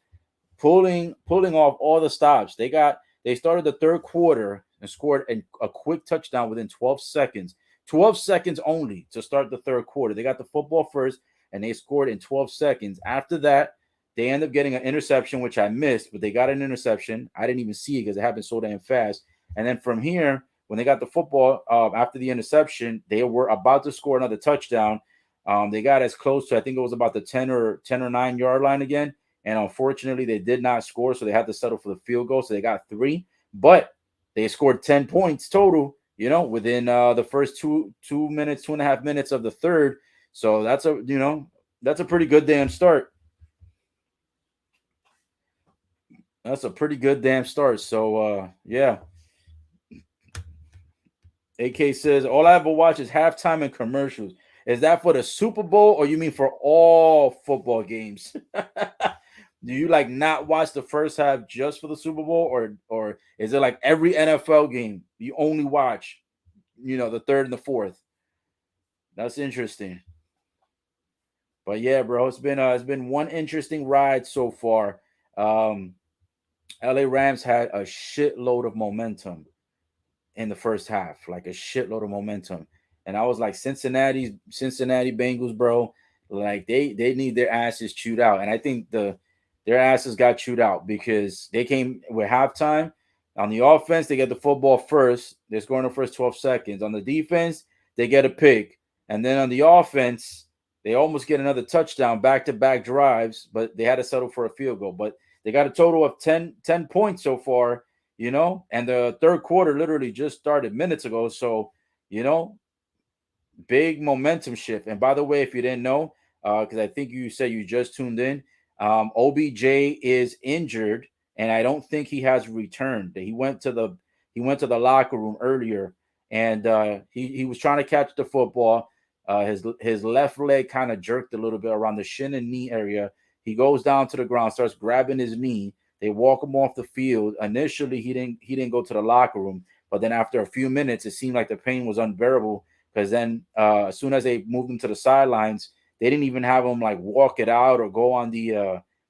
pulling off all the stops. They started the third quarter. and scored a quick touchdown within 12 seconds. 12 seconds only to start the third quarter. They got the football first and they scored in 12 seconds. After that, they end up getting an interception, which I missed, but they got an interception. I didn't even see it because it happened so damn fast. And then from here, when they got the football after the interception, they were about to score another touchdown. They got as close to, I think it was about the 10 or 9 yard line again. And unfortunately, they did not score, so they had to settle for the field goal. So they got 3, but they scored 10 points total, within the first 2 minutes, 2.5 minutes of the third. So that's a pretty good damn start. That's a pretty good damn start. So yeah. AK says all I ever watch is halftime and commercials. Is that for the Super Bowl or you mean for all football games? Do you like not watch the first half just for the Super Bowl, or is it like every NFL game you only watch, the third and the fourth? That's interesting. But yeah, bro, it's been one interesting ride so far. Um, LA Rams had a shitload of momentum in the first half, like a shitload of momentum. And I was like, Cincinnati Bengals, bro, like they need their asses chewed out. And I think their asses got chewed out because they came with halftime. On the offense, they get the football first. They're scoring the first 12 seconds. On the defense, they get a pick. And then on the offense, they almost get another touchdown, back-to-back drives, but they had to settle for a field goal. But they got a total of 10 points so far, and the third quarter literally just started minutes ago. So, you know, big momentum shift. And by the way, if you didn't know, because I think you said you just tuned in, OBJ is injured, and I don't think he has returned. He went to the locker room earlier, and he was trying to catch the football. His left leg kind of jerked a little bit around the shin and knee area. He goes down to the ground, starts grabbing his knee. They walk him off the field. Initially, he didn't go to the locker room, but then after a few minutes, it seemed like the pain was unbearable because then as soon as they moved him to the sidelines, they didn't even have him like walk it out or go on the.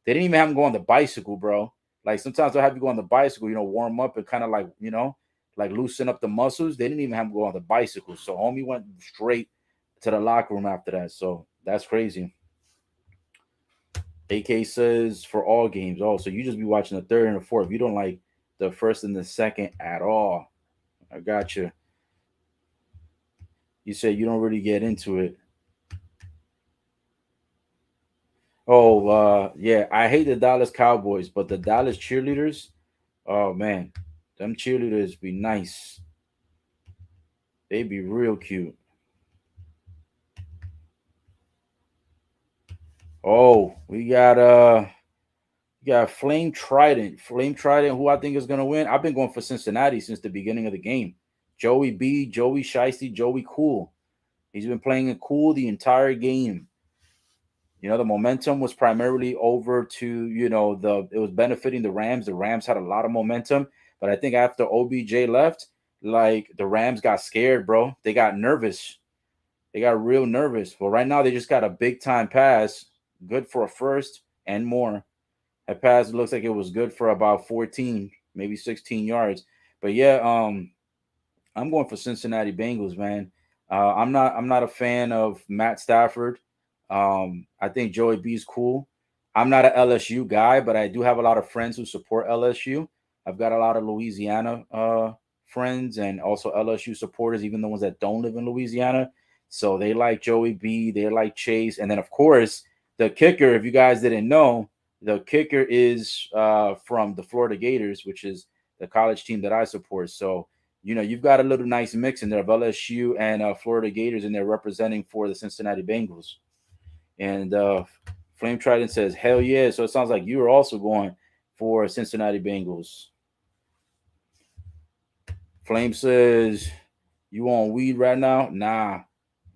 They didn't even have him go on the bicycle, bro. Like sometimes they'll have you go on the bicycle, warm up and kind of like loosen up the muscles. They didn't even have him go on the bicycle. So homie went straight to the locker room after that. So that's crazy. AK says for all games. Oh, so you just be watching the third and the fourth. You don't like the first and the second at all. I got you. You said you don't really get into it. Oh, yeah. I hate the Dallas Cowboys, but the Dallas cheerleaders, oh man, them cheerleaders be nice. They be real cute. Oh, we got Flame Trident. Flame Trident, who I think is gonna win. I've been going for Cincinnati since the beginning of the game. Joey B, Joey Shiesty, Joey Cool. He's been playing it cool the entire game. The momentum was primarily over to, it was benefiting the Rams. The Rams had a lot of momentum, but I think after OBJ left, like the Rams got scared, bro. They got nervous. They got real nervous. But right now they just got a big time pass, good for a first and more. That pass looks like it was good for about 14, maybe 16 yards. But yeah, I'm going for Cincinnati Bengals, man. I'm not a fan of Matt Stafford. I think Joey B's cool. I'm not an LSU guy, but I do have a lot of friends who support LSU. I've got a lot of Louisiana friends and also LSU supporters, even the ones that don't live in Louisiana. So they like Joey B, they like Chase, and then of course the kicker. If you guys didn't know, the kicker is from the Florida Gators, which is the college team that I support. So you've got a little nice mix in there of LSU and Florida Gators, and they're representing for the Cincinnati Bengals. And Flame Trident says, "Hell yeah!" So it sounds like you are also going for Cincinnati Bengals. Flame says, "You on weed right now?" Nah,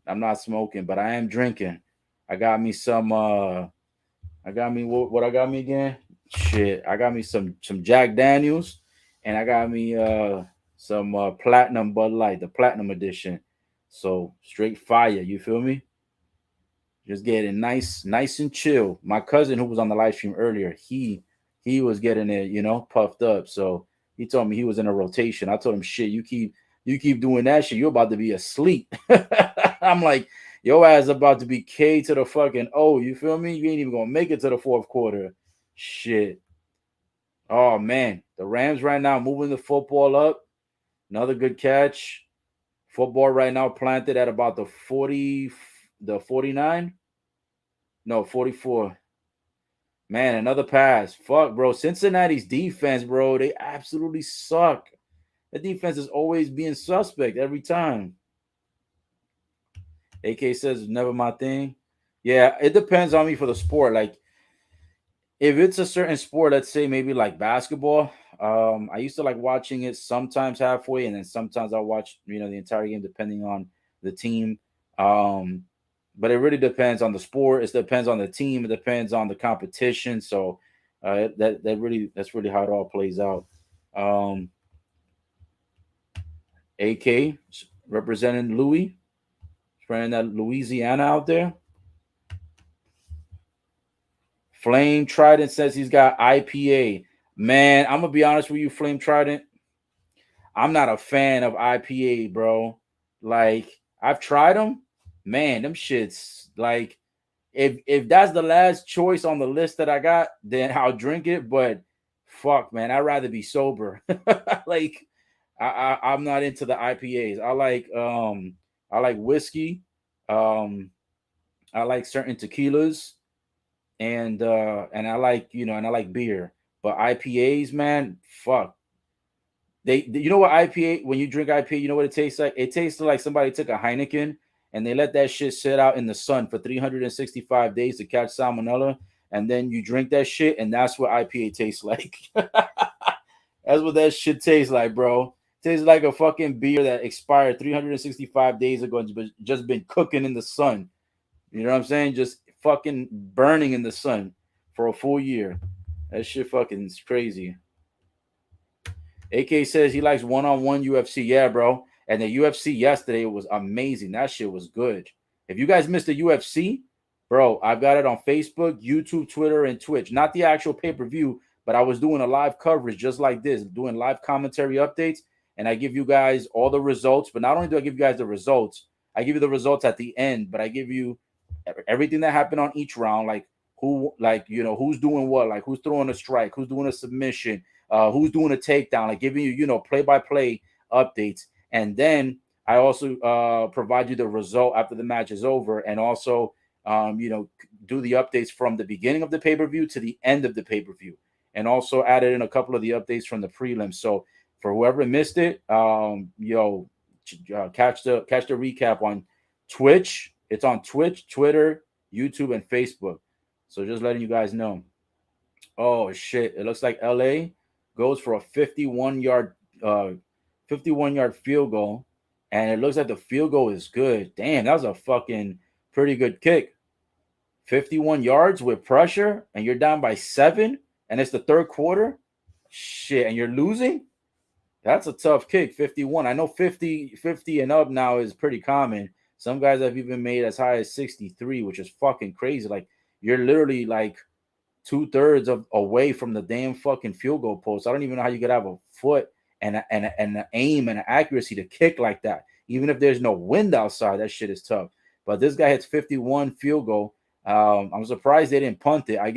I'm not smoking, but I am drinking. I got me some. I got me what I got me again? Shit, I got me some Jack Daniels, and I got me some Platinum Bud Light, the Platinum Edition. So straight fire. You feel me? Just getting nice and chill. My cousin who was on the live stream earlier, he was getting it, puffed up. So He told me he was in a rotation. I told him, shit, you keep doing that shit, you're about to be asleep. I'm like, your ass about to be K to the fucking O. You feel me? You ain't even gonna make it to the fourth quarter. Shit. Oh man, the Rams right now moving the football up. Another good catch. Football right now planted at about the 40, the 49. No, 44. Man, another pass. Fuck, bro. Cincinnati's defense, bro, they absolutely suck. The defense is always being suspect every time. AK says never my thing. Yeah, it depends on me for the sport. Like if it's a certain sport, let's say maybe like basketball, I used to like watching it sometimes halfway, and then sometimes I'll watch the entire game depending on the team. Um, but it really depends on the sport. It depends on the team. It depends on the competition. So that's really how it all plays out. Um, AK representing Louis, representing that Louisiana out there. Flame Trident says he's got IPA. Man, I'm gonna be honest with you, Flame Trident. I'm not a fan of IPA, bro. Like I've tried them. Man, them shits. Like if that's the last choice on the list that I got, then I'll drink it. But fuck, man, I'd rather be sober. Like I'm not into the IPAs. I like whiskey. Um, I like certain tequilas and I like and I like beer. But IPAs, man, fuck. You know what IPA when you drink IPA, you know what it tastes like? It tastes like somebody took a Heineken and they let that shit sit out in the sun for 365 days to catch salmonella, and then you drink that shit, and that's what IPA tastes like. That's what that shit tastes like, bro. Tastes like a fucking beer that expired 365 days ago and just been cooking in the sun. You know what I'm saying? Just fucking burning in the sun for a full year. That shit fucking is crazy. AK says he likes one-on-one UFC. Yeah, bro. And the UFC yesterday was amazing. That shit was good. If you guys missed the UFC, bro, I've got it on Facebook, YouTube, Twitter, and Twitch. Not the actual pay-per-view, but I was doing a live coverage just like this, doing live commentary updates, and I give you guys all the results. But not only do I give you guys the results, I give you the results at the end, but I give you everything that happened on each round, like who's doing what, like who's throwing a strike, who's doing a submission, who's doing a takedown, like giving you play-by-play updates. And then I also provide you the result after the match is over, and also do the updates from the beginning of the pay-per-view to the end of the pay-per-view, and also added in a couple of the updates from the prelims. So for whoever missed it, catch the recap on Twitch. It's on Twitch, Twitter, YouTube, and Facebook. So just letting you guys know. Oh shit! It looks like LA goes for a 51-yard field goal, and it looks like the field goal is good. Damn, that was a fucking pretty good kick. 51 yards with pressure, and you're down by 7, and it's the third quarter. Shit, and you're losing. That's a tough kick. 51. I know 50 and up now is pretty common. Some guys have even made as high as 63, which is fucking crazy. Like you're literally like 2/3 of away from the damn fucking field goal post. I don't even know how you could have a foot and an aim and an accuracy to kick like that. Even if there's no wind outside, that shit is tough. But this guy hits 51 field goal. I'm surprised they didn't punt it. I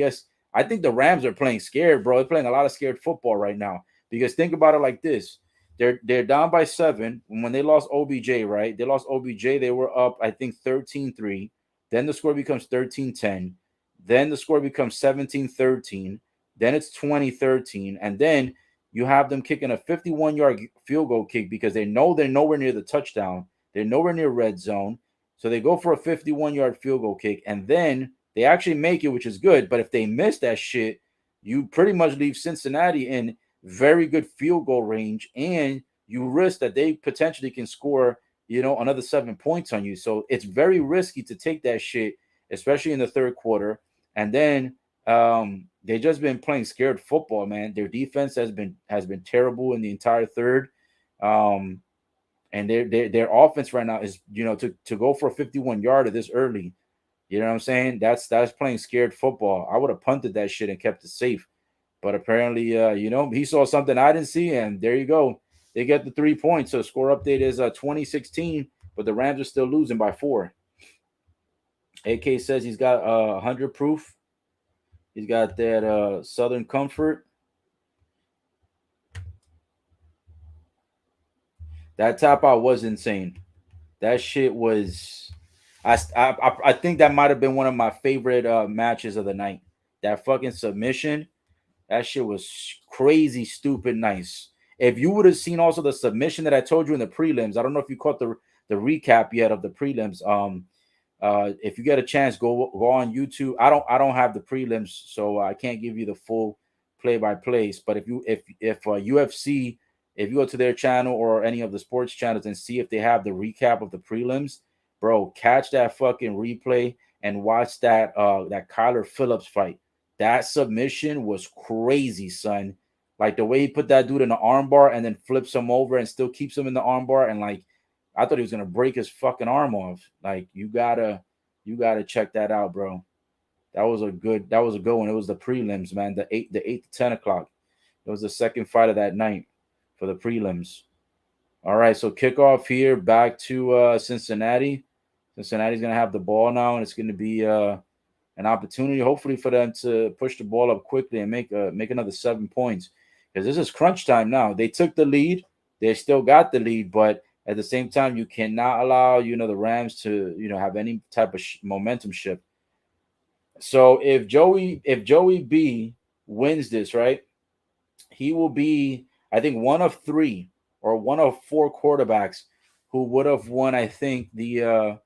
think the Rams are playing scared, bro. They're playing a lot of scared football right now. Because think about it like this. They're down by 7. When they lost OBJ, right? They lost OBJ. They were up, I think, 13-3. Then the score becomes 13-10. Then the score becomes 17-13. Then it's 20-13. And then you have them kicking a 51-yard field goal kick because they know they're nowhere near the touchdown. They're nowhere near red zone. So they go for a 51-yard field goal kick. And then they actually make it, which is good. But if they miss that shit, you pretty much leave Cincinnati in very good field goal range, and you risk that they potentially can score, another 7 points on you. So it's very risky to take that shit, especially in the third quarter. And then they just been playing scared football, man. Their defense has been terrible in the entire third. And their offense right now is, to go for a 51-yarder this early. You know what I'm saying? That's playing scared football. I would have punted that shit and kept it safe. But apparently, he saw something I didn't see, and there you go. They get the 3 points. So score update is 2016, but the Rams are still losing by 4. AK says he's got 100 proof. He's got that Southern Comfort. That tap out was insane. That shit was. I think that might have been one of my favorite matches of the night. That fucking submission. That shit was crazy, stupid, nice. If you would have seen also the submission that I told you in the prelims, I don't know if you caught the recap yet of the prelims. If you get a chance, go on YouTube. I don't have the prelims, so I can't give you the full play by plays. But if UFC, if you go to their channel or any of the sports channels and see if they have the recap of the prelims, bro, catch that fucking replay and watch that Kyler Phillips fight. That submission was crazy, son. Like the way he put that dude in the armbar and then flips him over and still keeps him in the armbar, and like I thought he was gonna break his fucking arm off. Like you gotta check that out, bro. That was a good one. It was the prelims, man. The 8 to 10 o'clock. It was the second fight of that night for the prelims. All right, so kickoff here back to Cincinnati. Cincinnati's gonna have the ball now, and it's gonna be an opportunity, hopefully, for them to push the ball up quickly and make another 7 points. Because this is crunch time now. They took the lead. They still got the lead, but at the same time, you cannot allow the Rams to have any type of momentum shift. So if Joey B wins this, right, he will be, I think, one of 3 or one of 4 quarterbacks who would have won, I think, the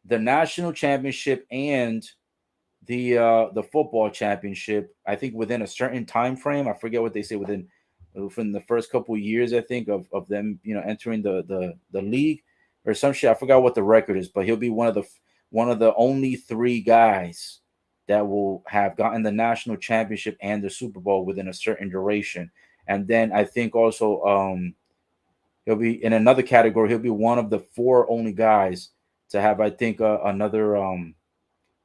national championship and the football championship. I think within a certain time frame. I forget what they say, within the first couple of years, I think, of them entering the league or some shit. I forgot what the record is, but he'll be one of the only 3 guys that will have gotten the national championship and the Super Bowl within a certain duration. And then I think also he'll be in another category. He'll be one of the 4 only guys to have, I think, another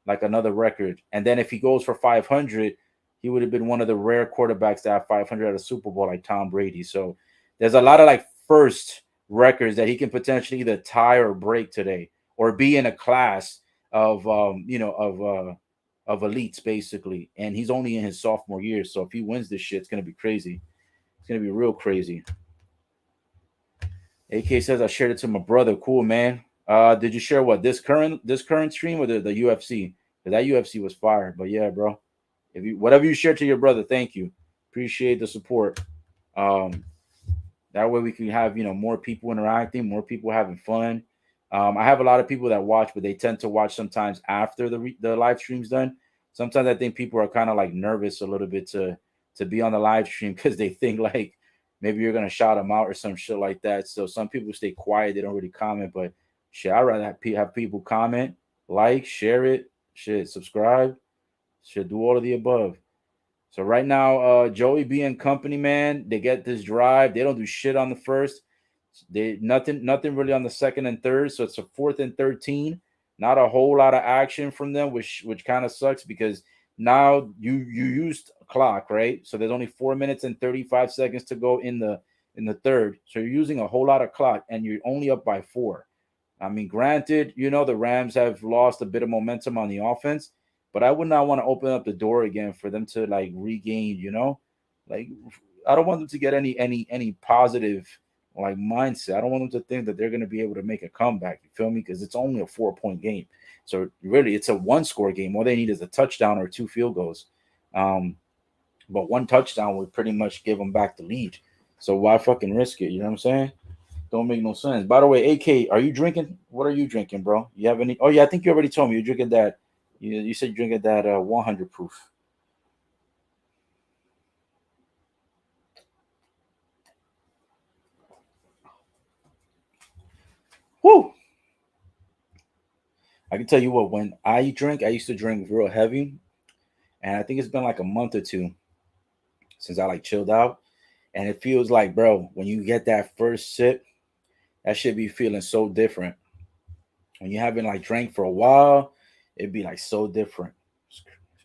record. And then if he goes for 500, he would have been one of the rare quarterbacks to have 500 at a Super Bowl, like Tom Brady. So there's a lot of like first records that he can potentially either tie or break today, or be in a class of elites basically. And he's only in his sophomore year, so if he wins this shit, it's gonna be crazy. It's gonna be real crazy. AK says I shared it to my brother. Cool, man. Did you share what this current stream or the UFC? Because that UFC was fire. But yeah, bro. If you whatever you shared to your brother, thank you. Appreciate the support. Um, that way we can have more people interacting, more people having fun. I have a lot of people that watch, but they tend to watch sometimes after the live stream's done. Sometimes I think people are kind of like nervous a little bit to be on the live stream because they think like maybe you're gonna shout them out or some shit like that. So some people stay quiet; they don't really comment. But shit, I'd rather have people comment, like, share it, shit, subscribe, should do all of the above. So right now, Joey B and company, man, they get this drive. They don't do shit on the first. They nothing really on the second and third. So it's a 4th and 13. Not a whole lot of action from them, which kind of sucks because now you used a clock, right? So there's only 4 minutes and 35 seconds to go in the third. So you're using a whole lot of clock and you're only up by 4. I mean, granted, the Rams have lost a bit of momentum on the offense, but I would not want to open up the door again for them to like regain, like I don't want them to get any positive like mindset. I don't want them to think that they're going to be able to make a comeback. You feel me? Because it's only a 4-point game, so really it's a 1-score game. All they need is a touchdown or 2 field goals, but 1 touchdown would pretty much give them back the lead. So why fucking risk it? You know what I'm saying? Don't make no sense. By the way, AK, are you drinking? What are you drinking, bro? You have any? Oh yeah, I think you already told me you're drinking that. You said you're drinking that 100 proof. Whoo! I can tell you what. When I drink, I used to drink real heavy, and I think it's been like a month or 2 since I like chilled out, and it feels like, bro, when you get that first sip, that should be feeling so different. When you haven't like drank for a while, it'd be like so different.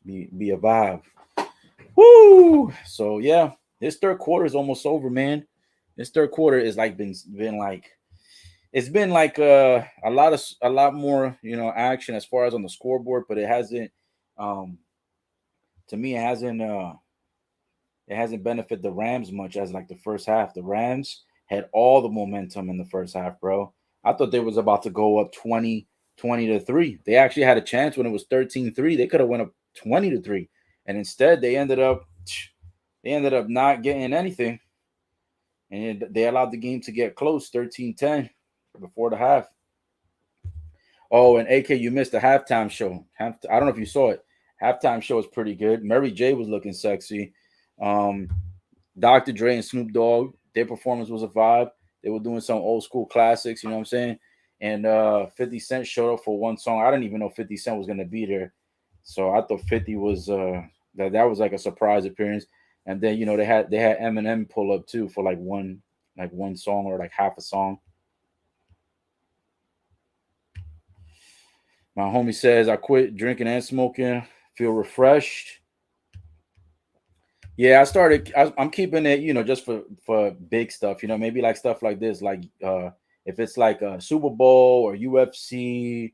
Be a vibe. Woo! So yeah, this third quarter is almost over, man. This third quarter is like been like it's been like a lot more action as far as on the scoreboard, but it hasn't um to me it hasn't benefited the Rams much as like the first half. The Rams had all the momentum in the first half, bro. I thought they was about to go up 20 to 3. They actually had a chance when it was 13-3. They could have went up 20 to 3. And instead they ended up not getting anything. And they allowed the game to get close, 13-10 before the half. Oh, and AK, you missed the halftime show. I don't know if you saw it. Halftime show was pretty good. Mary J was looking sexy. Um, Dr. Dre and Snoop Dogg, their performance was a vibe. They were doing some old school classics, you know what I'm saying? And 50 Cent showed up for one song. I didn't even know 50 Cent was gonna be there. So I thought 50 was that was like a surprise appearance. And then they had Eminem pull up too for like one song or like half a song. My homie says I quit drinking and smoking, feel refreshed. Yeah, I'm keeping it, just for big stuff. Maybe like stuff like this, like if it's like a Super Bowl or UFC,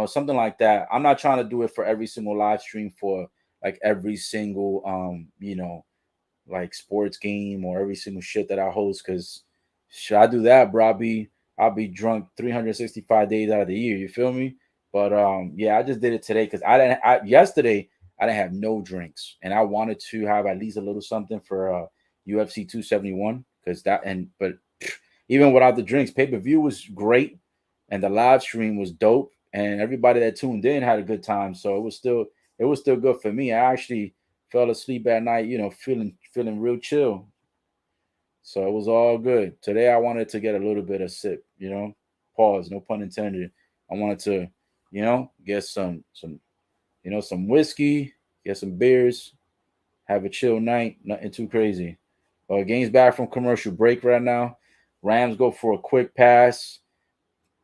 something like that. I'm not trying to do it for every single live stream for like every single like sports game or every single shit that I host. Because should I do that, bro? I'll be drunk 365 days out of the year. You feel me? But yeah, I just did it today because yesterday I didn't have no drinks, and I wanted to have at least a little something for UFC 271 because but even without the drinks, pay per view was great, and the live stream was dope, and everybody that tuned in had a good time. So it was still good for me. I actually fell asleep at night, feeling real chill. So it was all good. Today I wanted to get a little bit of sip, pause, no pun intended. I wanted to, get some whiskey, get some beers, have a chill night, nothing too crazy. Game's back from commercial break right now. Rams go for a quick pass,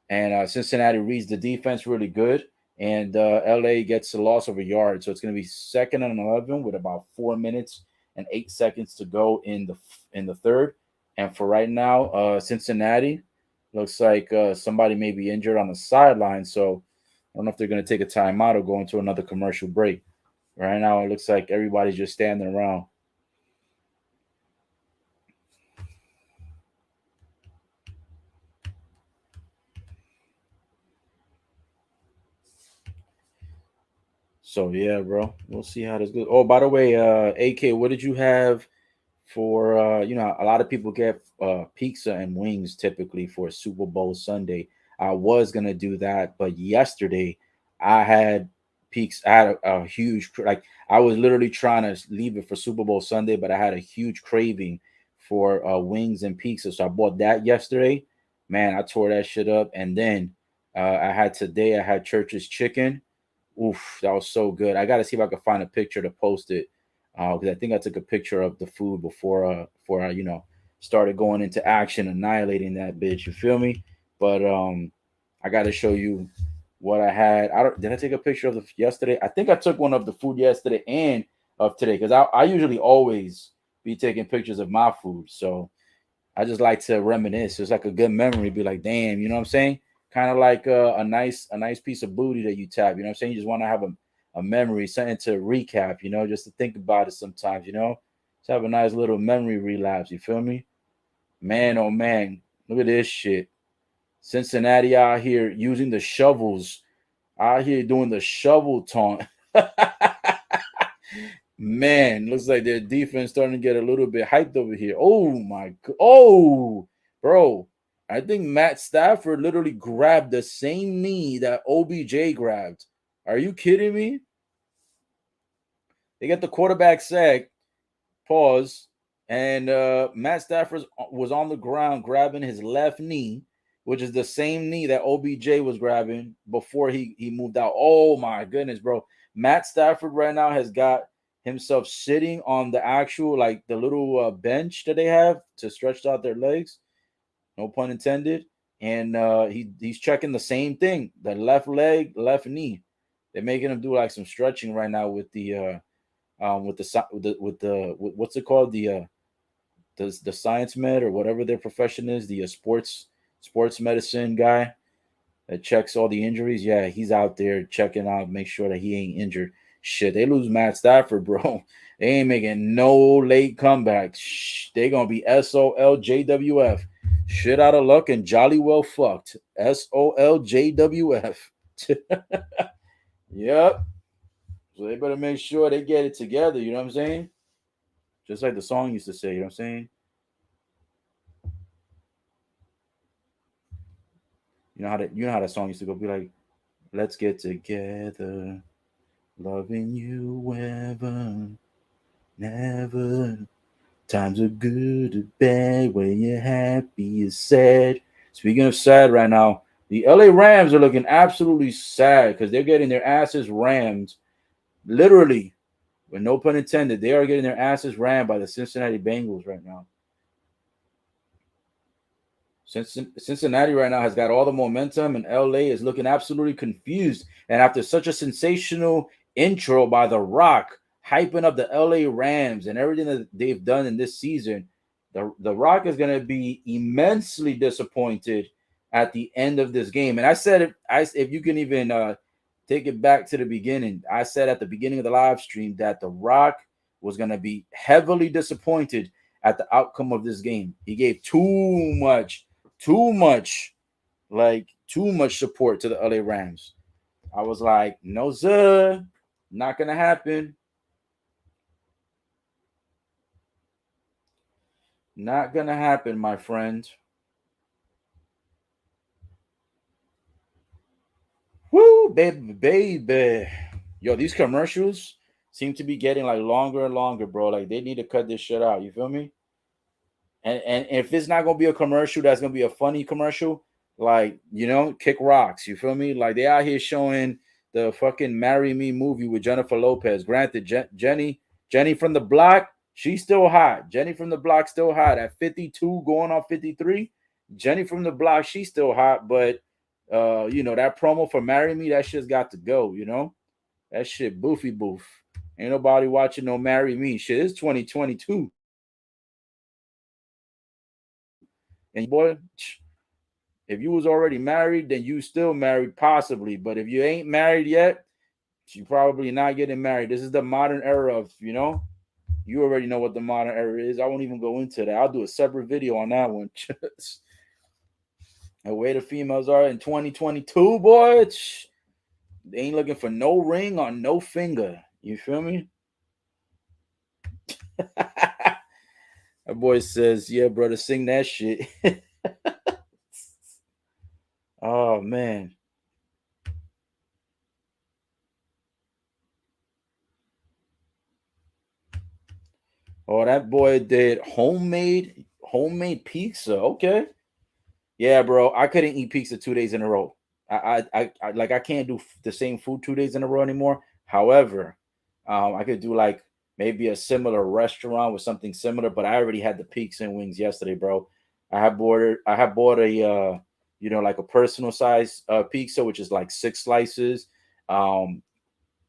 and Cincinnati reads the defense really good, and LA gets a loss of a yard. So it's going to be second and 11 with about 4 minutes and 8 seconds to go in the third. And for right now, Cincinnati looks like somebody may be injured on the sideline. So I don't know if they're going to take a timeout or go into another commercial break. Right now, it looks like everybody's just standing around. So yeah, bro, we'll see how this goes. Oh, by the way, AK, what did you have for a lot of people get pizza and wings typically for Super Bowl Sunday. I was gonna do that, but yesterday I had peaks. I had a huge like I was literally trying to leave it for Super Bowl Sunday, but I had a huge craving for wings and pizza, so I bought that yesterday. Man, I tore that shit up, and then I had Church's chicken. Oof, that was so good. I got to see if I can find a picture to post it because I think I took a picture of the food before I started going into action, annihilating that bitch. You feel me? But I got to show you what I had. I don't. Did I take a picture of the yesterday? I think I took one of the food yesterday and of today because I usually always be taking pictures of my food. So I just like to reminisce. It's like a good memory. Be like, damn, you know what I'm saying? Kind of like a nice piece of booty that you tap. You know what I'm saying? You just want to have a memory, something to recap. Just to think about it sometimes. To have a nice little memory relapse. You feel me? Man, oh man, look at this shit. Cincinnati out here using the shovels. Out here doing the shovel taunt. Man, looks like their defense starting to get a little bit hyped over here. Oh my god. Oh, bro. I think Matt Stafford literally grabbed the same knee that OBJ grabbed. Are you kidding me? They get the quarterback sack, pause, and Matt Stafford was on the ground grabbing his left knee, which is the same knee that OBJ was grabbing before he moved out. Oh my goodness, bro. Matt Stafford right now has got himself sitting on the actual like the little bench that they have to stretch out their legs, no pun intended. And he's checking the same thing, the left leg, left knee. They're making him do like some stretching right now with with what's it called, the science med or whatever their profession is, the sports medicine guy that checks all the injuries. Yeah, he's out there checking out, make sure that he ain't injured. Shit, they lose Matt Stafford, bro. They ain't making no late comebacks. They gonna be SOLJWF. Shit out of luck and jolly well fucked. SOLJWF. Yep. So they better make sure they get it together. You know what I'm saying? Just like the song used to say. You know what I'm saying? You know how that song used to go. Be like, let's get together, loving you ever, never. Times are good or bad, when you're happy or sad. Speaking of sad right now, the LA Rams are looking absolutely sad because they're getting their asses rammed. Literally, with no pun intended, they are getting their asses rammed by the Cincinnati Bengals right now. Cincinnati right now has got all the momentum, and LA is looking absolutely confused. And after such a sensational intro by The Rock, hyping up the LA Rams and everything that they've done in this season, the Rock is going to be immensely disappointed at the end of this game. And I said, if you can even take it back to the beginning, I said at the beginning of the live stream that The Rock was going to be heavily disappointed at the outcome of this game. He gave too much, like too much support to the LA Rams. I was like, no, sir, not gonna happen. Not gonna happen, my friend. Woo, baby, baby. Yo, these commercials seem to be getting like longer and longer, bro. Like they need to cut this shit out. You feel me? And if it's not gonna be a commercial, that's gonna be a funny commercial. Like kick rocks. You feel me? Like they out here showing the fucking "Marry Me" movie with Jennifer Lopez. Granted, Jenny from the Block, she's still hot. Jenny from the Block still hot at 52, going on 53. Jenny from the Block, she's still hot, but that promo for "Marry Me," that shit's got to go. That shit boofy boof. Ain't nobody watching no "Marry Me" shit. It's 2022. And boy, if you was already married, then you still married possibly. But if you ain't married yet, you probably not getting married. This is the modern era of, you already know what the modern era is. I won't even go into that. I'll do a separate video on that one. The way the females are in 2022, boy, they ain't looking for no ring or no finger. You feel me? That boy says, yeah, brother, sing that shit. Oh, man. Oh, that boy did homemade pizza. Okay. Yeah, bro. I couldn't eat pizza 2 days in a row. I can't do the same food 2 days in a row anymore. However, I could do like maybe a similar restaurant with something similar, but I already had the pizza and wings yesterday, bro. I had bought a like a personal size pizza, which is like 6 slices, um,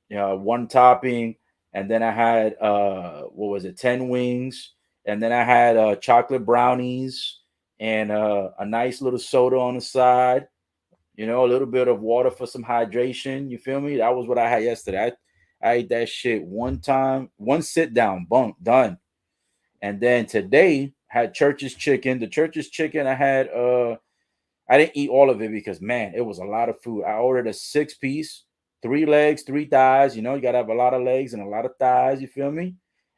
one topping, and then I had what was it, 10 wings, and then I had chocolate brownies and a nice little soda on the side. A little bit of water for some hydration. You feel me? That was what I had yesterday. I ate that shit one time, one sit down, bunk, done. And then today had Church's chicken. The Church's chicken I didn't eat all of it because man, it was a lot of food. I ordered a 6 piece, 3 legs, 3 thighs. You gotta have a lot of legs and a lot of thighs, you feel me?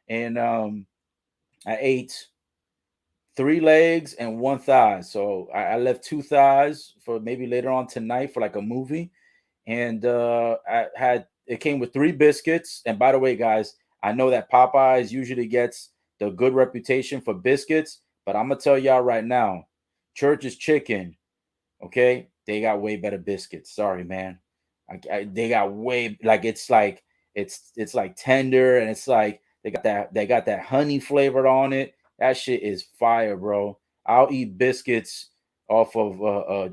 And I ate 3 legs and 1 thigh. So I left 2 thighs for maybe later on tonight for like a movie. And it came with 3 biscuits. And by the way, guys, I know that Popeyes usually gets the good reputation for biscuits, but I'm gonna tell y'all right now, Church's Chicken, okay, they got way better biscuits. Sorry, man. They got way, it's like tender, and it's like they got that honey flavored on it. That shit is fire, bro. I'll eat biscuits off of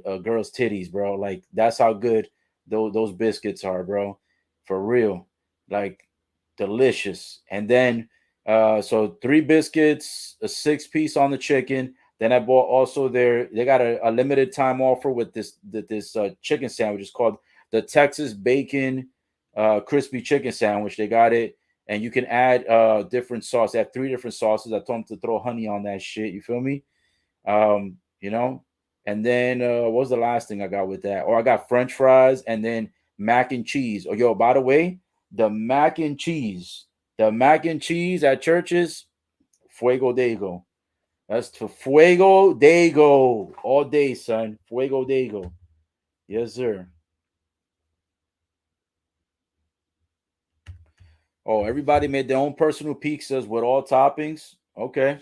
a girl's titties, bro. Like that's how good those biscuits are, bro. For real. Like delicious. And then so 3 biscuits, a 6 piece on the chicken. Then I bought also they got a limited time offer with this chicken sandwich. It's called the Texas Bacon crispy chicken sandwich. They got it, and you can add different sauce. They have 3 different sauces. I told them to throw honey on that shit. You feel me? You know. And then what was the last thing I got with that? Or I got French fries and then mac and cheese. Oh, yo, by the way, the mac and cheese, the mac and cheese at churches, fuego dago. That's to fuego dago all day, son. Fuego dago. Yes, sir. Oh, everybody made their own personal pizzas with all toppings. Okay.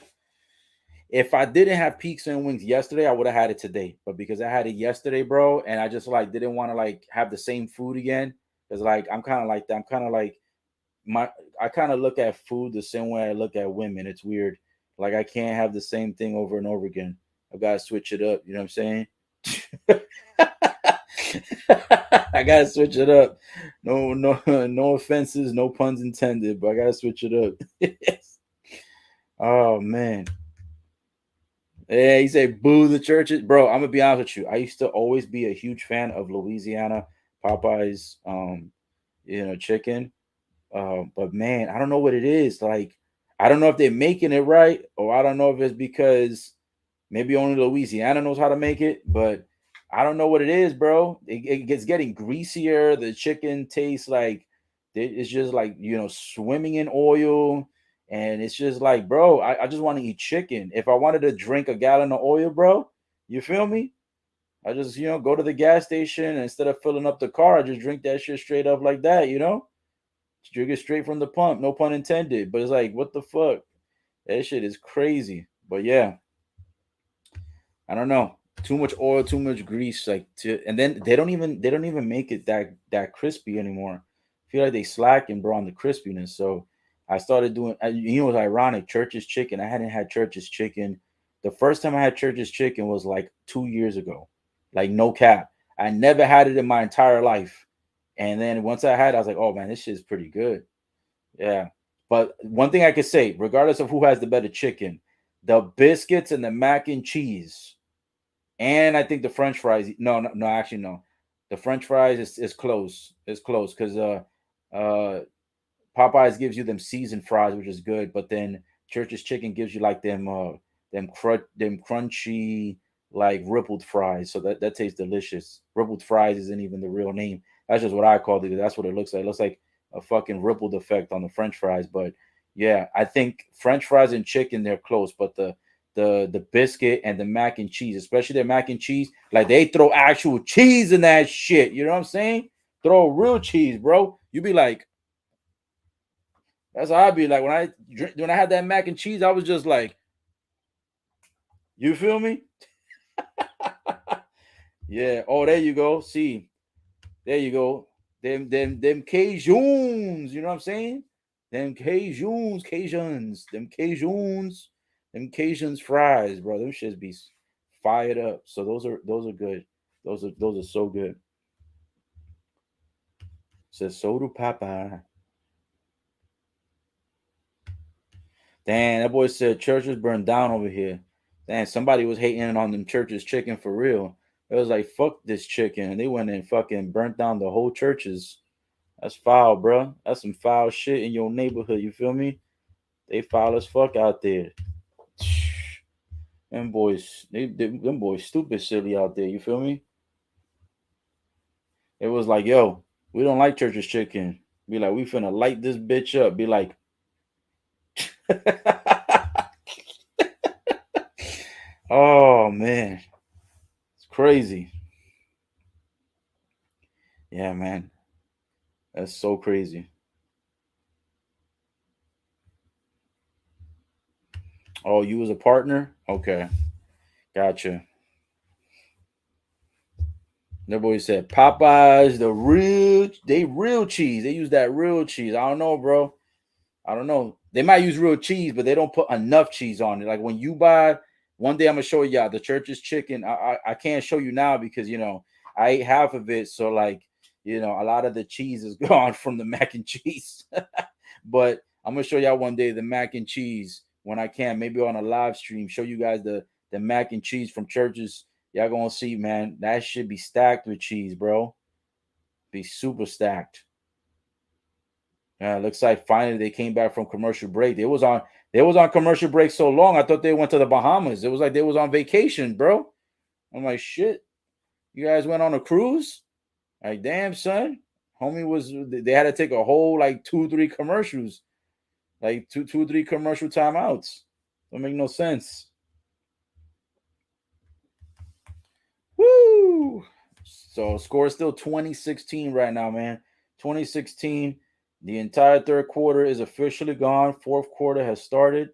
If I didn't have pizza and wings yesterday, I would have had it today. But because I had it yesterday, bro, and I just like didn't want to like have the same food again. Because like I'm kind of like that. I'm kind of like my I kind of look at food the same way I look at women. It's weird. Like I can't have the same thing over and over again. I gotta switch it up. You know what I'm saying? I gotta switch it up. No, no, no offenses, no puns intended, but I gotta switch it up. Oh man. Yeah, he said boo the churches. Bro, I'm gonna be honest with you. I used to always be a huge fan of Louisiana Popeyes chicken. But man, I don't know what it is. Like, I don't know if they're making it right, or I don't know if it's because maybe only Louisiana knows how to make it, but I don't know what it is, bro. It gets getting greasier. The chicken tastes like it's just like swimming in oil, and it's just like, bro, I just want to eat chicken. If I wanted to drink a gallon of oil, bro, you feel me? I just go to the gas station and instead of filling up the car, I just drink that shit straight up like that. Drink it straight from the pump, no pun intended. But it's like, what the fuck? That shit is crazy. But yeah, I don't know. Too much oil, too much grease, and then they don't even make it that crispy anymore. I feel like they slacking, bro, on the crispiness. So I started doing. It's ironic. Church's chicken. I hadn't had Church's chicken. The first time I had Church's chicken was like 2 years ago. Like no cap. I never had it in my entire life. And then once I had it, I was like, oh man, this shit is pretty good. Yeah. But one thing I could say, regardless of who has the better chicken, the biscuits and the mac and cheese and I think the French fries. No, no, no. Actually, no. The French fries is close. It's close because uh Popeyes gives you them seasoned fries, which is good, but then Church's Chicken gives you like them crunchy like rippled fries. So that tastes delicious. Rippled fries isn't even the real name. That's just what I called it. That's what it looks like. It looks like a fucking rippled effect on the French fries. But yeah, I think French fries and chicken they're close, but the biscuit and the mac and cheese, especially their mac and cheese, like they throw actual cheese in that shit. You know what I'm saying? Throw real cheese, bro. You be like, that's how I be like when I had that mac and cheese. I was just like, you feel me? Yeah. Oh, there you go. See, there you go. Them Cajuns. You know what I'm saying? Them them Cajuns fries, bro. Them shits be fired up. So those are good. Those are so good. Says so do Popeye. Damn, that boy said churches burned down over here. Damn, somebody was hating on them churches chicken for real. It was like fuck this chicken, and they went and fucking burnt down the whole churches. That's foul, bro. That's some foul shit in your neighborhood. You feel me? They foul as fuck out there. Them boys, stupid silly out there. You feel me? It was like, yo, we don't like church's chicken. Be like, we finna light this bitch up. Be like, oh man, it's crazy. Yeah, man, that's so crazy. Oh, you was a partner? Okay, gotcha. That boy said Popeyes, they real cheese. They use that real cheese. I don't know, bro. I don't know. They might use real cheese, but they don't put enough cheese on it. Like when you buy, one day I'm gonna show y'all the church's chicken. I can't show you now because I ate half of it, so like a lot of the cheese is gone from the mac and cheese. But I'm gonna show y'all one day the mac and cheese when I can, maybe on a live stream. Show you guys the mac and cheese from churches. Y'all gonna see, man. That should be stacked with cheese, bro. Be super stacked. Yeah, looks like finally they came back from commercial break. They was on commercial break so long. I thought they went to the Bahamas. It was like they was on vacation, bro. I'm like, shit. You guys went on a cruise? Like, damn, son. Homie was they had to take a whole like 2, 3 commercials, like two, 3 commercial timeouts. Don't make no sense. Woo! So score is still 2016 right now, man. 2016. The entire third quarter is officially gone. Fourth quarter has started.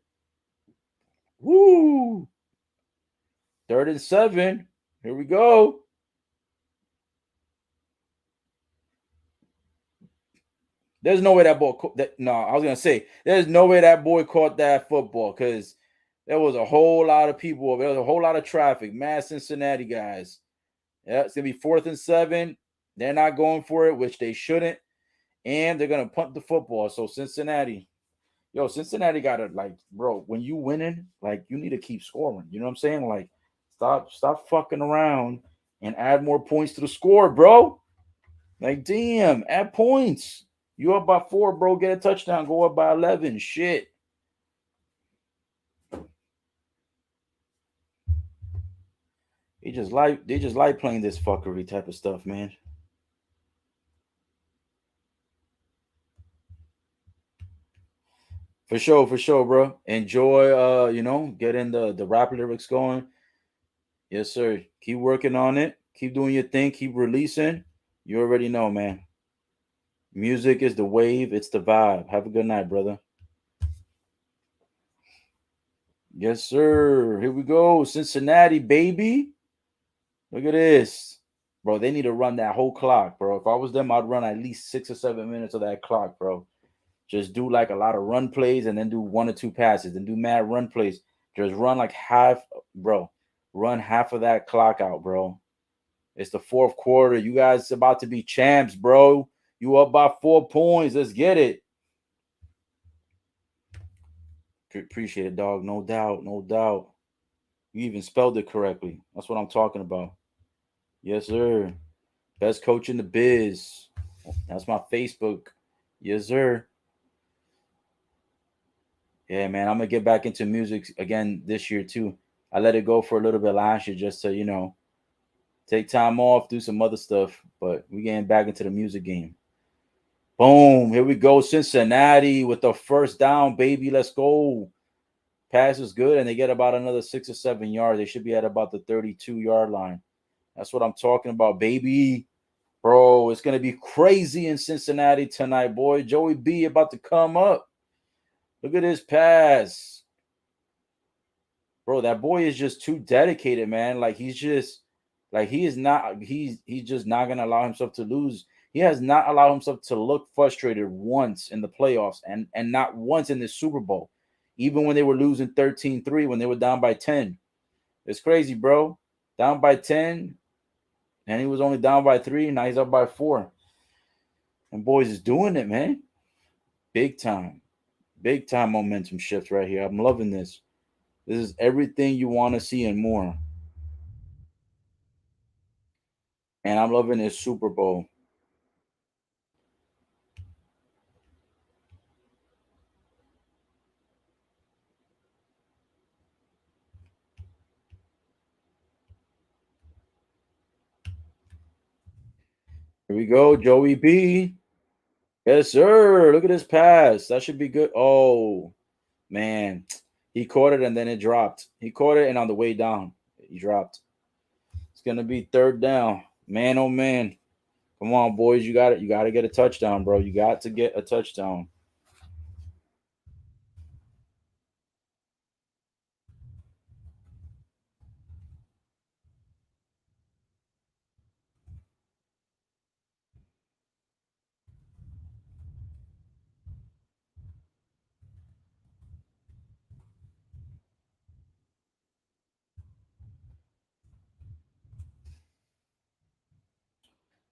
Woo! 3rd and 7. Here we go. There's no way that boy. No, I was gonna say there's no way that boy caught that football because there was a whole lot of people. There was a whole lot of traffic. Mass Cincinnati guys. Yeah, it's gonna be 4th and 7. They're not going for it, which they shouldn't, and they're gonna punt the football. So Cincinnati gotta like, bro. When you winning, like you need to keep scoring. You know what I'm saying? Like, stop fucking around and add more points to the score, bro. Like, damn, add points. You up by 4, bro. Get a touchdown. Go up by 11. Shit. They just like playing this fuckery type of stuff, man. For sure, bro. Enjoy getting the rap lyrics going. Yes, sir. Keep working on it. Keep doing your thing. Keep releasing. You already know, man. Music is the wave, it's the vibe. Have a good night, brother. Yes, sir. Here we go. Cincinnati, baby. Look at this. Bro, they need to run that whole clock, bro. If I was them, I'd run at least 6 or 7 minutes of that clock, bro. Just do like a lot of run plays and then do 1 or 2 passes. Then do mad run plays. Just run like half, bro. Run half of that clock out, bro. It's the fourth quarter. You guys about to be champs, bro. You up by 4 points. Let's get it. Appreciate it, dog. No doubt. No doubt. You even spelled it correctly. That's what I'm talking about. Yes, sir. Best coach in the biz. That's my Facebook. Yes, sir. Yeah, man. I'm gonna get back into music again this year too. I let it go for a little bit last year just to, take time off, do some other stuff. But we getting back into the music game. Boom. Here we go. Cincinnati with the first down, baby. Let's go. Pass is good, and they get about another 6 or 7 yards. They should be at about the 32-yard line. That's what I'm talking about, baby. Bro, it's going to be crazy in Cincinnati tonight, boy. Joey B about to come up. Look at his pass. Bro, that boy is just too dedicated, man. Like he's just not going to allow himself to lose. He has not allowed himself to look frustrated once in the playoffs and not once in the Super Bowl. Even when they were losing 13-3, when they were down by 10. It's crazy, bro. Down by 10, and he was only down by 3. Now he's up by 4. And boys is doing it, man. Big time. Big time momentum shift right here. I'm loving this. This is everything you want to see and more. And I'm loving this Super Bowl. Here we go, Joey B. Yes, sir. Look at this pass. That should be good. Oh, man. He caught it and then it dropped. He caught it and on the way down, he dropped. It's gonna be 3rd down. Man, oh man. Come on, boys. You got it. You got to get a touchdown, bro. You got to get a touchdown.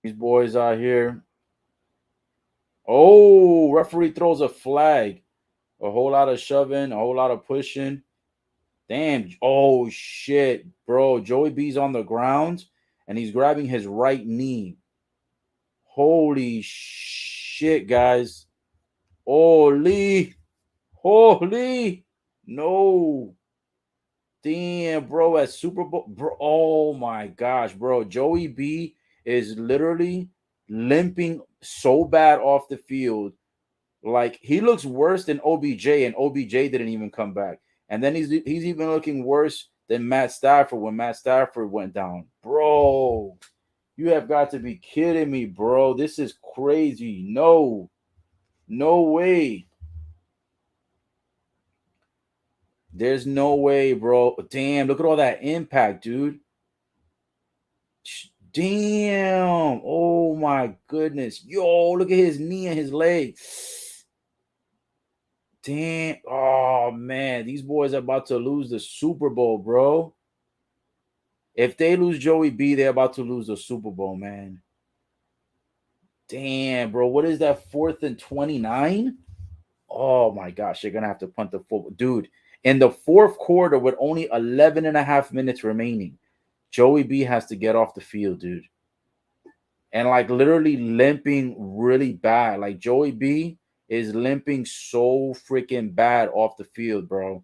These boys out here. Oh, referee throws a flag. A whole lot of shoving, a whole lot of pushing. Damn. Oh shit, bro. Joey B's on the ground and he's grabbing his right knee. Holy shit, guys. Holy. Holy. No. Damn, bro. At Super Bowl. Bro. Oh my gosh, bro. Joey B is literally limping so bad off the field. Like he looks worse than OBJ, and OBJ didn't even come back. And then he's even looking worse than Matt Stafford when Matt Stafford went down. Bro, you have got to be kidding me, bro. This is crazy. No, no way. There's no way, bro. Damn, look at all that impact, dude. Damn. Oh my goodness. Yo, look at his knee and his leg. Damn. Oh man, these boys are about to lose the Super Bowl, bro. If they lose Joey B, they're about to lose the Super Bowl, man. Damn, bro. What is that? 4th and 29? Oh my gosh, they're gonna have to punt the football. Dude, in the fourth quarter with only 11 and a half minutes remaining, Joey B has to get off the field, dude. And like literally limping really bad. Like Joey B is limping so freaking bad off the field, bro.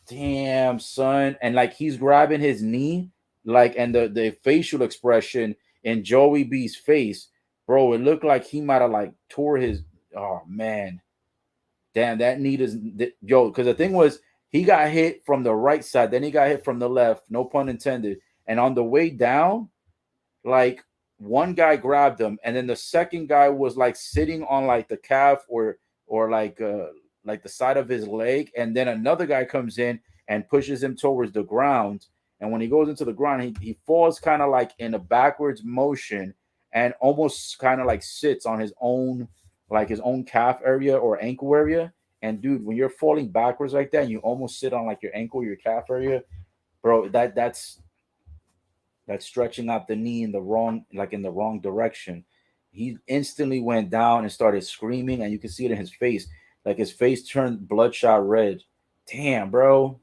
Damn, son. And like he's grabbing his knee, like, and the facial expression in Joey B's face, bro, it looked like he might have like tore his. Oh man, damn, that knee is yo. Because the thing was, he got hit from the right side, then he got hit from the left. No pun intended. And on the way down, like one guy grabbed him, and then the second guy was like sitting on like the calf or like the side of his leg, and then another guy comes in and pushes him towards the ground. And when he goes into the ground, he falls kind of like in a backwards motion and almost kind of like sits on his own like his own calf area or ankle area. And dude, when you're falling backwards like that, and you almost sit on like your ankle, your calf area, bro. That's stretching out the knee in the wrong direction. He instantly went down and started screaming, and you can see it in his face. Like his face turned bloodshot red. Damn, bro.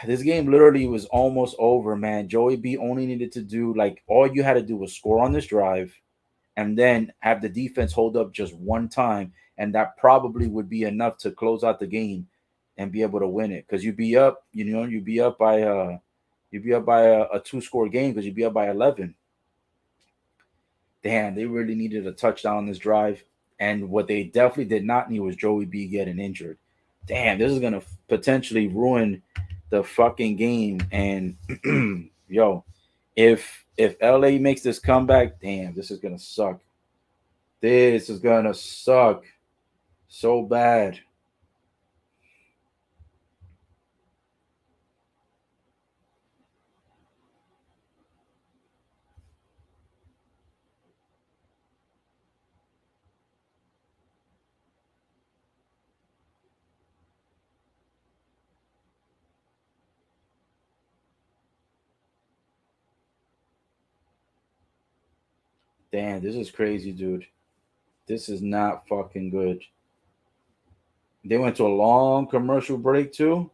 This game literally was almost over, man. Joey B only needed to do like all you had to do was score on this drive and then have the defense hold up just one time, and that probably would be enough to close out the game and be able to win it. Because you'd be up, you'd be up by a two-score game because you'd be up by 11. Damn, they really needed a touchdown on this drive. And what they definitely did not need was Joey B getting injured. Damn, this is gonna potentially ruin the fucking game. And yo, if LA makes this comeback, damn, this is gonna suck. This is gonna suck so bad. Damn, this is crazy, dude. This is not fucking good. They went to a long commercial break too.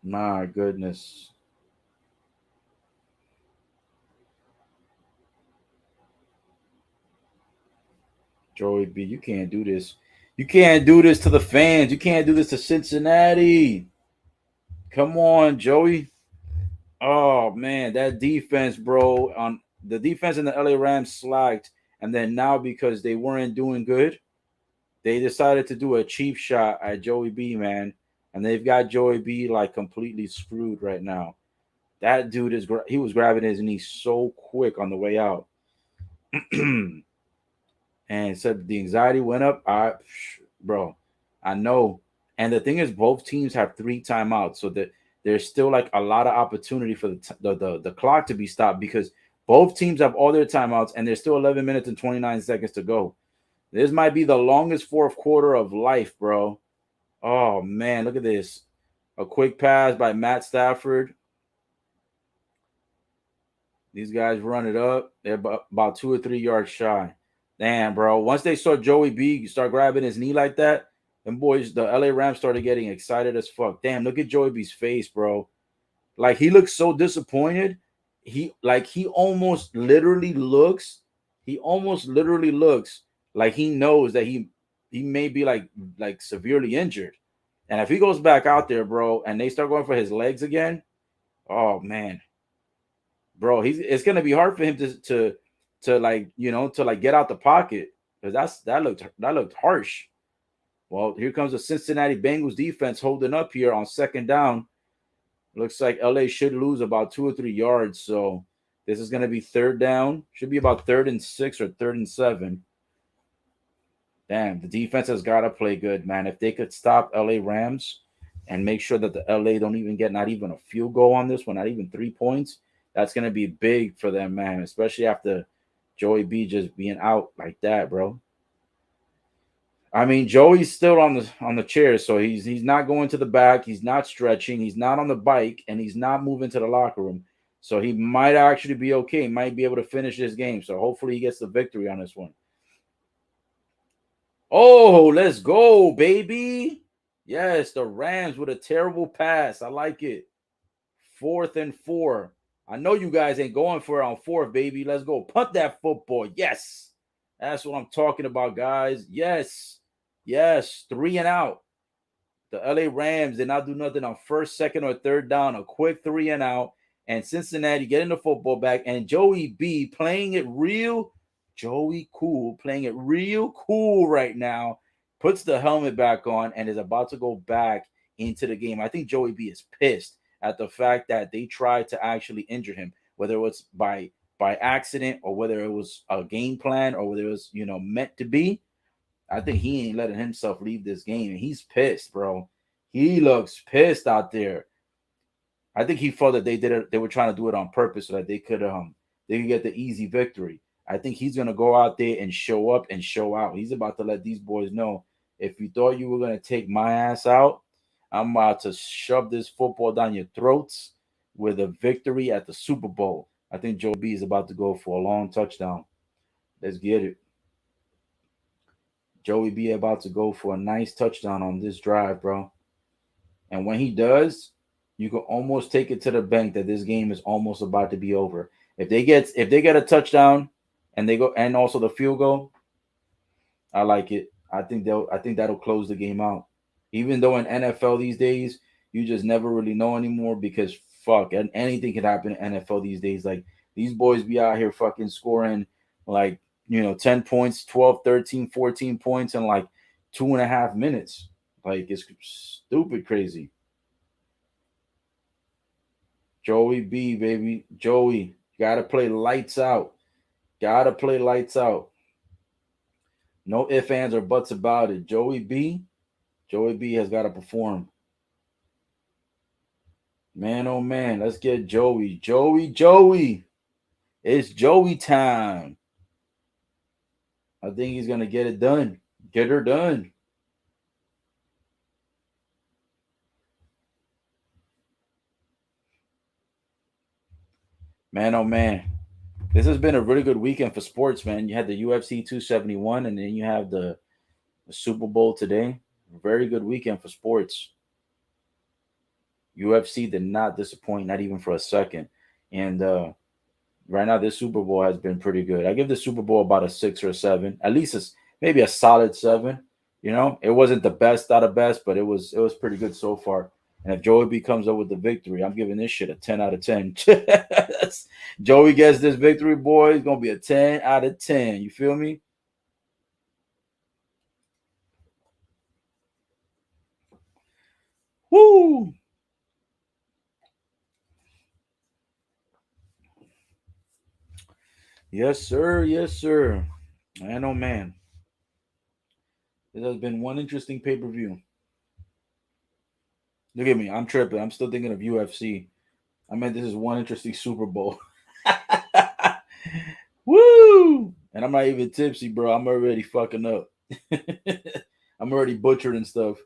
My goodness. Joey B, you can't do this. You can't do this to the fans. You can't do this to Cincinnati. Come on, Joey. Oh man, that defense, bro. On the defense in the LA Rams slacked, and then now because they weren't doing good, they decided to do a cheap shot at Joey B, man, and they've got Joey B like completely screwed right now. That dude he was grabbing his knee so quick on the way out, and said the anxiety went up. Bro, I know. And the thing is, both teams have 3 timeouts, so that there's still like a lot of opportunity for the clock to be stopped because both teams have all their timeouts, and there's still 11 minutes and 29 seconds to go. This might be the longest fourth quarter of life, bro. Oh man, look at this. A quick pass by Matt Stafford. These guys run it up. They're about 2 or 3 yards shy. Damn, bro. Once they saw Joey B start grabbing his knee like that, them boys, the LA Rams started getting excited as fuck. Damn, look at Joey B's face, bro. Like he looks so disappointed. He almost literally looks like he knows that he may be like severely injured. And if he goes back out there, bro, and they start going for his legs again, oh man, bro, it's gonna be hard for him to like to like get out the pocket because that looked harsh. Well, here comes the Cincinnati Bengals defense holding up here on second down. Looks like LA should lose about 2 or 3 yards. So this is going to be third down. Should be about 3rd and 6 or 3rd and 7. Damn, the defense has got to play good, man. If they could stop LA Rams and make sure that the LA don't even get not even a field goal on this one, not even 3 points, that's going to be big for them, man. Especially after Joey B just being out like that, bro. I mean, Joey's still on the chair, so he's not going to the back, he's not stretching, he's not on the bike, and he's not moving to the locker room. So he might actually be okay, might be able to finish this game. So hopefully he gets the victory on this one. Oh, let's go, baby. Yes, the Rams with a terrible pass. I like it. 4th and 4. I know you guys ain't going for it on fourth, baby. Let's go. Punt that football. Yes. That's what I'm talking about, guys. Yes. Yes. 3 and out. The LA Rams did not do nothing on first, second, or third down. A quick 3 and out. And Cincinnati getting the football back. And Joey B playing it real. Joey Cool playing it real cool right now. Puts the helmet back on and is about to go back into the game. I think Joey B is pissed at the fact that they tried to actually injure him, whether it was by accident or whether it was a game plan or whether it was meant to be. I think he ain't letting himself leave this game, and he's pissed, bro. He looks pissed out there. I think he felt that they did it. They were trying to do it on purpose so that they could get the easy victory. I think he's gonna go out there and show up and show out. He's about to let these boys know, if you thought you were gonna take my ass out, I'm about to shove this football down your throats with a victory at the Super Bowl. I think Joe B is about to go for a long touchdown. Let's get it. Joey B about to go for a nice touchdown on this drive, bro. And when he does, you can almost take it to the bank that this game is almost about to be over. If they get a touchdown and they go and also the field goal, I like it. I think that'll close the game out. Even though in NFL these days, you just never really know anymore because fuck, and anything can happen in NFL these days. Like these boys be out here fucking scoring like 10 points, 12, 13, 14 points in like 2.5 minutes. Like it's stupid crazy. Joey B, baby. Joey, gotta play lights out. Gotta play lights out. No ifs, ands, or buts about it. Joey B has got to perform. Man, oh man, let's get Joey. Joey. It's Joey time. I think he's gonna get it done. Get her done. Man, oh man. This has been a really good weekend for sports, man. You had the UFC 271 and then you have the Super Bowl today. Very good weekend for sports. UFC did not disappoint, not even for a second. And right now, this Super Bowl has been pretty good. I give the Super Bowl about a 6 or 7, at least it's maybe a solid 7. It wasn't the best out of best, but it was pretty good so far. And if Joey B comes up with the victory, I'm giving this shit a 10 out of 10. Joey gets this victory, boy. It's gonna be a 10 out of 10. You feel me? Woo! Yes, sir. Yes, sir. Man, oh man, this has been one interesting pay per view. Look at me. I'm tripping. I'm still thinking of UFC. I meant this is one interesting Super Bowl. Woo! And I'm not even tipsy, bro. I'm already fucking up. I'm already butchered and stuff.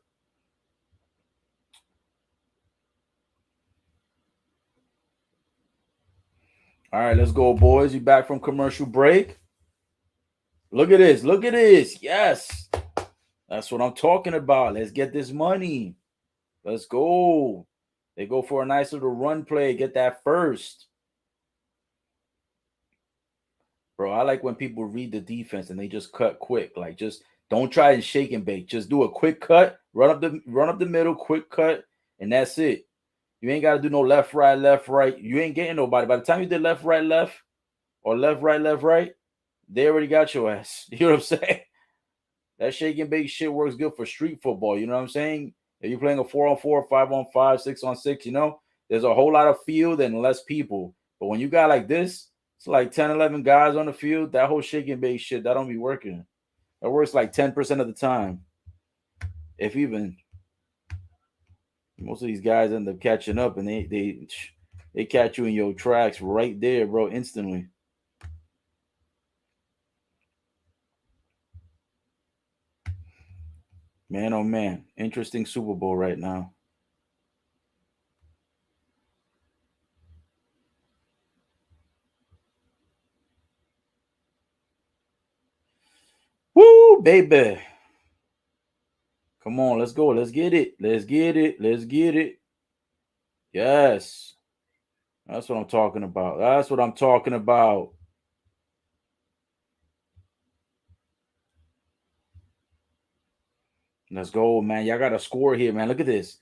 All right, let's go, boys. You back from commercial break? Look at this. Look at this. Yes. That's what I'm talking about. Let's get this money. Let's go. They go for a nice little run play. Get that first. Bro, I like when people read the defense and they just cut quick. Like, just don't try and shake and bake. Just do a quick cut, run up the middle, quick cut, and that's it. You ain't got to do no left, right, left, right. You ain't getting nobody. By the time you did left, right, left, or left, right, they already got your ass. You know what I'm saying? That shake and bake shit works good for street football. You know what I'm saying? If you're playing a 4-on-4, 5-on-5, 6-on-6, there's a whole lot of field and less people. But when you got like this, it's like 10, 11 guys on the field. That whole shake and bake shit, that don't be working. That works like 10% of the time. If even. Most of these guys end up catching up and they catch you in your tracks right there, bro, instantly. Man, oh man, interesting Super Bowl right now. Woo, baby. Come on, let's go. Let's get it. Let's get it. Let's get it. Yes. That's what I'm talking about. That's what I'm talking about. Let's go, man. Y'all got a score here, man. Look at this.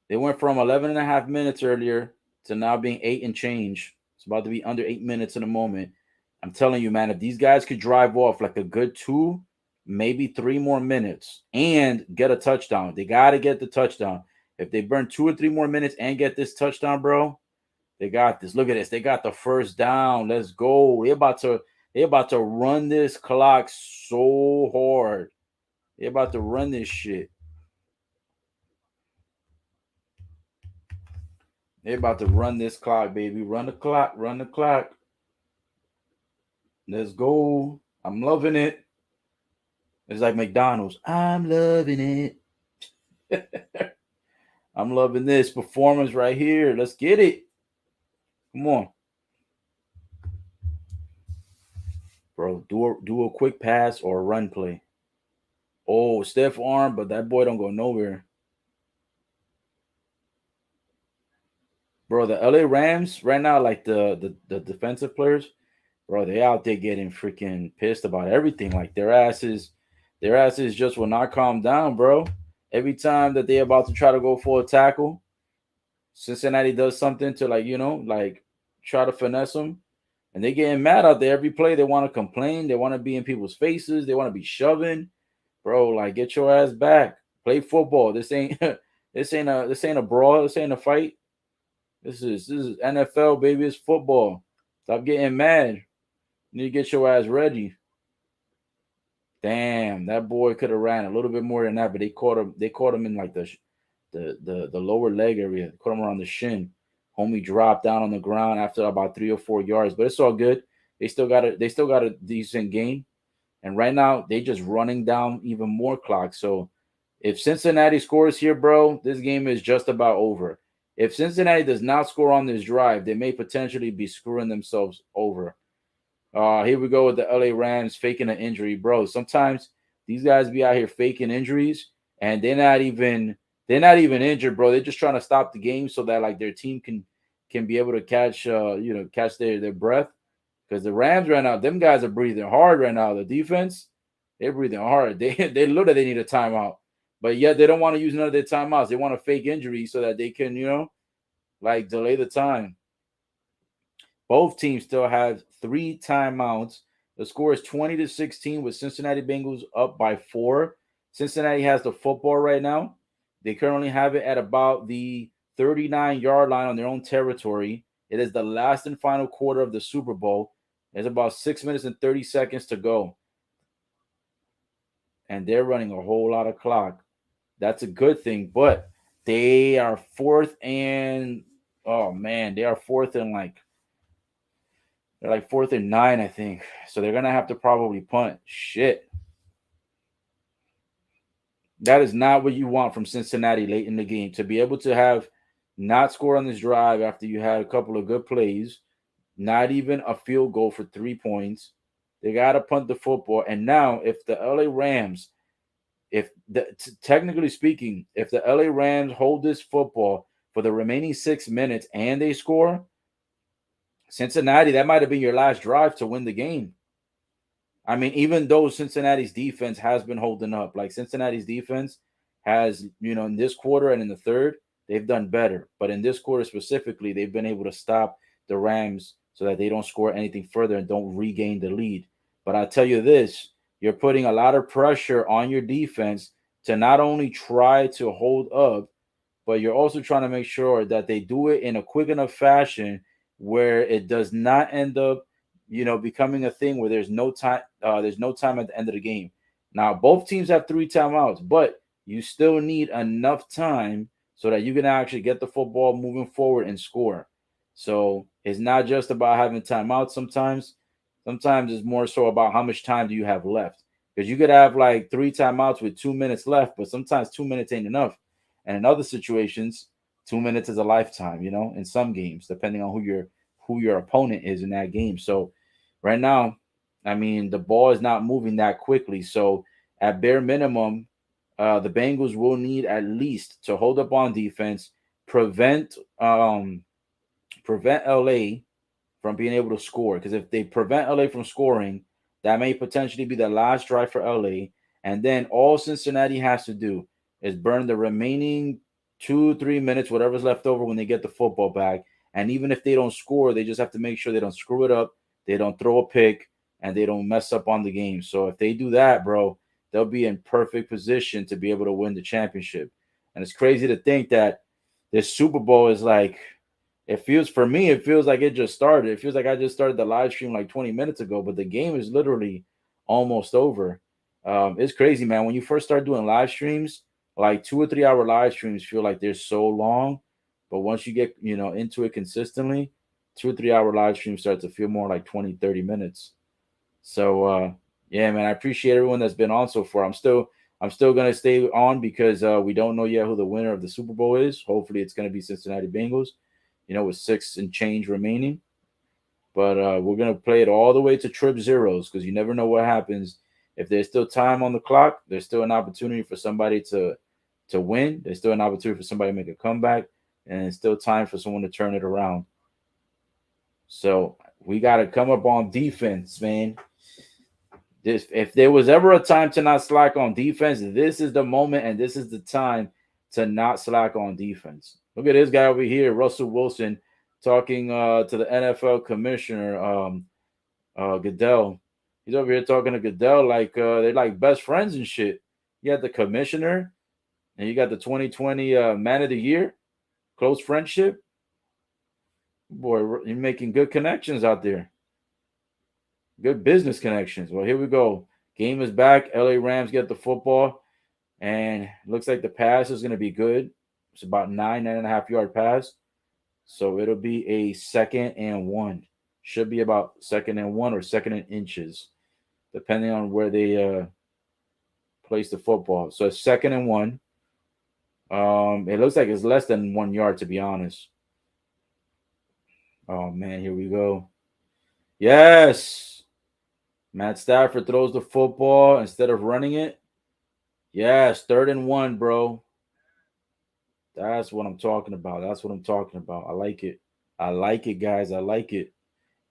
They went from 11 and a half minutes earlier to now being 8 and change. It's about to be under 8 minutes in a moment. I'm telling you, man, if these guys could drive off like a good 2, maybe 3 more minutes and get a touchdown, they got to get the touchdown. If they burn 2 or 3 more minutes and get this touchdown, bro, they got this. Look at this. They got the first down. Let's go. They're about to run this clock so hard. They're about to run this shit. They're about to run this clock, baby. Run the clock. Run the clock. Let's go. I'm loving it. It's like McDonald's. I'm loving it. I'm loving this performance right here. Let's get it. Come on. Bro, do a quick pass or a run play. Oh, stiff arm, but that boy don't go nowhere. Bro, the LA Rams right now, like the defensive players, bro, they out there getting freaking pissed about everything. Like their asses just will not calm down, bro. Every time that they're about to try to go for a tackle, Cincinnati does something to like try to finesse them, and they getting mad out there every play. They want to complain. They want to be in people's faces. They want to be shoving, bro. Like, get your ass back. Play football. This ain't this ain't a brawl. This ain't a fight. This is NFL, baby. It's football. Stop getting mad. You need to get your ass ready. Damn, that boy could have ran a little bit more than that, but they caught him. They caught him in like the lower leg area. They caught him around the shin. Homie dropped down on the ground after about 3 or 4 yards, but it's all good. They still got a decent gain. And right now they just running down even more clock. So if Cincinnati scores here, bro, this game is just about over. If Cincinnati does not score on this drive, they may potentially be screwing themselves over. Here we go with the LA Rams faking an injury, bro. Sometimes these guys be out here faking injuries, and they're not even injured, bro. They're just trying to stop the game so that like their team can be able to catch their breath. Because the Rams right now, them guys are breathing hard right now. The defense, they're breathing hard. They look like they need a timeout, but yet they don't want to use none of their timeouts. They want to fake injury so that they can like delay the time. Both teams still have 3 timeouts. The score is 20-16 with Cincinnati Bengals up by 4. Cincinnati has the football right now. They currently have it at about the 39-yard line on their own territory. It is the last and final quarter of the Super Bowl. There's about 6 minutes and 30 seconds to go. And they're running a whole lot of clock. That's a good thing, but they are fourth and oh man, they are fourth and they're like 4th and 9, I think. So they're gonna have to probably punt. Shit. That is not what you want from Cincinnati late in the game. To be able to have not score on this drive after you had a couple of good plays, not even a field goal for 3 points. They got to punt the football. And now, if the LA Rams, technically speaking, if the LA Rams hold this football for the remaining 6 minutes and they score, Cincinnati, that might have been your last drive to win the game. I mean, even though Cincinnati's defense has been holding up, like Cincinnati's defense has, in this quarter and in the third, they've done better. But in this quarter specifically, they've been able to stop the Rams so that they don't score anything further and don't regain the lead. But I tell you this, you're putting a lot of pressure on your defense to not only try to hold up, but you're also trying to make sure that they do it in a quick enough fashion where it does not end up, becoming a thing where there's no time at the end of the game. Now, both teams have 3 timeouts, but you still need enough time so that you can actually get the football moving forward and score. So it's not just about having timeouts sometimes. Sometimes it's more so about how much time do you have left. Because you could have like 3 timeouts with 2 minutes left, but sometimes 2 minutes ain't enough. And in other situations, 2 minutes is a lifetime, in some games, depending on who your opponent is in that game. So right now, I mean, the ball is not moving that quickly. So at bare minimum, the Bengals will need at least to hold up on defense, prevent prevent LA from being able to score. Because if they prevent LA from scoring, that may potentially be the last drive for LA. And then all Cincinnati has to do is burn the remaining 2, 3 minutes, whatever's left over when they get the football back. And even if they don't score, they just have to make sure they don't screw it up, they don't throw a pick, and they don't mess up on the game. So if they do that, bro, they'll be in perfect position to be able to win the championship. And it's crazy to think that this Super Bowl is like, it feels like it just started. It feels like I just started the live stream like 20 minutes ago, but the game is literally almost over. It's crazy, man. When you first start doing live streams, like 2 or 3 hour live streams feel like they're so long. But once you get, into it consistently, 2 or 3 hour live streams start to feel more like 20, 30 minutes. So yeah, man, I appreciate everyone that's been on so far. I'm still gonna stay on because we don't know yet who the winner of the Super Bowl is. Hopefully it's gonna be Cincinnati Bengals, with six and change remaining. But we're gonna play it all the way to trip zeros because you never know what happens. If there's still time on the clock, there's still an opportunity for somebody to win. There's still an opportunity for somebody to make a comeback, and it's still time for someone to turn it around. So we gotta come up on defense, man. If there was ever a time to not slack on defense, this is the moment and this is the time to not slack on defense. Look at this guy over here, Russell Wilson, talking to the NFL commissioner, Goodell. He's over here talking to Goodell like they're like best friends and shit. You got the commissioner and you got the 2020 man of the year, close friendship. Boy, you're making good connections out there. Good business connections. Well, here we go. Game is back. LA Rams get the football, and looks like the pass is going to be good. It's about 9.5 yard pass. So it'll be a 2nd and 1. Should be about 2nd and 1 or 2nd and inches, depending on where they place the football. So it's 2nd and 1. It looks like it's less than 1 yard, to be honest. Oh man, here we go. Yes. Matt Stafford throws the football instead of running it. Yes, 3rd and 1, bro. That's what I'm talking about. That's what I'm talking about. I like it. I like it, guys. I like it.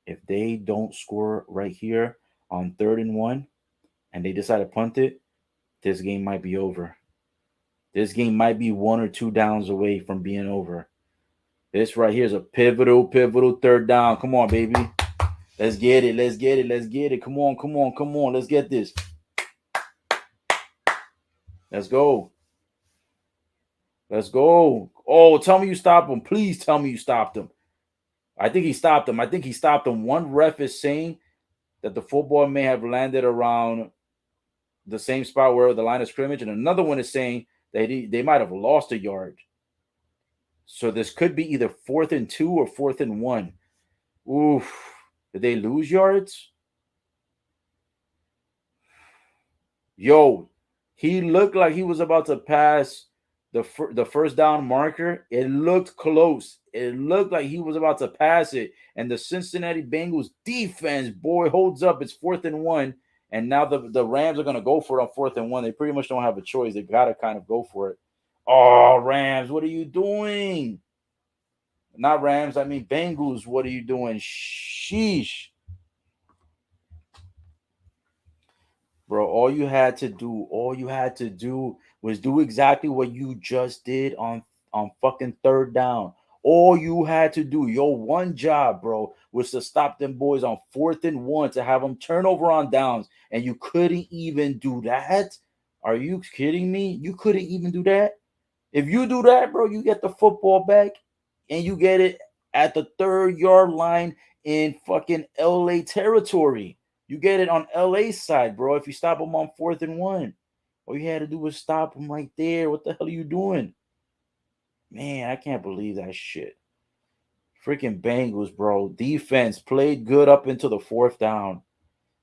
If they don't score right here on 3rd and 1 and they decide to punt it, this game might be over. This game might be 1 or 2 downs away from being over. This right here is a pivotal 3rd down. Come on, baby. Let's get it. Let's get it. Let's get it. Come on, come on, come on. Let's get this. Let's go. Let's go. Oh, tell me you stopped him. Please tell me you stopped him. I think he stopped him. I think he stopped him. One ref is saying that the football may have landed around the same spot where the line of scrimmage, and another one is saying that they might have lost a yard. So this could be either 4th and 2 or 4th and 1. Oof. Did they lose yards? Yo, he looked like he was about to pass the first down marker. It looked close. It looked like he was about to pass it, and the Cincinnati Bengals defense, boy, holds up. It's 4th and 1, and now the Rams are gonna go for it on 4th and 1. They pretty much don't have a choice. They gotta kind of go for it. Oh, Rams, what are you doing? Not Rams, I mean Bengals. What are you doing? Sheesh. Bro, all you had to do was do exactly what you just did on fucking 3rd down. All you had to do, your one job, bro, was to stop them boys on 4th and 1 to have them turn over on downs, and you couldn't even do that. Are you kidding me? You couldn't even do that. If you do that, bro, you get the football back and you get it at the 3rd-yard line in fucking LA territory. You get it on LA side, bro. If you stop them on 4th and 1, all you had to do was stop them right there. What the hell are you doing? Man, I can't believe that shit. Freaking Bengals, bro. Defense played good up into the 4th down.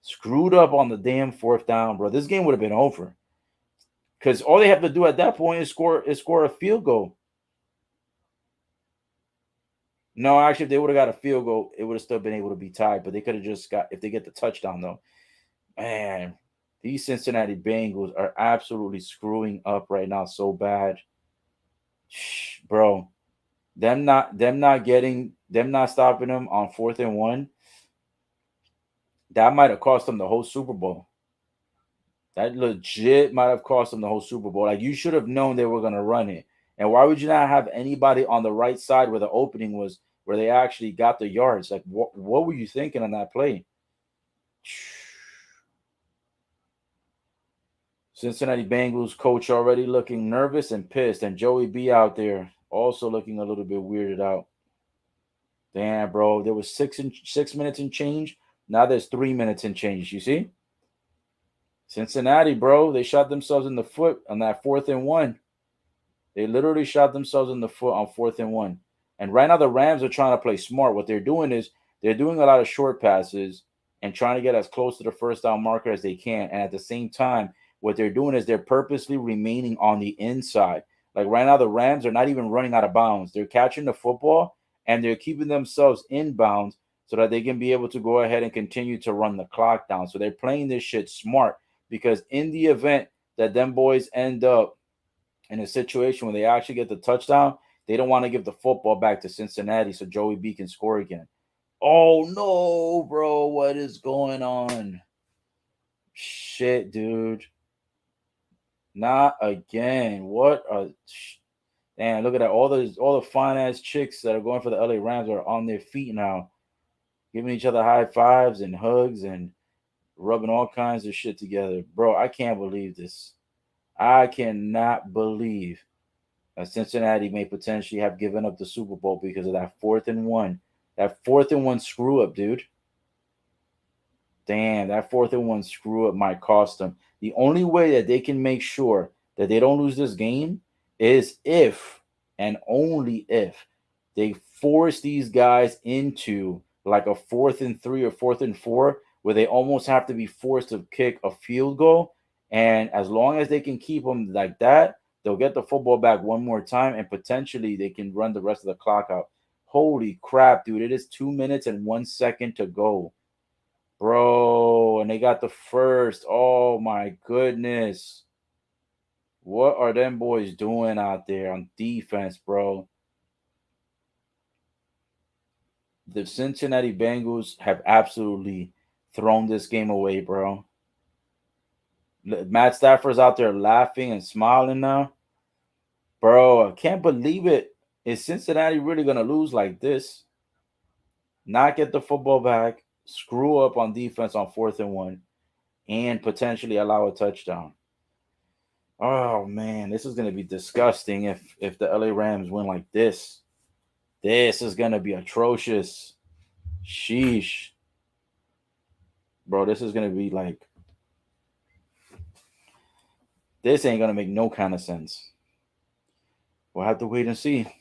Screwed up on the damn 4th down, bro. This game would have been over. Because all they have to do at that point is score a field goal. No, actually, if they would have got a field goal, it would have still been able to be tied. But they could have just got, if they get the touchdown, though. Man, these Cincinnati Bengals are absolutely screwing up right now so bad. Bro, them not stopping them on 4th and 1. That might have cost them the whole Super Bowl. That legit might have cost them the whole Super Bowl. Like, you should have known they were gonna run it. And why would you not have anybody on the right side where the opening was, where they actually got the yards? Like, what were you thinking on that play? Cincinnati Bengals coach already looking nervous and pissed, and Joey B out there also looking a little bit weirded out. Damn, bro, there was 6 minutes and change. Now there's 3 minutes and change. You see, Cincinnati, bro, they shot themselves in the foot on that 4th and 1. They literally shot themselves in the foot on 4th and 1. And right now the Rams are trying to play smart. What they're doing is they're doing a lot of short passes and trying to get as close to the 1st down marker as they can. And at the same time, what they're doing is they're purposely remaining on the inside. Like right now, the Rams are not even running out of bounds. They're catching the football and they're keeping themselves in bounds so that they can be able to go ahead and continue to run the clock down. So they're playing this shit smart, because in the event that them boys end up in a situation where they actually get the touchdown, they don't want to give the football back to Cincinnati so Joey B can score again. Oh no, bro, what is going on? Shit, dude. Not again. What a damn, look at that. All the fine ass chicks that are going for the LA Rams are on their feet now, giving each other high fives and hugs and rubbing all kinds of shit together. Bro, I can't believe this. I cannot believe that Cincinnati may potentially have given up the Super Bowl because of that 4th and 1. That 4th and 1 screw up, dude. Damn, that 4th and 1 screw up might cost them. The only way that they can make sure that they don't lose this game is if, and only if, they force these guys into like a 4th and 3 or 4th and 4, where they almost have to be forced to kick a field goal. And as long as they can keep them like that, they'll get the football back one more time and potentially they can run the rest of the clock out. Holy crap, dude. It is 2 minutes and 1 second to go. Bro, and they got the first. Oh my goodness. What are them boys doing out there on defense, bro? The Cincinnati Bengals have absolutely thrown this game away, bro. Matt Stafford's out there laughing and smiling now. Bro, I can't believe it. Is Cincinnati really going to lose like this? Not get the football back, screw up on defense on 4th and 1, and potentially allow a touchdown. Oh man, this is gonna be disgusting if the LA Rams win like this. This is gonna be atrocious. Sheesh. Bro, this is gonna be like, this ain't gonna make no kind of sense. We'll have to wait and see.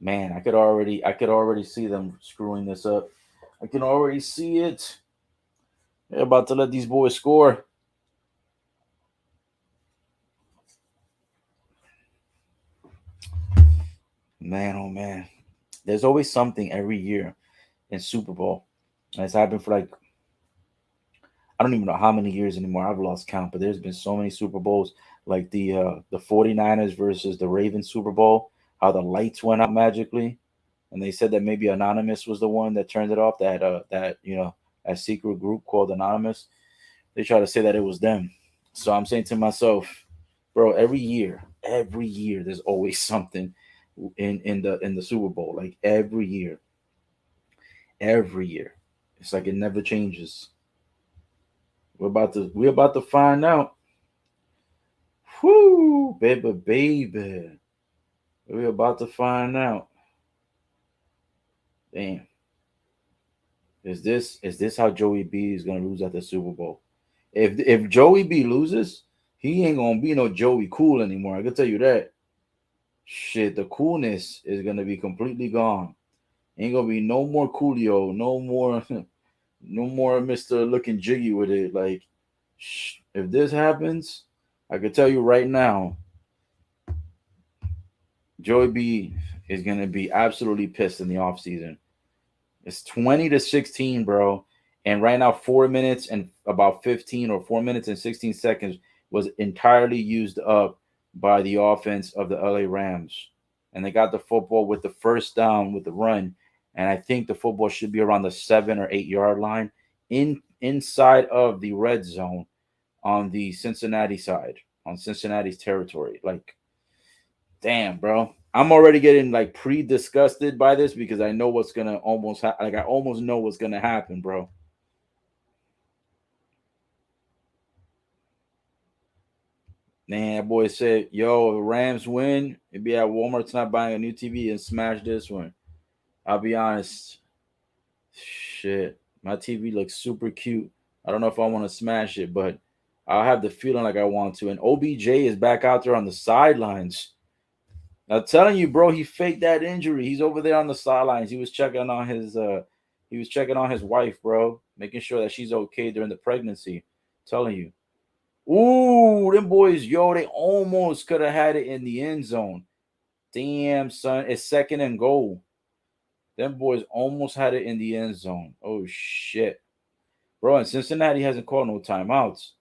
Man, I could already see them screwing this up. I can already see it. They're about to let these boys score. Man, oh man. There's always something every year in Super Bowl. And it's happened for like I don't even know how many years anymore. I've lost count, but there's been so many Super Bowls, like the 49ers versus the Ravens Super Bowl, how the lights went out magically. And they said that maybe Anonymous was the one that turned it off, that secret group called Anonymous. They try to say that it was them. So I'm saying to myself, bro, every year there's always something in the Super Bowl. Like every year. It's like it never changes. We're about to find out. Whoo, baby, baby. We're about to find out. Damn. Is this how Joey B is gonna lose at the Super Bowl? If Joey B loses, he ain't gonna be no Joey Cool anymore. I can tell you that. Shit, the coolness is gonna be completely gone. Ain't gonna be no more Coolio, no more, no more Mister looking jiggy with it. Like, if this happens, I can tell you right now, Joey B is gonna be absolutely pissed in the offseason. It's 20-16, bro. And right now, 4 minutes and about 15 or 4 minutes and 16 seconds was entirely used up by the offense of the LA Rams. And they got the football with the first down with the run. And I think the football should be around the 7 or 8 yard line inside of the red zone on the Cincinnati side, on Cincinnati's territory. Like, damn, bro. I'm already getting like pre-disgusted by this because I know what's gonna like I almost know what's gonna happen, bro. Man, that boy said, "Yo, if Rams win, it'd be at Walmart tonight buying a new TV and smash this one." I'll be honest, shit, my TV looks super cute. I don't know if I want to smash it, but I have the feeling like I want to. And OBJ is back out there on the sidelines. I'm telling you, bro, he faked that injury. He's over there on the sidelines. He was checking on his wife, bro, making sure that she's okay during the pregnancy. Telling you. Ooh, them boys, yo, they almost could have had it in the end zone. Damn, son, it's second and goal. Them boys almost had it in the end zone. Oh shit. Bro, and Cincinnati hasn't called no timeouts.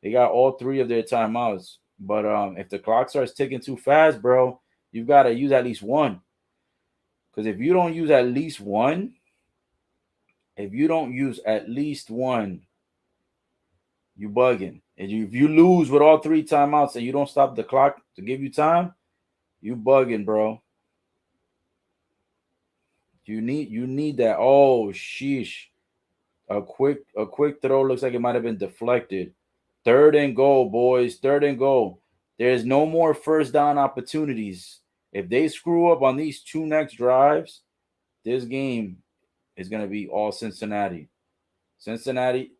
They got all three of their timeouts. But if the clock starts ticking too fast, bro, you've got to use at least one. Because if you don't use at least one, you bugging. And if you lose with all three timeouts and you don't stop the clock to give you time, you bugging, bro. You need that. Oh sheesh. A quick throw looks like it might have been deflected. Third and goal, boys. Third and goal. There's no more first down opportunities. If they screw up on these two next drives, this game is gonna be all Cincinnati. Cincinnati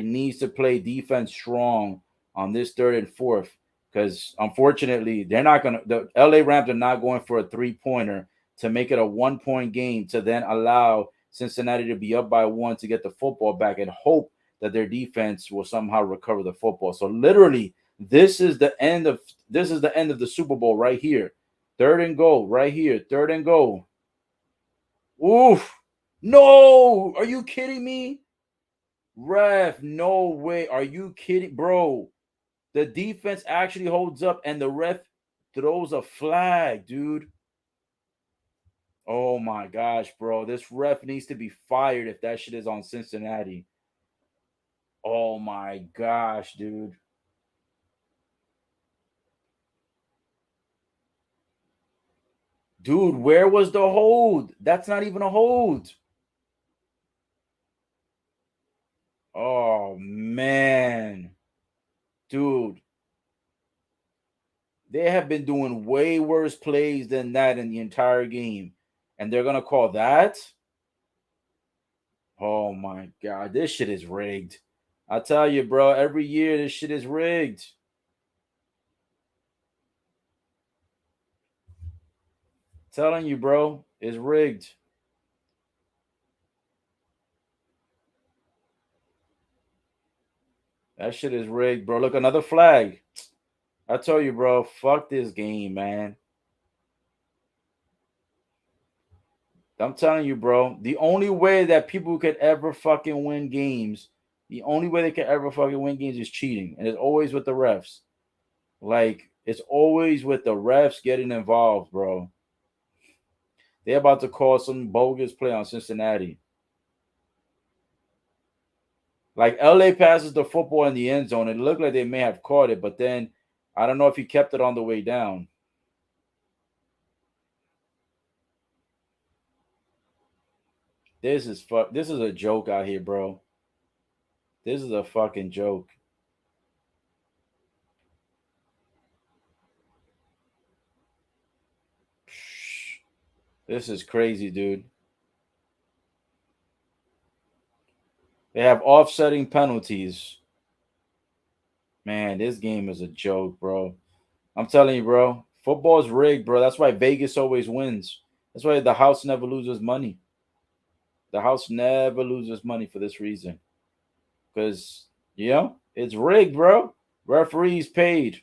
needs to play defense strong on this third and fourth because unfortunately the LA Rams are not going for a 3-pointer to make it a 1 point game to then allow Cincinnati to be up by one to get the football back and hope that their defense will somehow recover the football. So literally, this is the end of the Super Bowl right here. Third and goal right here. Third and goal. Oof. No, are you kidding me? Ref, no way. Are you kidding, bro? The defense actually holds up and the ref throws a flag, dude. Oh my gosh, bro. This ref needs to be fired if that shit is on Cincinnati. Oh my gosh, dude. Dude, where was the hold? That's not even a hold. Oh man. Dude, they have been doing way worse plays than that in the entire game. And they're going to call that? Oh my god, this shit is rigged. I tell you, bro, every year this shit is rigged. Telling you, bro, it's rigged. That shit is rigged, bro. Look, another flag. I tell you, bro, fuck this game, man. I'm telling you, bro. The only way that people could ever fucking win games, the only way they could ever fucking win games is cheating, and it's always with the refs. Like it's always with the refs getting involved, bro. They're about to call some bogus play on Cincinnati. Like LA passes the football in the end zone. It looked like they may have caught it, but then I don't know if he kept it on the way down. This is a joke out here, bro. This is a fucking joke. This is crazy, dude. They have offsetting penalties. Man, this game is a joke, bro. I'm telling you, bro. Football's rigged, bro. That's why Vegas always wins. That's why the house never loses money. The house never loses money for this reason. Because, it's rigged, bro. Referees paid.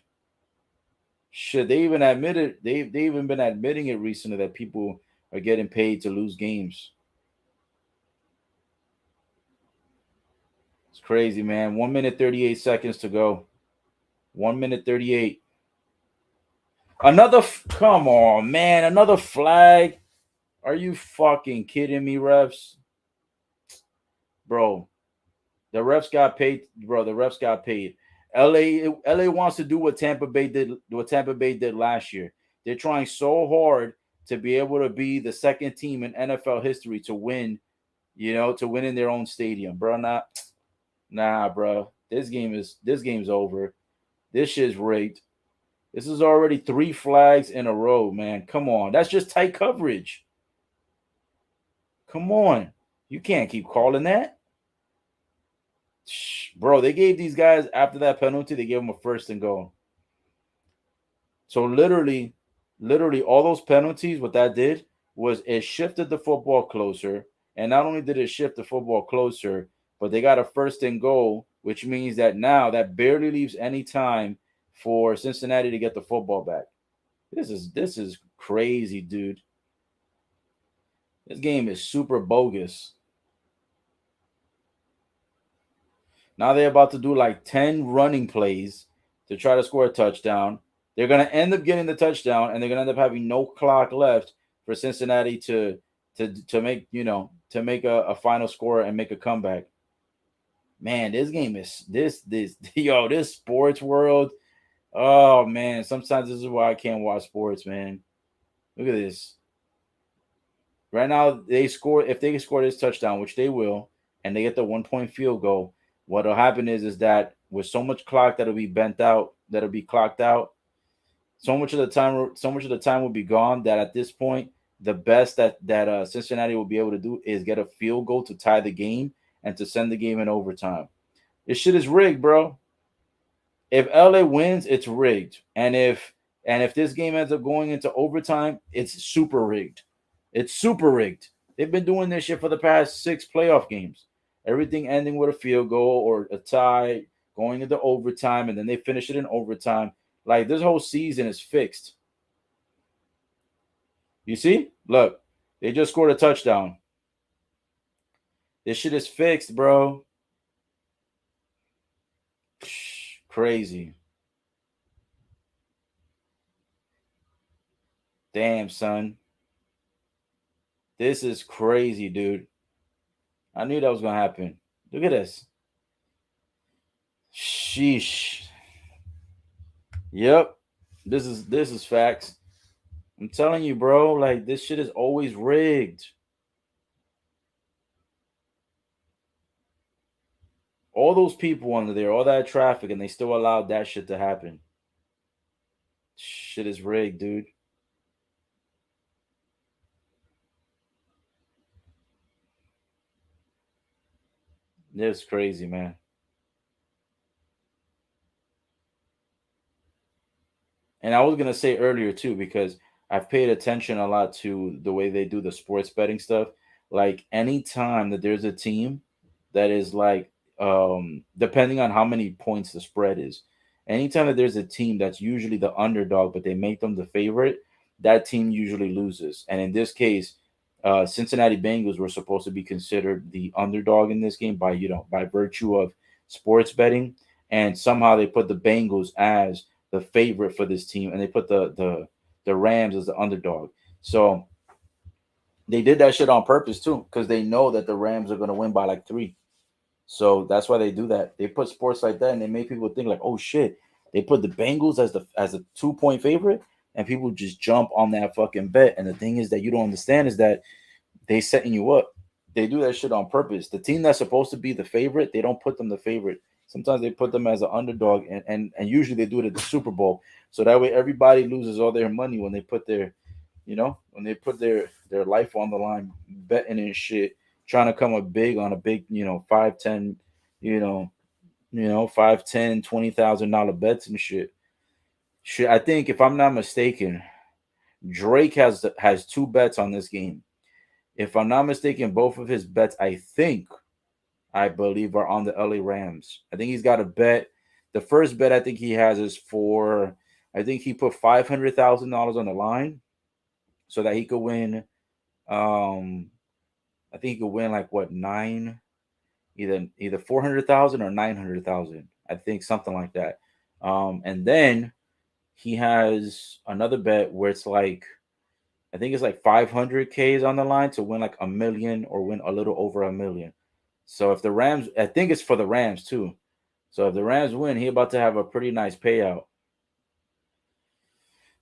Shit, they even admitted they even been admitting it recently that people are getting paid to lose games. It's crazy, man. 1 minute 38 seconds to go. 1 minute 38. Come on, man. Another flag. Are you fucking kidding me, refs? Bro, the refs got paid. Bro, the refs got paid. LA wants to do what Tampa Bay did last year. They're trying so hard to be able to be the second team in NFL history to win, to win in their own stadium, bro. Nah, bro. This game's over. This shit's rigged. This is already 3 flags in a row, man. Come on. That's just tight coverage. Come on. You can't keep calling that. Bro, they gave these guys, after that penalty, they gave them a first and goal. So literally, all those penalties, what that did was it shifted the football closer. And not only did it shift the football closer, but they got a first and goal, which means that now that barely leaves any time for Cincinnati to get the football back. This is crazy, dude. This game is super bogus. Now they're about to do like 10 running plays to try to score a touchdown. They're going to end up getting the touchdown, and they're going to end up having no clock left for Cincinnati to make, to make a final score and make a comeback. Man, this game is this sports world. Oh man, sometimes this is why I can't watch sports, man. Look at this. Right now, if they score this touchdown, which they will, and they get the 1-point field goal, what'll happen is that with so much clock that'll be bent out, that'll be clocked out, so much of the time will be gone that at this point, the best that Cincinnati will be able to do is get a field goal to tie the game and to send the game in overtime. This shit is rigged, bro. If LA wins, it's rigged. And if this game ends up going into overtime, it's super rigged. It's super rigged. They've been doing this shit for the past 6 playoff games. Everything ending with a field goal or a tie, going into overtime, and then they finish it in overtime. Like, this whole season is fixed. You see? Look, they just scored a touchdown. This shit is fixed, bro. Crazy. Damn, son. This is crazy, dude. I knew that was going to happen. Look at this. Sheesh. Yep. This is facts. I'm telling you, bro, like, this shit is always rigged. All those people under there, all that traffic, and they still allowed that shit to happen. Shit is rigged, dude. It's crazy, man. And I was gonna say earlier too, because I've paid attention a lot to the way they do the sports betting stuff. Like anytime that there's a team that is like, depending on how many points the spread is, anytime that there's a team that's usually the underdog, but they make them the favorite, that team usually loses. And in this case, Cincinnati Bengals were supposed to be considered the underdog in this game by by virtue of sports betting, and somehow they put the Bengals as the favorite for this team, and they put the Rams as the underdog. So they did that shit on purpose too, because they know that the Rams are gonna win by like three. So that's why they do that. They put sports like that, and they make people think like, oh shit, they put the Bengals as a 2 point favorite, and people just jump on that fucking bet. And the thing is that you don't understand is that they setting you up. They do that shit on purpose. The team that's supposed to be the favorite, they don't put them the favorite. Sometimes they put them as an underdog, and usually they do it at the Super Bowl. So that way everybody loses all their money when they put when they put their life on the line, betting and shit, trying to come up big on a big, 5, 10, you know, 5, 10, $20,000 bets and shit. Shit, I think if I'm not mistaken, Drake has two bets on this game. If I'm not mistaken, both of his bets, I believe, are on the LA Rams. I think he's got a bet. The first bet I think he has is for, I think he put $500,000 on the line so that he could win. Um, I think he could win like what, nine, either 400,000 or 900,000. I think something like that. And then he has another bet where it's like, I think it's like 500K is on the line to win like a million or win a little over a million. So if the Rams, I think it's for the Rams too. So if the Rams win, he about to have a pretty nice payout.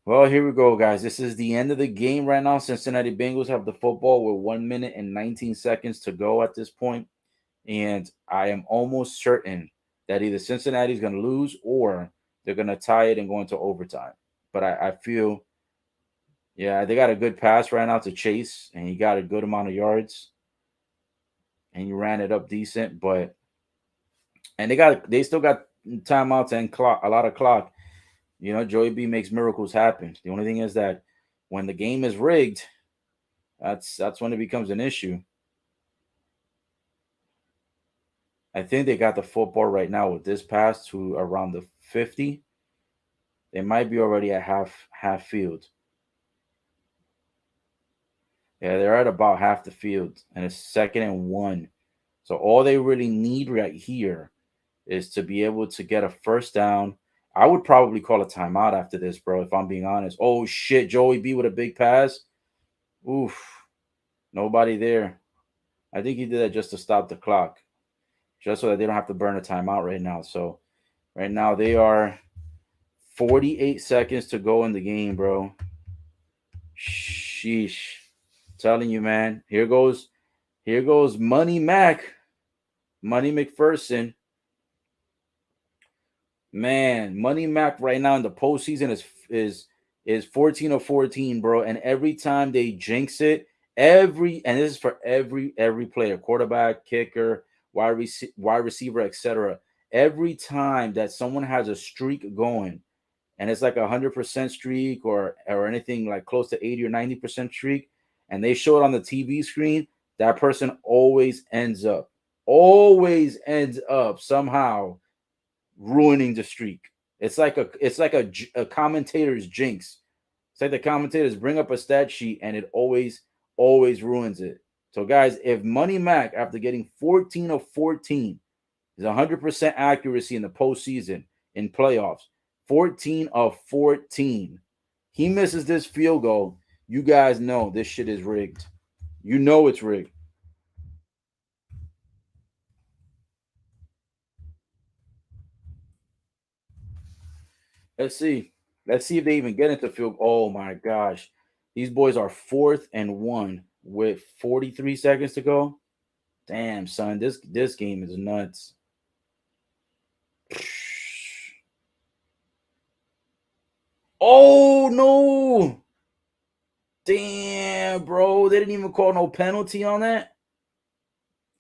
Well, here we go, guys. This is the end of the game right now. Cincinnati Bengals have the football with 1 minute and 19 seconds to go at this point. And I am almost certain that either Cincinnati is going to lose or they're going to tie it and go into overtime. But I feel, yeah, they got a good pass right now to Chase, and he got a good amount of yards, and he ran it up decent. But and they still got timeouts and clock, a lot of clock. Joey B makes miracles happen. The only thing is that when the game is rigged, that's when it becomes an issue. I think they got the football right now with this pass to around the 50. They might be already at half field. Yeah, they're at about half the field, and it's 2nd and 1. So all they really need right here is to be able to get a first down. I would probably call a timeout after this, bro, if I'm being honest. Oh shit, Joey B with a big pass. Oof. Nobody there. I think he did that just to stop the clock. Just so that they don't have to burn a timeout right now. So right now they are 48 seconds to go in the game, bro. Sheesh. Telling you, man. Here goes Money Mac. Money McPherson. Man, Money Mac right now in the postseason is 14 or 14, bro. And every time they jinx it, and this is for every player, quarterback, kicker, wide receiver, etc. Every time that someone has a streak going, and it's like 100% streak or anything like close to 80 or 90% streak, and they show it on the TV screen, that person always ends up somehow ruining the streak. It's like a commentator's jinx. It's like the commentators bring up a stat sheet and it always ruins it. So guys, if Money Mac after getting 14 of 14 is 100% accuracy in the postseason in playoffs, 14 of 14, he misses this field goal, you guys know this shit is rigged. You know it's rigged. Let's see. Let's see if they even get into field. Oh my gosh. These boys are 4th and 1 with 43 seconds to go. Damn, son. This game is nuts. Oh no. Damn, bro. They didn't even call no penalty on that.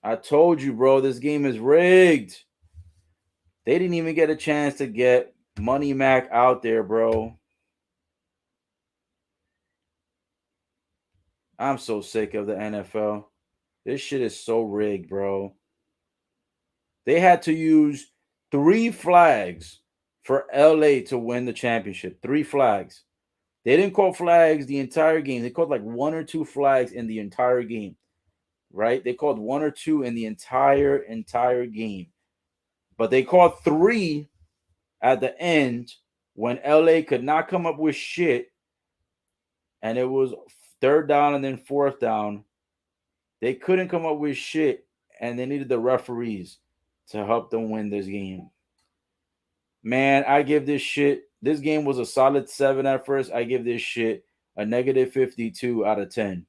I told you, bro, this game is rigged. They didn't even get a chance to get Money Mac out there, bro. I'm so sick of the NFL. This shit is so rigged, bro. They had to use 3 flags for LA to win the championship. 3 flags. They didn't call flags the entire game. They called like one or two flags in the entire game, right? They called one or two in the entire game. But they called three at the end when LA could not come up with shit, and it was third down and then fourth down. They couldn't come up with shit, and they needed the referees to help them win this game. Man, I give this shit. This game was a solid 7 at first. I give this shit a negative 52 out of 10.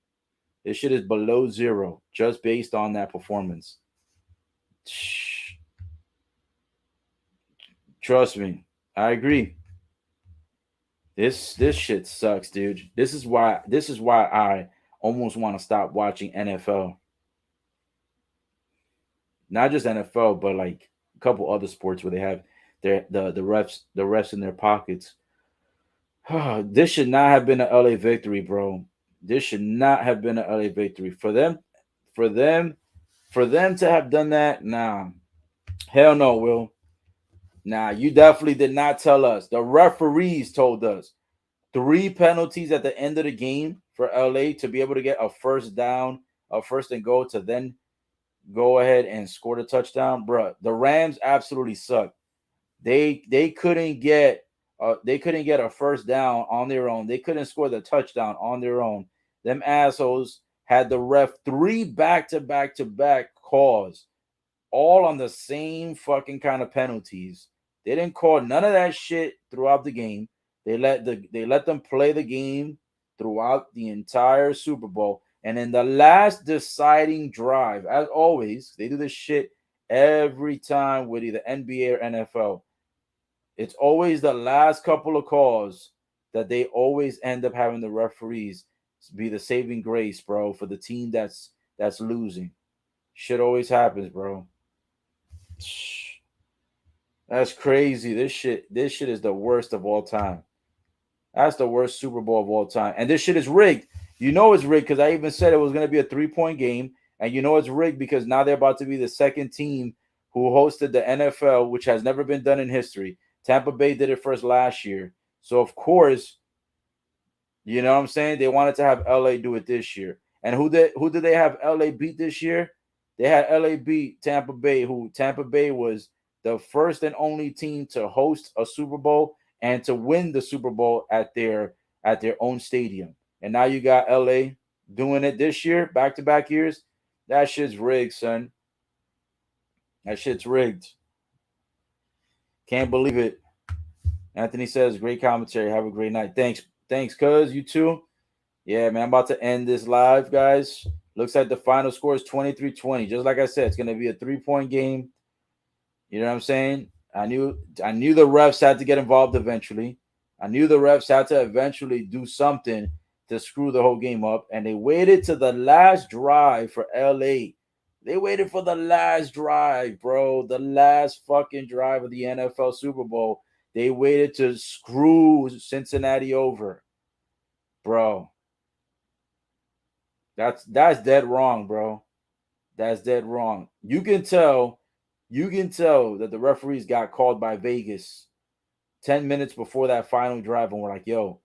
This shit is below 0 just based on that performance. Trust me, I agree. This shit sucks, dude. This is why I almost want to stop watching NFL. Not just NFL, but like a couple other sports where they have the refs in their pockets. This should not have been an LA victory, bro. This should not have been an LA victory for them, for them to have done that. Nah, hell no, Will. Nah, you definitely did not tell us. The referees told us 3 penalties at the end of the game for LA to be able to get a first down, a first and goal to then go ahead and score the touchdown, bro. The Rams absolutely suck. They couldn't get a first down on their own. They couldn't score the touchdown on their own. Them assholes had the ref 3 back-to-back calls, all on the same fucking kind of penalties. They didn't call none of that shit throughout the game. They let them play the game throughout the entire Super Bowl. And in the last deciding drive, as always, they do this shit every time with either NBA or NFL. It's always the last couple of calls that they always end up having the referees be the saving grace, bro, for the team that's losing. Shit always happens, bro. That's crazy. This shit is the worst of all time. That's the worst Super Bowl of all time. And this shit is rigged. You know it's rigged because I even said it was going to be a 3-point game. And you know it's rigged because now they're about to be the second team who hosted the NFL, which has never been done in history. Tampa Bay did it first last year. So, of course, you know what I'm saying? They wanted to have LA do it this year. And who did they have LA beat this year? They had LA beat Tampa Bay, who Tampa Bay was the first and only team to host a Super Bowl and to win the Super Bowl at their own stadium. And now you got LA doing it this year, back-to-back years. That shit's rigged, son. That shit's rigged. Can't believe it. Anthony says, great commentary. Have a great night. Thanks, cuz. You too. Yeah, man, I'm about to end this live, guys. Looks like the final score is 23-20. Just like I said, it's going to be a 3-point game. You know what I'm saying? I knew the refs had to get involved eventually. I knew the refs had to eventually do something to screw the whole game up. And they waited to the last drive for LA. They waited for the last drive, bro. The last fucking drive of the NFL Super Bowl. They waited to screw Cincinnati over. Bro. That's dead wrong, bro. That's dead wrong. You can tell that the referees got called by Vegas 10 minutes before that final drive, and we're like, yo,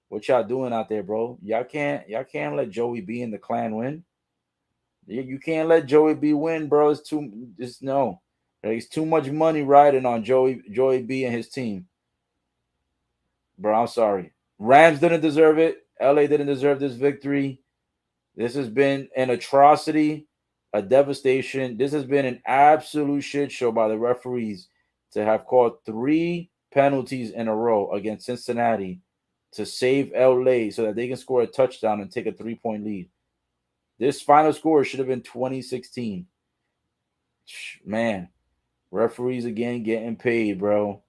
what y'all doing out there, bro? Y'all can't let Joey B and the clan win. You can't let Joey B win, bro. No. There's too much money riding on Joey B and his team. Bro, I'm sorry. Rams didn't deserve it. LA didn't deserve this victory. This has been an atrocity, a devastation. This has been an absolute shit show by the referees to have called 3 penalties in a row against Cincinnati to save LA so that they can score a touchdown and take a 3-point lead. This final score should have been 2016. Man, referees again getting paid, bro.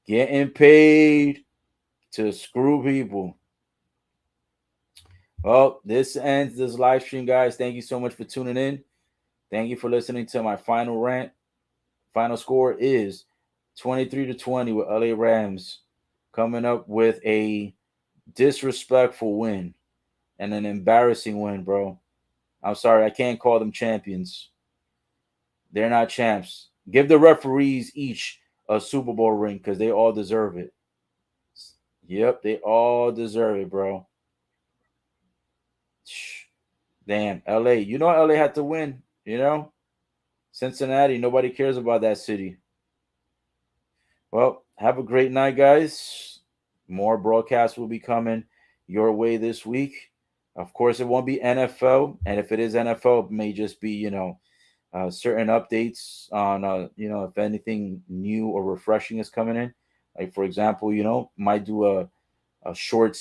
Getting paid to screw people. Well, this ends this live stream, guys. Thank you so much for tuning in. Thank you for listening to my final rant. Final score is 23-20 with LA Rams coming up with a disrespectful win and an embarrassing win, bro. I'm sorry, I can't call them champions. They're not champs. Give the referees each a Super Bowl ring because they all deserve it. Yep, they all deserve it, bro. Damn, LA. You know LA had to win, you know? Cincinnati, nobody cares about that city. Well, have a great night, guys. More broadcasts will be coming your way this week. Of course, it won't be NFL, and if it is NFL, it may just be certain updates on if anything new or refreshing is coming in. Like for example, might do a short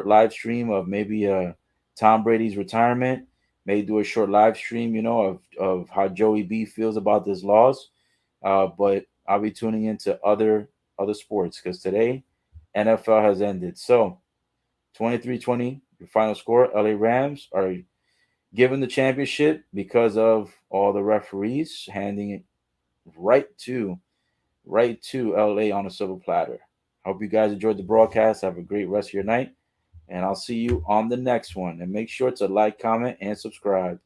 live stream of maybe Tom Brady's retirement. May do a short live stream, of how Joey B feels about this loss. But I'll be tuning into other sports because today NFL has ended. So 23-20, your final score. LA Rams are given the championship because of all the referees handing it right to LA on a silver platter. Hope you guys enjoyed the broadcast. Have a great rest of your night. And I'll see you on the next one. And make sure to like, comment, and subscribe.